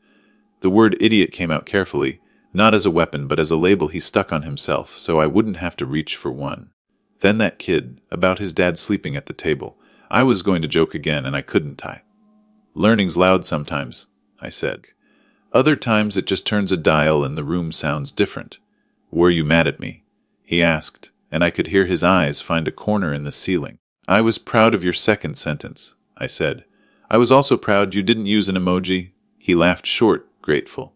The word idiot came out carefully, not as a weapon but as a label he stuck on himself, so I wouldn't have to reach for one. Then that kid, about his dad sleeping at the table. I was going to joke again, and I couldn't. Learning's loud sometimes, I said. Other times it just turns a dial and the room sounds different. Were you mad at me? He asked, and I could hear his eyes find a corner in the ceiling. I was proud of your second sentence, I said. I was also proud you didn't use an emoji. He laughed short, grateful.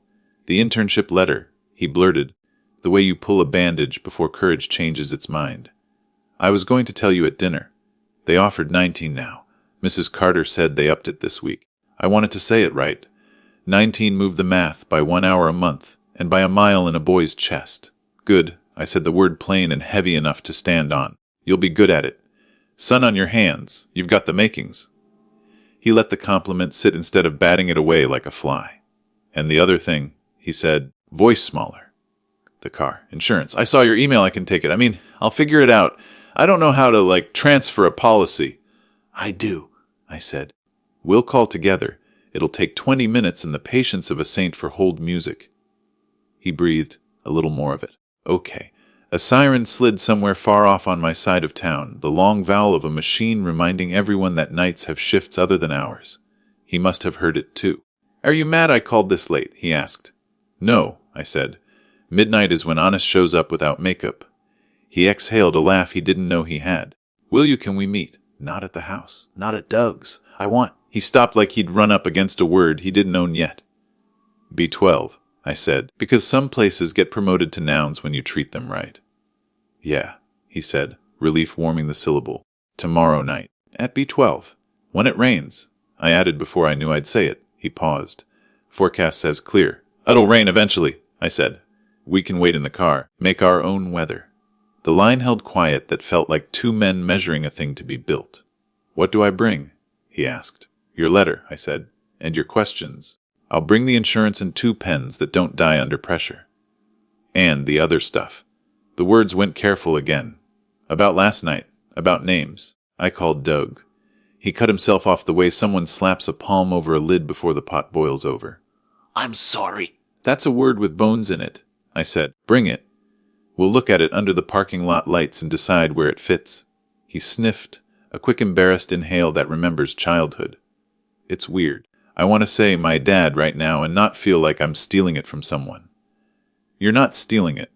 The internship letter, he blurted, the way you pull a bandage before courage changes its mind. I was going to tell you at dinner. They offered 19 now. Mrs. Carter said they upped it this week. I wanted to say it right. 19 moved the math by 1 hour a month, and by a mile in a boy's chest. Good, I said the word plain and heavy enough to stand on. You'll be good at it. Sun on your hands. You've got the makings. He let the compliment sit instead of batting it away like a fly. And the other thing, he said, voice smaller. The car. Insurance. I saw your email, I can take it. I'll figure it out. I don't know how to, transfer a policy. I do, I said. We'll call together. It'll take 20 minutes and the patience of a saint for hold music. He breathed, a little more of it. Okay. A siren slid somewhere far off on my side of town, the long vowel of a machine reminding everyone that nights have shifts other than ours. He must have heard it too. Are you mad I called this late? He asked. No, I said. Midnight is when Honest shows up without makeup. He exhaled a laugh he didn't know he had. Will you, can we meet? Not at the house. Not at Doug's. He stopped like he'd run up against a word he didn't own yet. B12, I said, because some places get promoted to nouns when you treat them right. Yeah, he said, relief warming the syllable. Tomorrow night, at B12. When it rains. I added before I knew I'd say it. He paused. Forecast says clear. It'll rain eventually, I said. We can wait in the car, make our own weather. The line held quiet that felt like two men measuring a thing to be built. What do I bring? He asked. Your letter, I said, and your questions. I'll bring the insurance and 2 pens that don't die under pressure. And the other stuff. The words went careful again. About last night, about names. I called Doug. He cut himself off the way someone slaps a palm over a lid before the pot boils over. I'm sorry. That's a word with bones in it, I said. Bring it. We'll look at it under the parking lot lights and decide where it fits. He sniffed, a quick embarrassed inhale that remembers childhood. It's weird. I want to say my dad right now and not feel like I'm stealing it from someone. You're not stealing it,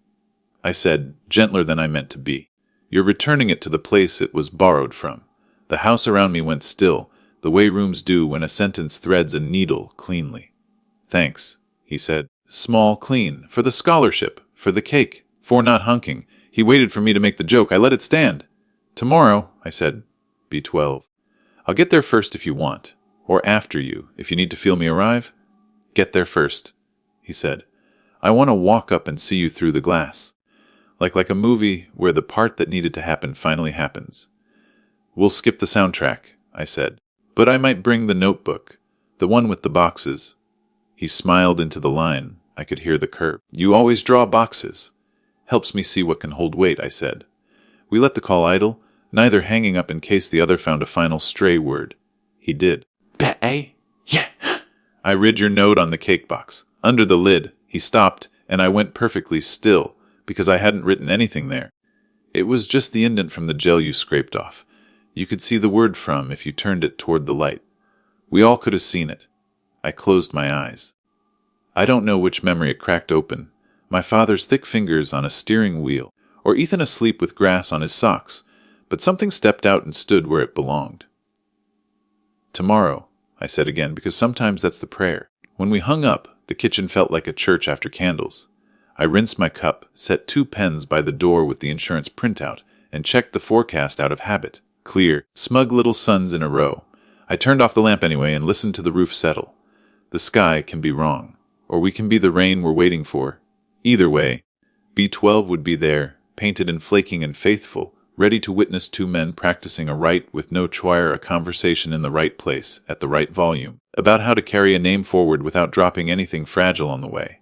I said, gentler than I meant to be. You're returning it to the place it was borrowed from. The house around me went still, the way rooms do when a sentence threads a needle cleanly. Thanks, he said. Small, clean. For the scholarship. For the cake. For not hunking. He waited for me to make the joke. I let it stand. Tomorrow, I said. B12. I'll get there first if you want. Or after you, if you need to feel me arrive. Get there first, he said. I want to walk up and see you through the glass. Like a movie where the part that needed to happen finally happens. We'll skip the soundtrack, I said. But I might bring the notebook. The one with the boxes. He smiled into the line. I could hear the curve. You always draw boxes. Helps me see what can hold weight, I said. We let the call idle, neither hanging up in case the other found a final stray word. He did. Pay? Yeah. I read your note on the cake box. Under the lid. He stopped, and I went perfectly still, because I hadn't written anything there. It was just the indent from the gel you scraped off. You could see the word from if you turned it toward the light. We all could have seen it. I closed my eyes. I don't know which memory it cracked open. My father's thick fingers on a steering wheel, or Ethan asleep with grass on his socks, but something stepped out and stood where it belonged. Tomorrow, I said again, because sometimes that's the prayer. When we hung up, the kitchen felt like a church after candles. I rinsed my cup, set 2 pens by the door with the insurance printout, and checked the forecast out of habit. Clear, smug little suns in a row. I turned off the lamp anyway and listened to the roof settle. The sky can be wrong, or we can be the rain we're waiting for. Either way, B12 would be there, painted and flaking and faithful, ready to witness 2 men practicing a right with no choir, a conversation in the right place, at the right volume, about how to carry a name forward without dropping anything fragile on the way.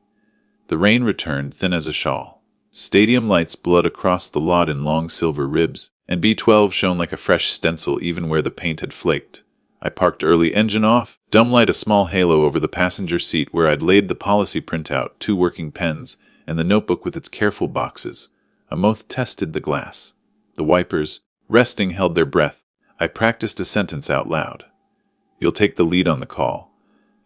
The rain returned, thin as a shawl. Stadium lights bled across the lot in long silver ribs, and B12 shone like a fresh stencil even where the paint had flaked. I parked early, engine off, dumb light a small halo over the passenger seat where I'd laid the policy printout, 2 working pens, and the notebook with its careful boxes. A moth tested the glass. The wipers, resting, held their breath. I practiced a sentence out loud. You'll take the lead on the call,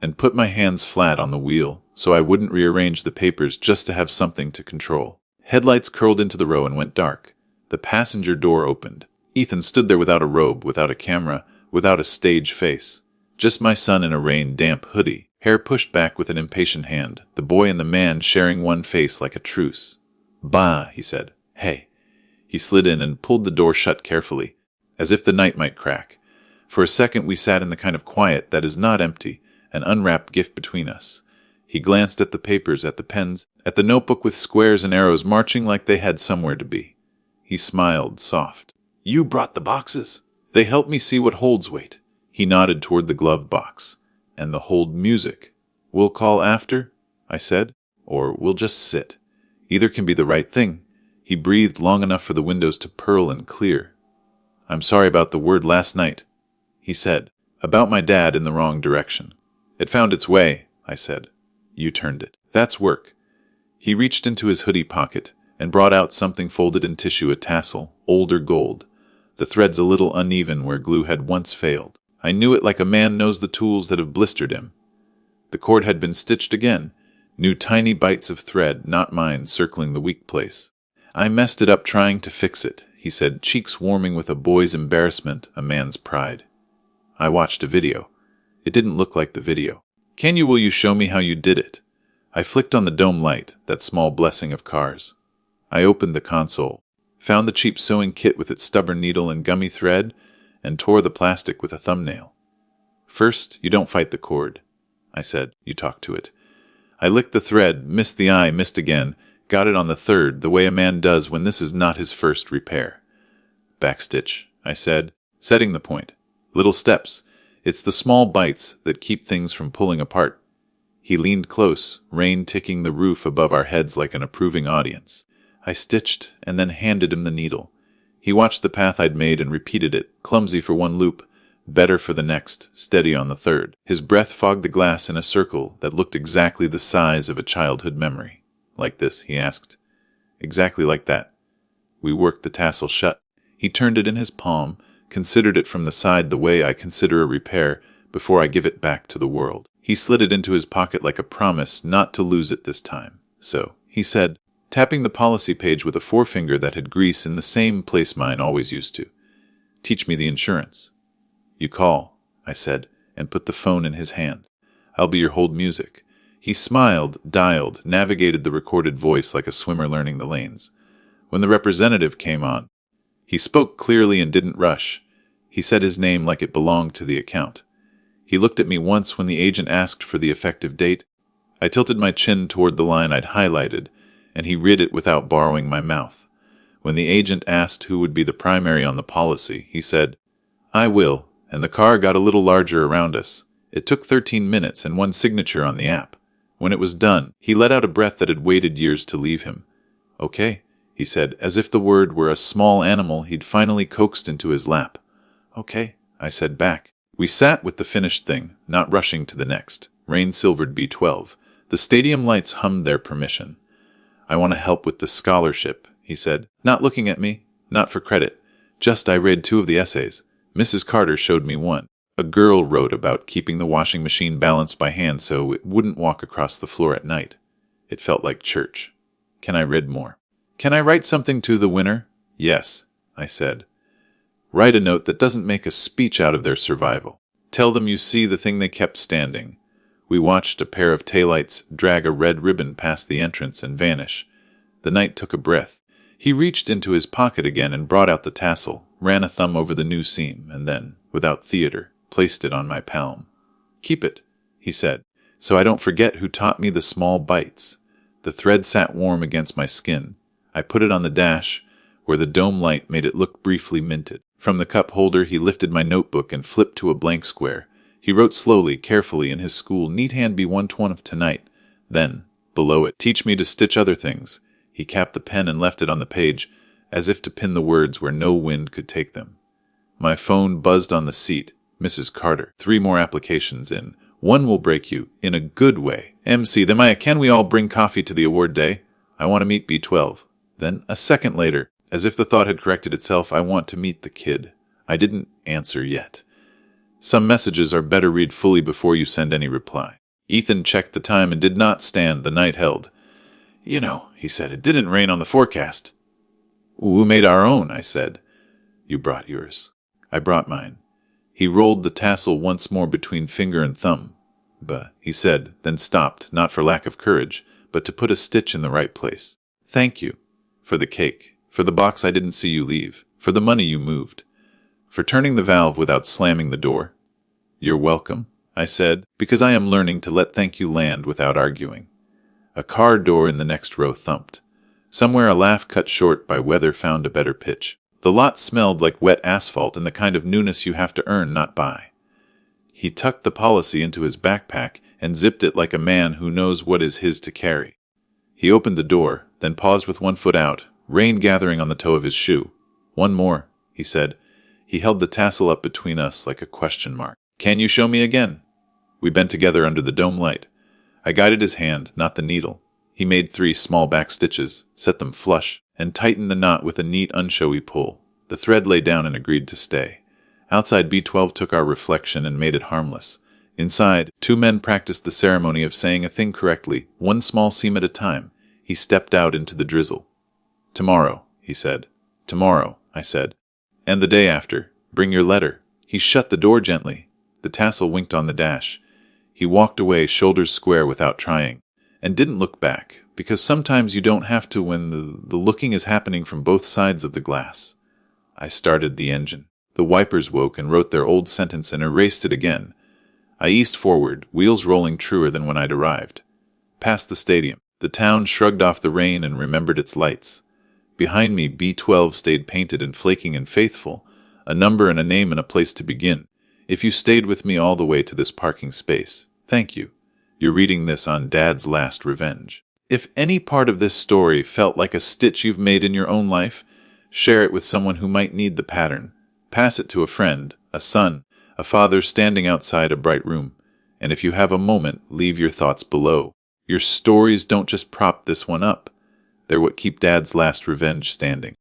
and put my hands flat on the wheel so I wouldn't rearrange the papers just to have something to control. Headlights curled into the row and went dark. The passenger door opened. Ethan stood there without a robe, without a camera, without a stage face. Just my son in a rain-damp hoodie, hair pushed back with an impatient hand, the boy and the man sharing one face like a truce. Bah, he said. Hey. He slid in and pulled the door shut carefully, as if the night might crack. For a second we sat in the kind of quiet that is not empty, an unwrapped gift between us. He glanced at the papers, at the pens, at the notebook with squares and arrows marching like they had somewhere to be. He smiled, soft. You brought the boxes. They help me see what holds weight. He nodded toward the glove box. And the hold music. We'll call after, I said, or we'll just sit. Either can be the right thing. He breathed long enough for the windows to purl and clear. I'm sorry about the word last night, he said, about my dad in the wrong direction. It found its way, I said. You turned it. That's work. He reached into his hoodie pocket and brought out something folded in tissue, a tassel, older gold. The threads a little uneven where glue had once failed. I knew it like a man knows the tools that have blistered him. The cord had been stitched again, new tiny bites of thread, not mine, circling the weak place. I messed it up trying to fix it, he said, cheeks warming with a boy's embarrassment, a man's pride. I watched a video. It didn't look like the video. Will you show me how you did it? I flicked on the dome light, that small blessing of cars. I opened the console. found the cheap sewing kit with its stubborn needle and gummy thread, and tore the plastic with a thumbnail. First, you don't fight the cord, I said. You talk to it. I licked the thread, missed the eye, missed again, got it on the third, the way a man does when this is not his first repair. Backstitch, I said, setting the point. Little steps. It's the small bites that keep things from pulling apart. He leaned close, rain ticking the roof above our heads like an approving audience. I stitched and then handed him the needle. He watched the path I'd made and repeated it, clumsy for one loop, better for the next, steady on the third. His breath fogged the glass in a circle that looked exactly the size of a childhood memory. Like this, he asked. Exactly like that. We worked the tassel shut. He turned it in his palm, considered it from the side the way I consider a repair before I give it back to the world. He slid it into his pocket like a promise not to lose it this time. So, he said, tapping the policy page with a forefinger that had grease in the same place mine always used to. Teach me the insurance. You call, I said, and put the phone in his hand. I'll be your hold music. He smiled, dialed, navigated the recorded voice like a swimmer learning the lanes. When the representative came on, he spoke clearly and didn't rush. He said his name like it belonged to the account. He looked at me once when the agent asked for the effective date. I tilted my chin toward the line I'd highlighted, and he read it without borrowing my mouth. When the agent asked who would be the primary on the policy, he said, I will, and the car got a little larger around us. It took 13 minutes and one signature on the app. When it was done, he let out a breath that had waited years to leave him. Okay, he said, as if the word were a small animal he'd finally coaxed into his lap. Okay, I said back. We sat with the finished thing, not rushing to the next. Rain-silvered B12. The stadium lights hummed their permission. I want to help with the scholarship, he said, not looking at me, not for credit. Just I read 2 of the essays. Mrs. Carter showed me one. A girl wrote about keeping the washing machine balanced by hand so it wouldn't walk across the floor at night. It felt like church. Can I read more? Can I write something to the winner? Yes, I said. Write a note that doesn't make a speech out of their survival. Tell them you see the thing they kept standing. We watched a pair of taillights drag a red ribbon past the entrance and vanish. The knight took a breath. He reached into his pocket again and brought out the tassel, ran a thumb over the new seam, and then, without theater, placed it on my palm. Keep it, he said, so I don't forget who taught me the small bites. The thread sat warm against my skin. I put it on the dash, where the dome light made it look briefly minted. From the cup holder, he lifted my notebook and flipped to a blank square. He wrote slowly, carefully, in his school, neat hand be 1/20 of tonight. Then, below it, teach me to stitch other things. He capped the pen and left it on the page, as if to pin the words where no wind could take them. My phone buzzed on the seat. Mrs. Carter. 3 more applications in. 1 will break you, in a good way. MC, then can we all bring coffee to the award day? I want to meet B12. Then, a second later, as if the thought had corrected itself, I want to meet the kid. I didn't answer yet. Some messages are better read fully before you send any reply. Ethan checked the time and did not stand. The night held. You know, he said, it didn't rain on the forecast. We made our own, I said. You brought yours. I brought mine. He rolled the tassel once more between finger and thumb. But, he said, then stopped, not for lack of courage, but to put a stitch in the right place. Thank you. For the cake. For the box I didn't see you leave. For the money you moved. For turning the valve without slamming the door. You're welcome, I said, because I am learning to let thank you land without arguing. A car door in the next row thumped. Somewhere a laugh cut short by weather found a better pitch. The lot smelled like wet asphalt and the kind of newness you have to earn, not buy. He tucked the policy into his backpack and zipped it like a man who knows what is his to carry. He opened the door, then paused with 1 foot out, rain gathering on the toe of his shoe. 1 more, he said. He held the tassel up between us like a question mark. Can you show me again? We bent together under the dome light. I guided his hand, not the needle. He made 3 small back stitches, set them flush, and tightened the knot with a neat, unshowy pull. The thread lay down and agreed to stay. Outside, B12 took our reflection and made it harmless. Inside, 2 men practiced the ceremony of saying a thing correctly, 1 small seam at a time. He stepped out into the drizzle. Tomorrow, he said. Tomorrow, I said. And the day after. Bring your letter. He shut the door gently. The tassel winked on the dash. He walked away, shoulders square without trying, and didn't look back, Because sometimes you don't have to when the looking is happening from both sides of the glass. I started the engine. The wipers woke and wrote their old sentence and erased it again. I eased forward, wheels rolling truer than when I'd arrived. Past the stadium, the town shrugged off the rain and remembered its lights. Behind me, B12 stayed painted and flaking and faithful, a number and a name and a place to begin. If you stayed with me all the way to this parking space, thank you. You're reading this on Dad's last revenge. If any part of this story felt like a stitch you've made in your own life, share it with someone who might need the pattern. Pass it to a friend, a son, a father standing outside a bright room. And if you have a moment, leave your thoughts below. Your stories don't just prop this one up. They're what keep Dad's last revenge standing.